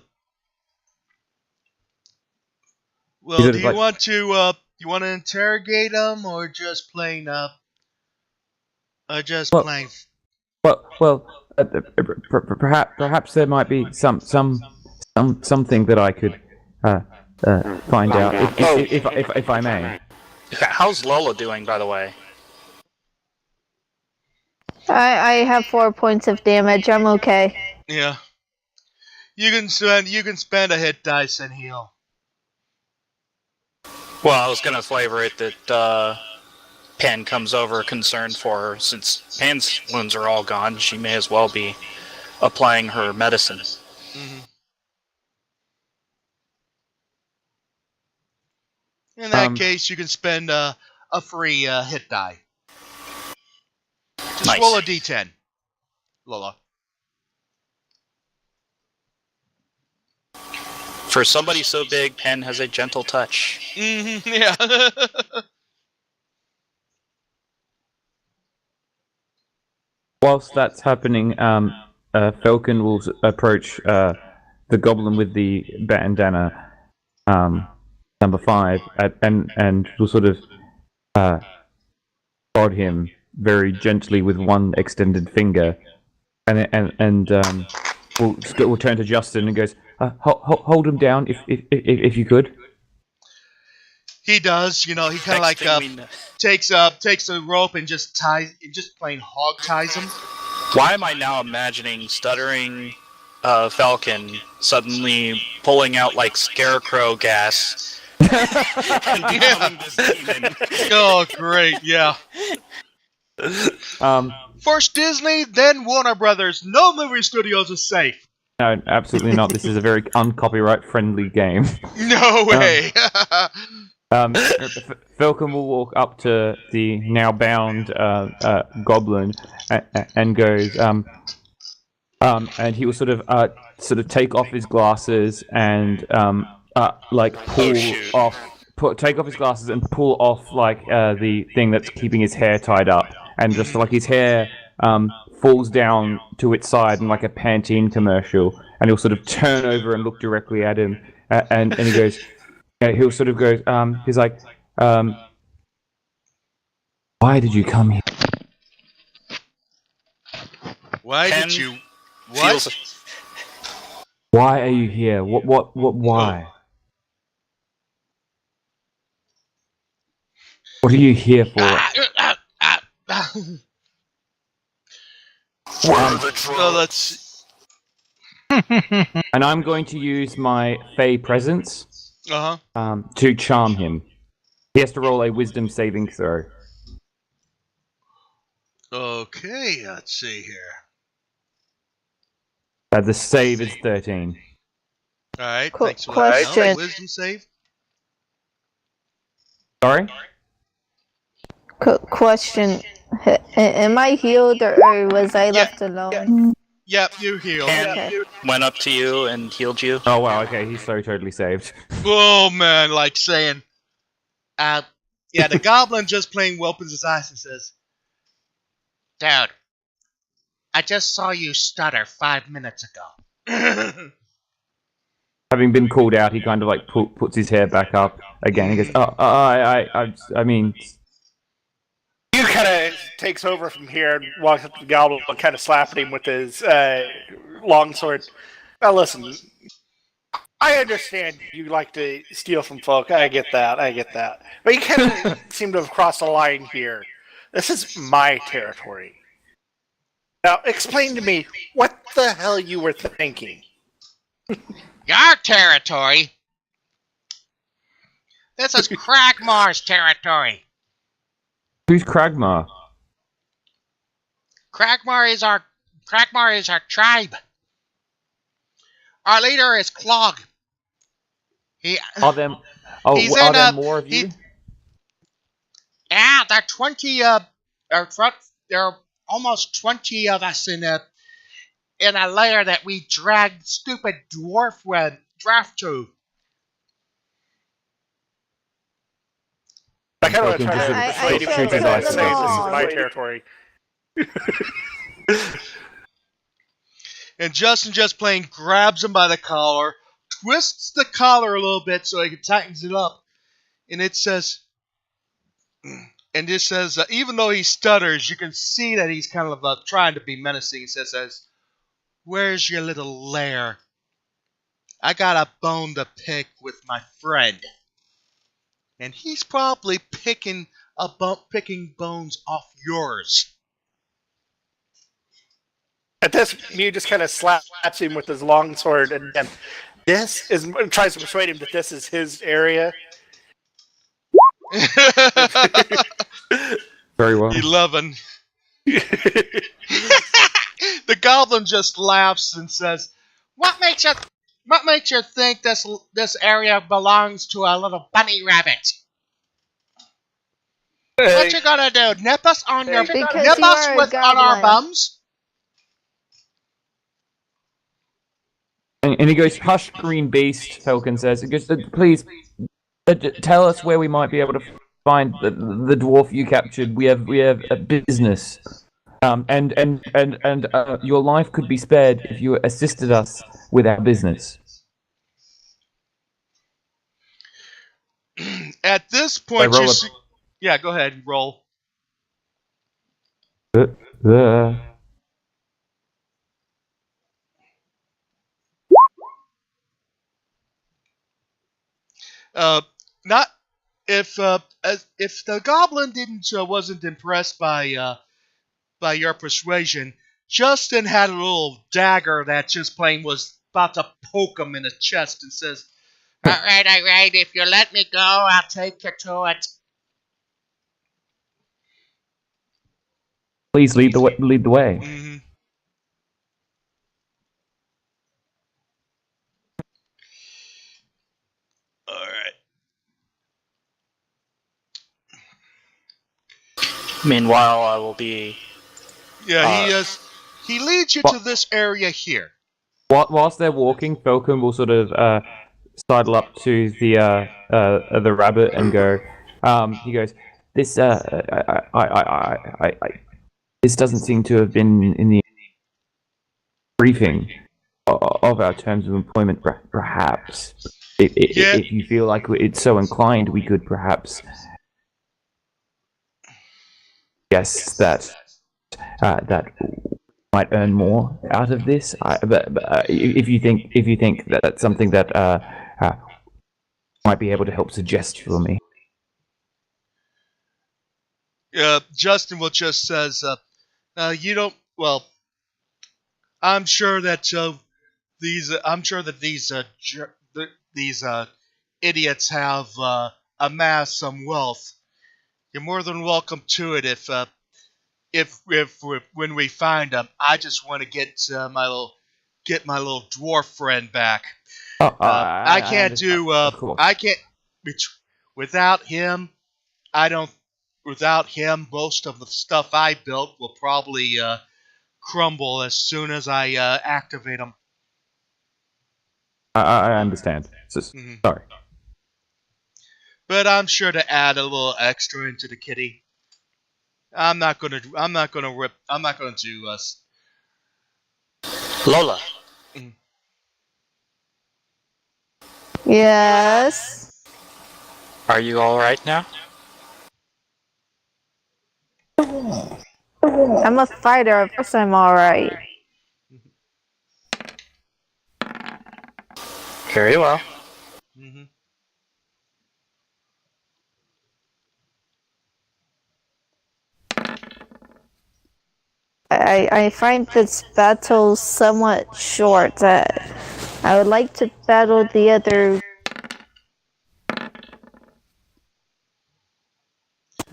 do you want to interrogate him or just plain plain? Well, perhaps there might be something that I could find out if I may. How's Lola doing, by the way? I have 4 points of damage. I'm okay. Yeah. You can spend a hit dice and heal. Well, I was gonna flavor it that Pan comes over concerned for her. Since Pan's wounds are all gone, she may as well be applying her medicine. Mm-hmm. In that case, you can spend a free hit die. Just roll a d10, Lola. For somebody so big, Pan has a gentle touch. Mm-hmm, yeah. Whilst that's happening, Falcon will approach the goblin with the bandana, number 5, and will sort of prod him very gently with one extended finger, and we'll turn to Justin and goes, hold him down if you could. He does, he kind of like takes a rope and just plain hog ties him. Why am I now imagining stuttering Falcon suddenly pulling out like scarecrow gas and becoming this demon? Oh, great! Yeah. First Disney, then Warner Brothers. No movie studios is safe. No, absolutely not. This is a very uncopyright friendly game. No way. Falcon will walk up to the now bound goblin and goes, and he will sort of take off his glasses and take off his glasses and pull off the thing that's keeping his hair tied up, and just like his hair falls down to its side in like a Pantene commercial, and he'll sort of turn over and look directly at him, and he goes. He'll sort of go, he's like, why did you come here? Why did you... What? Why are you here? Why? What are you here for? Let's... And I'm going to use my Fey presence to charm him. He has to roll a wisdom saving throw. Okay, let's see here. The save is 13. Alright, thanks for question. that. Wisdom save? Sorry? Question. Am I healed or was I left alone? Yep, you healed. Ken went up to you and healed you. Oh wow, okay, he's so totally saved. Oh man, like saying... the goblin just plain opens his eyes and says, Dude, I just saw you stutter 5 minutes ago. Having been called out, he kind of like puts his hair back up again. He goes, I mean... You kind of takes over from here and walks up to the goblin and kind of slapping him with his longsword. Now listen, I understand you like to steal from folk. I get that. But you kind of seem to have crossed a line here. This is my territory. Now, explain to me what the hell you were thinking. Your territory? This is Cragmar's territory. Who's Cragmar? Cragmar is our tribe. Our leader is Clog. Are there more of you? Yeah, there are 20. There are almost 20 of us in a lair that we dragged stupid dwarf draft to. I kind of try to persuade him to say this is my territory. And Justin just plain grabs him by the collar, twists the collar a little bit so he tightens it up, and it says, even though he stutters, you can see that he's kind of trying to be menacing. He says, "Where's your little lair? I got a bone to pick with my friend." And he's probably picking bones off yours. At this, Mew just kind of slaps him with his longsword, and tries to persuade him that this is his area. Very well. 11. The goblin just laughs and says, What makes you think this area belongs to a little bunny rabbit? What you gonna do? Nip us on our bums? And he goes, "Hush, green beast," Falcon says. He goes, "Please, tell us where we might be able to find the dwarf you captured. We have a business. And your life could be spared if you assisted us with our business." At this point, yeah, go ahead, roll. Not if the goblin wasn't impressed by your persuasion, Justin had a little dagger that just plain was about to poke him in the chest and says, All right. If you let me go, I'll take you to it. Please lead the way. Mm-hmm. All right. Meanwhile, I will be. Yeah, he leads you to this area here. Whilst they're walking, Falcon will sort of sidle up to the rabbit and go. He goes, "This this doesn't seem to have been in the briefing of our terms of employment. Perhaps, if you feel like it's so inclined, we could perhaps guess that might earn more out of this. But if you think that that's something that might be able to help suggest for me." Justin will just says, "You don't. Well, I'm sure that these idiots have amassed some wealth. You're more than welcome to it if when we find them. I just want to get my little dwarf friend back. I can't without him. Without him, most of the stuff I built will probably crumble as soon as I activate them." I understand. Sorry. But I'm sure to add a little extra into the kitty. I'm not going to Lola. Yes. Are you all right now? I'm a fighter. Of course I'm alright. Very well. I find this battle somewhat short. I would like to battle the other.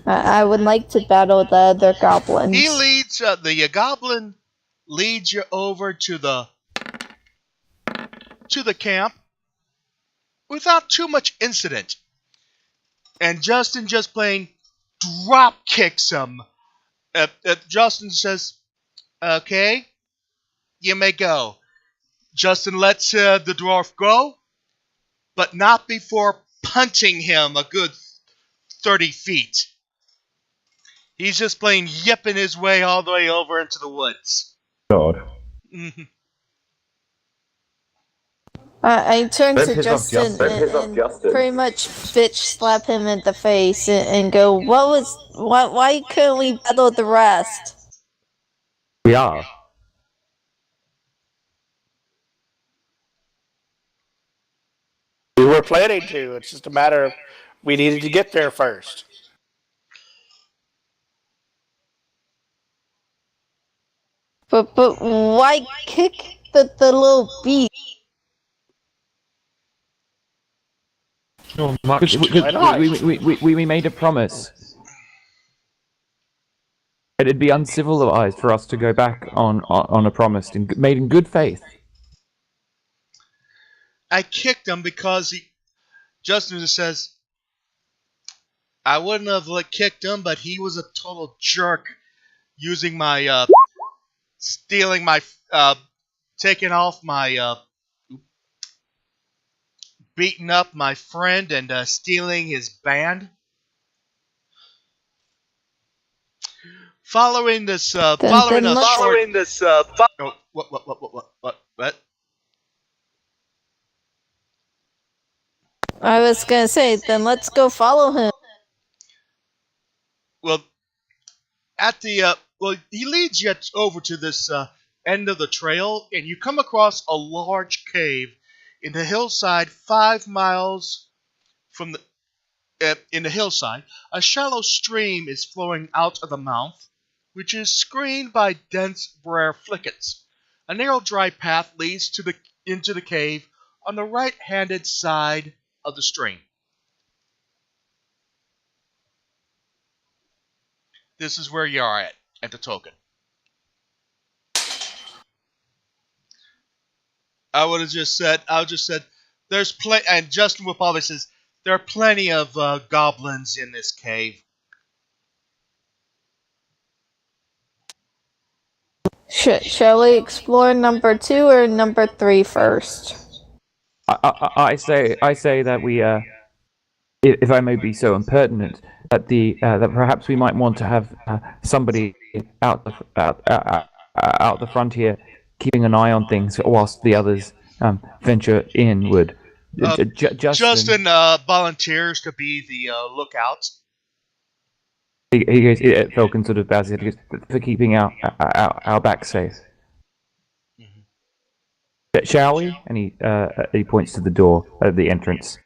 I would like to battle the other goblins. He leads the goblin leads you over to the camp without too much incident, and Justin just plain drop kicks him. Justin says, "Okay, you may go." Justin lets the dwarf go, but not before punching him a good 30 feet. He's just plain yipping his way all the way over into the woods. God. I turn to Justin and pretty much bitch slap him in the face and go, why couldn't we battle the rest? We are. We were planning to. It's just a matter of we needed to get there first. But why kick the little beast? We made a promise. It'd be uncivilized for us to go back on a promise made in good faith. I kicked him because Justin just says, I wouldn't have kicked him, but he was a total jerk, using my stealing my taking off my beating up my friend and stealing his band. Following this what? I was gonna say, then let's go follow him. Well, he leads you over to this end of the trail, and you come across a large cave in the hillside 5 miles from in the hillside. A shallow stream is flowing out of the mouth, which is screened by dense briar thickets. A narrow dry path leads into the cave on the right-handed side of the stream. This is where you are at the token. I just said, there's plenty, and Justin will probably says, there are plenty of goblins in this cave. Shall we explore number 2 or number 3 first? I say that we if I may be so impertinent, that that perhaps we might want to have somebody out the front here, keeping an eye on things whilst the others venture inward. Justin volunteers to be the lookout. He goes. Falcon sort of bows his head. He goes, for keeping our back safe. Shall we? And he points to the door at the entrance.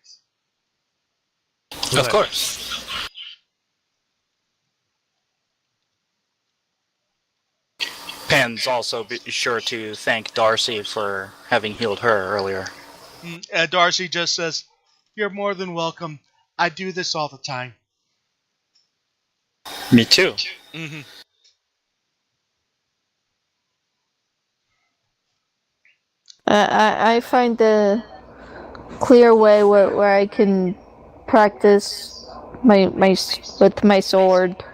Of course. Pen's also be sure to thank Darcy for having healed her earlier. Darcy just says, "You're more than welcome. I do this all the time." Me too. Mm-hmm. I find a clear way where I can practice with my sword.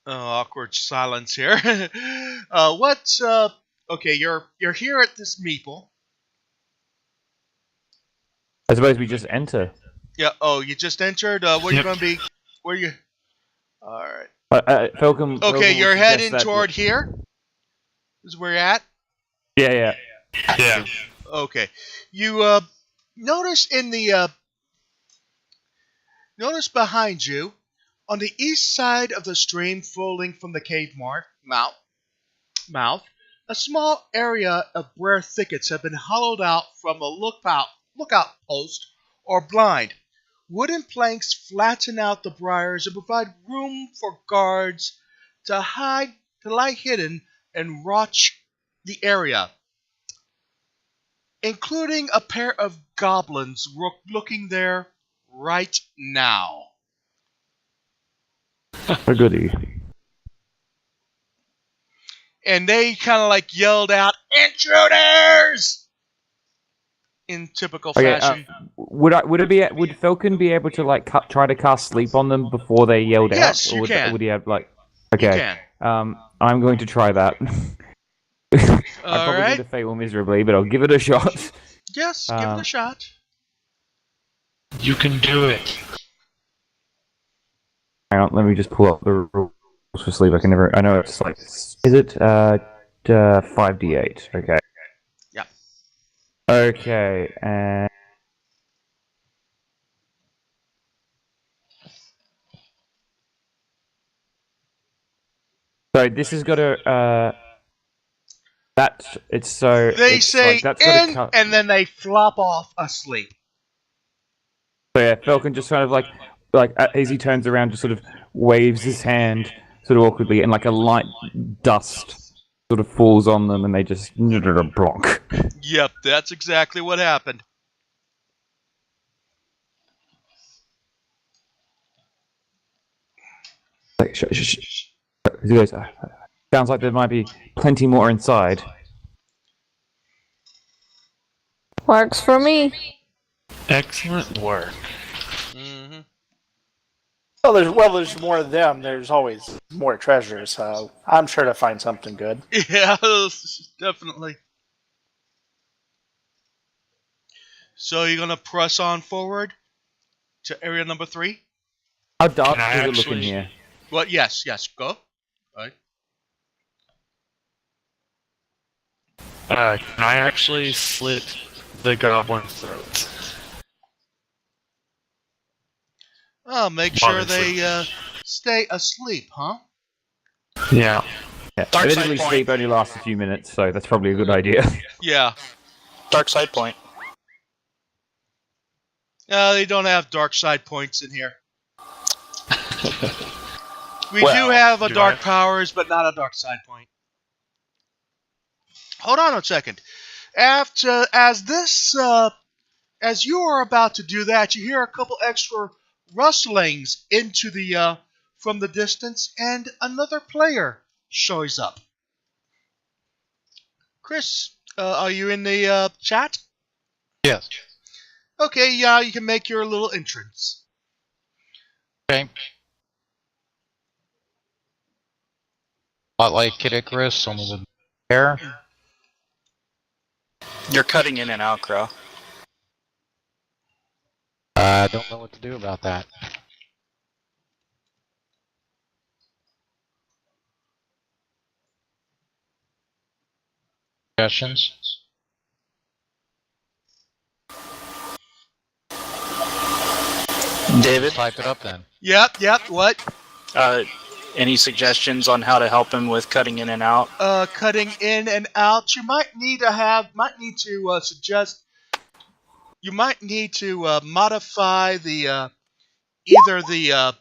Awkward silence here. Okay, you're here at this meeple. I suppose we just enter. Yeah. Oh, you just entered. Where are you going to be? Where you? All right. Falcon. Okay, you're heading toward here. This is where you're at. Yeah. Okay. You notice notice behind you, on the east side of the stream flowing from the cave mouth, a small area of briar thickets have been hollowed out from a lookout post or blind. Wooden planks flatten out the briars and provide room for guards to lie hidden and watch the area, including a pair of goblins looking there right now. A goodie. And they kind of like yelled out, "Intruders!" in typical fashion. Would Falcon be able to like try to cast sleep on them before they yelled out? Yes, or you can. Would he have like? Okay. You can. I'm going to try that. I'm probably going to fail miserably, but I'll give it a shot. Yes, give it a shot. You can do it. Hang on, let me just pull up the rules for sleep. I know it's like. Is it 5d8? Okay. Yeah. Okay, and. So this has got to. They say in, and then they flop off asleep. So yeah, Falcon just kind of like as he turns around, just sort of waves his hand sort of awkwardly, and like a light dust sort of falls on them, and they just block. Yep, that's exactly what happened. Like, he goes, sounds like there might be plenty more inside. Works for me. Excellent work. Mm-hmm. Well, there's more of them. There's always more treasure, so I'm sure to find something good. Yeah, definitely. So you're gonna press on forward to area number 3? How dark does it look in here? Well, yes, go. Right. Can I actually slit the goblin's throat? Oh, make sure they stay asleep, huh? Yeah. Admittedly, sleep only lasts a few minutes, so that's probably a good idea. Yeah. Dark side point. They don't have dark side points in here. We do have a dark powers, but not a dark side point. Hold on a second. As you are about to do that, you hear a couple extra rustlings into the from the distance, and another player shows up. Chris, are you in the chat? Yes. Okay, yeah, you can make your little entrance. Okay. Spotlight Kid Icarus, only with hair. You're cutting in and out, Crow. I don't know what to do about that. Suggestions? David? Type it up then. Yep, what? Any suggestions on how to help him with cutting in and out? Cutting in and out. You might need to suggest. You might need to modify the either the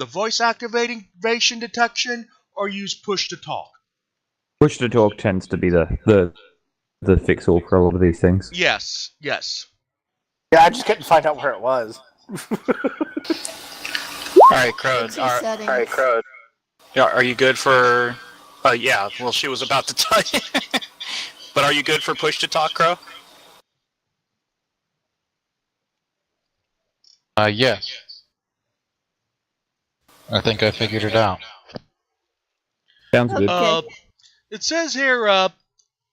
voice activation detection or use push to talk. Push to talk tends to be the fix-all for a lot of these things. Yes. Yeah, I just couldn't find out where it was. Alright, Crow. Yeah, are you good for... yeah, well, she was about to tell you. But are you good for push to talk, Crow? Yes. I think I figured it out. Sounds good. Okay. It says here,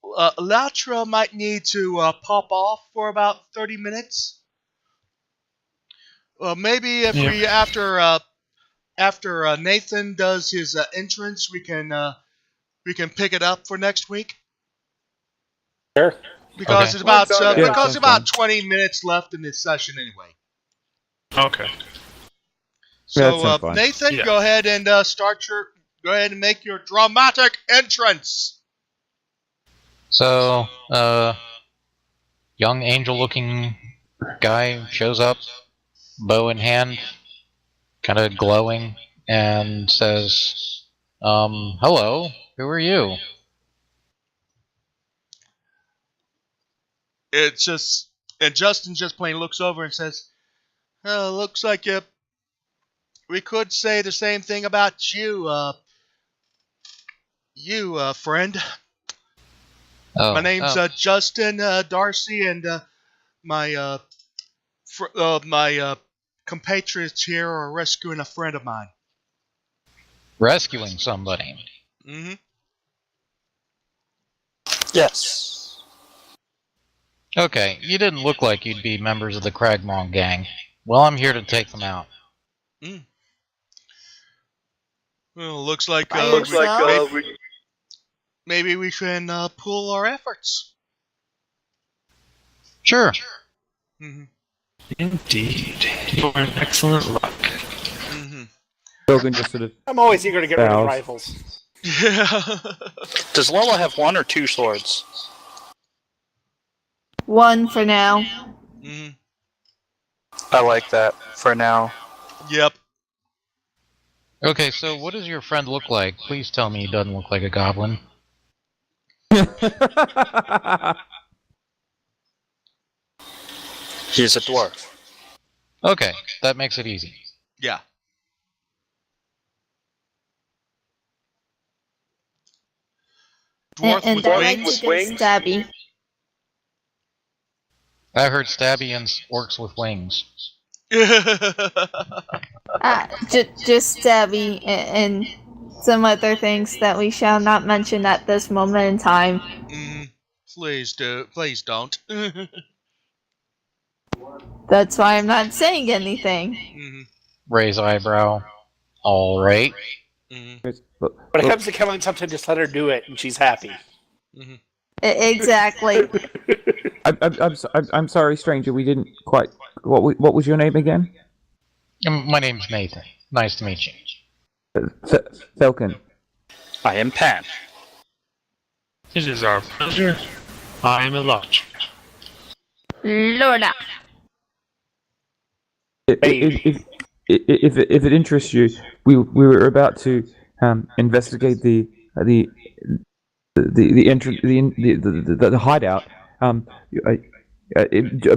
Latra might need to pop off for about 30 minutes. Maybe if we after Nathan does his entrance, we can pick it up for next week. Sure. Because Okay. it's about 20 minutes left in this session anyway. Okay. So Nathan, go ahead and go ahead and make your dramatic entrance. So, young angel-looking guy shows up, bow in hand, kind of glowing, and says, hello, who are you? And Justin just plain looks over and says, looks like we could say the same thing about you, friend. Oh, My name's Justin Darcy, and my compatriots here are rescuing a friend of mine. rescuing somebody. Mm-hmm. Yes. Okay, you didn't look like you'd be members of the Cragmaw gang. Well, I'm here to take them out. Mm. Well, looks like maybe we can pool our efforts. Sure. Mm-hmm. Indeed. You're an excellent luck. Mm-hmm. Logan just sort of I'm always eager to get rid of bows. rivals. Yeah. Does Lola have one or two swords? One for now. Mm-hmm. I like that for now. Yep. Okay, so what does your friend look like? Please tell me he doesn't look like a goblin. He's a dwarf. Okay, that makes it easy. Yeah. Dwarf And with I like wings. to go stabby. I heard Stabbians orcs with wings. Just stabby and some other things that we shall not mention at this moment in time. Please don't. That's why I'm not saying anything. Mm-hmm. Raise eyebrow. Alright. Mm-hmm. When it comes to killing something, just let her do it, and she's happy. Mm-hmm. Exactly. I'm sorry, stranger. We didn't quite. What was your name again? My name's Nathan. Nice to meet you. Falcon. I am Pan. It is our pleasure. I am a lodge. Lorna. If it interests you, we were about to investigate the hideout.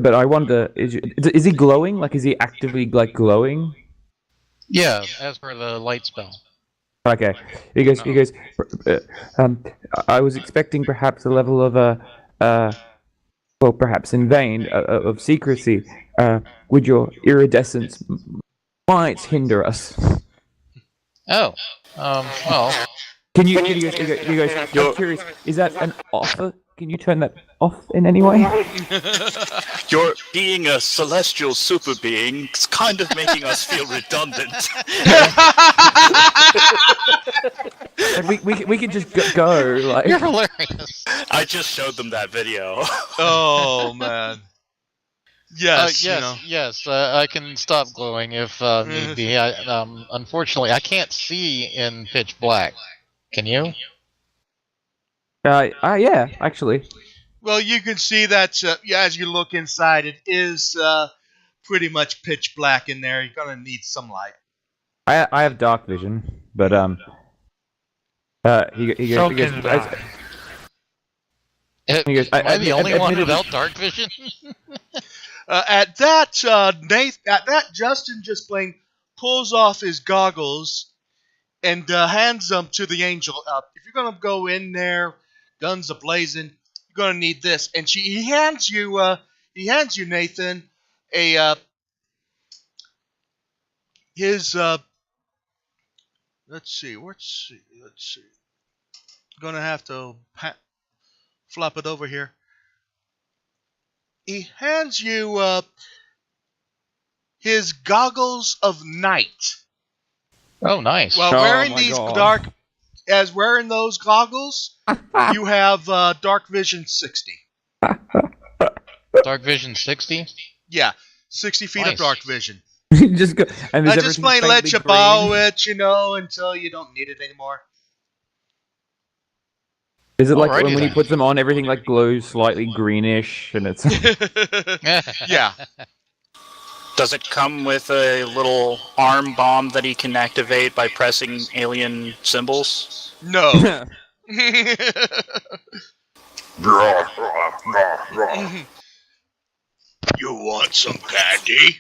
But I wonder, is he glowing? Like, is he actively glowing? Yeah, as for the light spell. Okay. He goes. I was expecting perhaps a level of well, perhaps in vain of secrecy. Would your iridescence might hinder us? Oh, well. Can you guys, I'm curious, is that an offer? Can you turn that off in any way? You're being a celestial super being, it's kind of making us feel redundant. Like we can just go like. You're hilarious. I just showed them that video. Oh man. Yes. Yes. I can stop glowing if need be. Unfortunately, I can't see in pitch black. Can you? Yeah, actually. Well, you can see that as you look inside, it is pretty much pitch black in there. You're gonna need some light. I have dark vision, but he goes. Am I the only one without dark vision? At that, Justin just plain pulls off his goggles and hands them to the angel. If you're gonna go in there, guns a-blazing, you're gonna need this. And he hands you, Nathan, his. Let's see. Gonna have to flop it over here. He hands you his goggles of night. Oh, nice. While wearing wearing those goggles, you have dark vision 60. Dark vision 60? Yeah, 60 feet Nice. of dark vision. Just go, and I just plain let you borrow it, until you don't need it anymore. Is it like Alrighty when he then. puts them on, everything like glows slightly greenish, and it's Yeah. Does it come with a little arm bomb that he can activate by pressing alien symbols? No. You want some candy?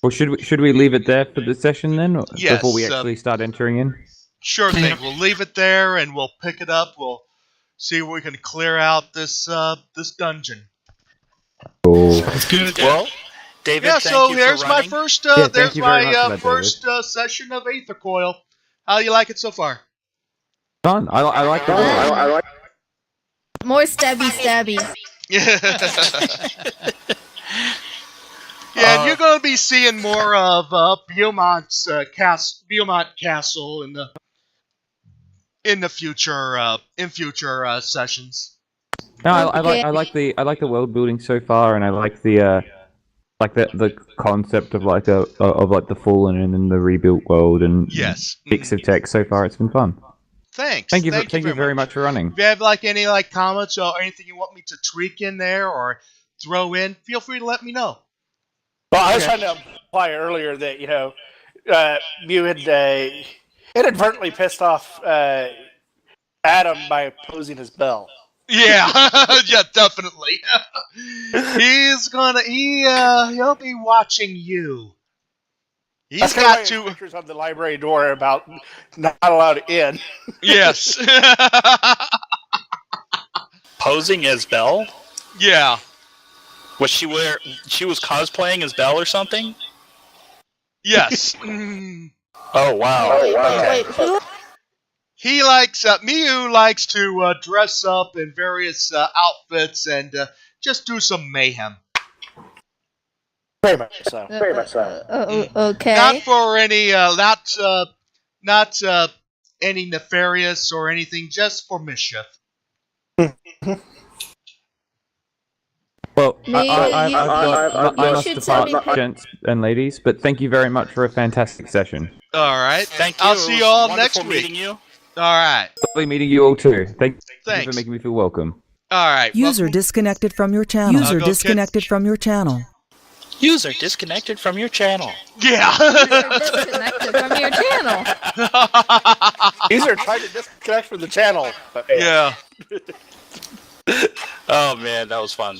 Well, should we leave it there for the session then, Yes, before we actually start entering in? Sure thing. We'll leave it there and we'll pick it up. We'll see if we can clear out this dungeon. Cool. That's good. Well, David, Yeah. thank So you here's for my running. first. thank There's you very my much for that, first session of Æthercoil. How do you like it so far? Fun. I like the More stabby. Yeah, and you're going to be seeing more of Beaumont Castle in the future sessions. No, I like the world building so far, and I like the concept of the fallen and then the rebuilt world and Yes. mix of tech so far. It's been fun. Thanks. Thank you very much for running. If you have any comments or anything you want me to tweak in there or throw in, feel free to let me know. Well, I was trying to imply earlier that you had inadvertently pissed off Adam by opposing his bell. Yeah, yeah, definitely. He'll be watching you. He's got to pictures on the library door about not allowed in. Yes. Posing as Belle? Yeah. Was she was cosplaying as Belle or something? Yes. Oh wow. Wait, who? He likes Miyu likes to dress up in various outfits and just do some mayhem. Very much so. Okay. Not for any not any nefarious or anything, just for mischief. Well, You I must should tell me- depart, gents and ladies, but thank you very much for a fantastic session. All right. Thank you. I'll It see was you all wonderful next week. meeting you. All right. Lovely meeting you all too. Thank you Thanks. for making me feel welcome. All right. User disconnected from your channel. User go, disconnected kids. from your channel. User disconnected from your channel. Yeah. Disconnected from your channel. User tried to disconnect from the channel. But Yeah. Oh man, that was fun.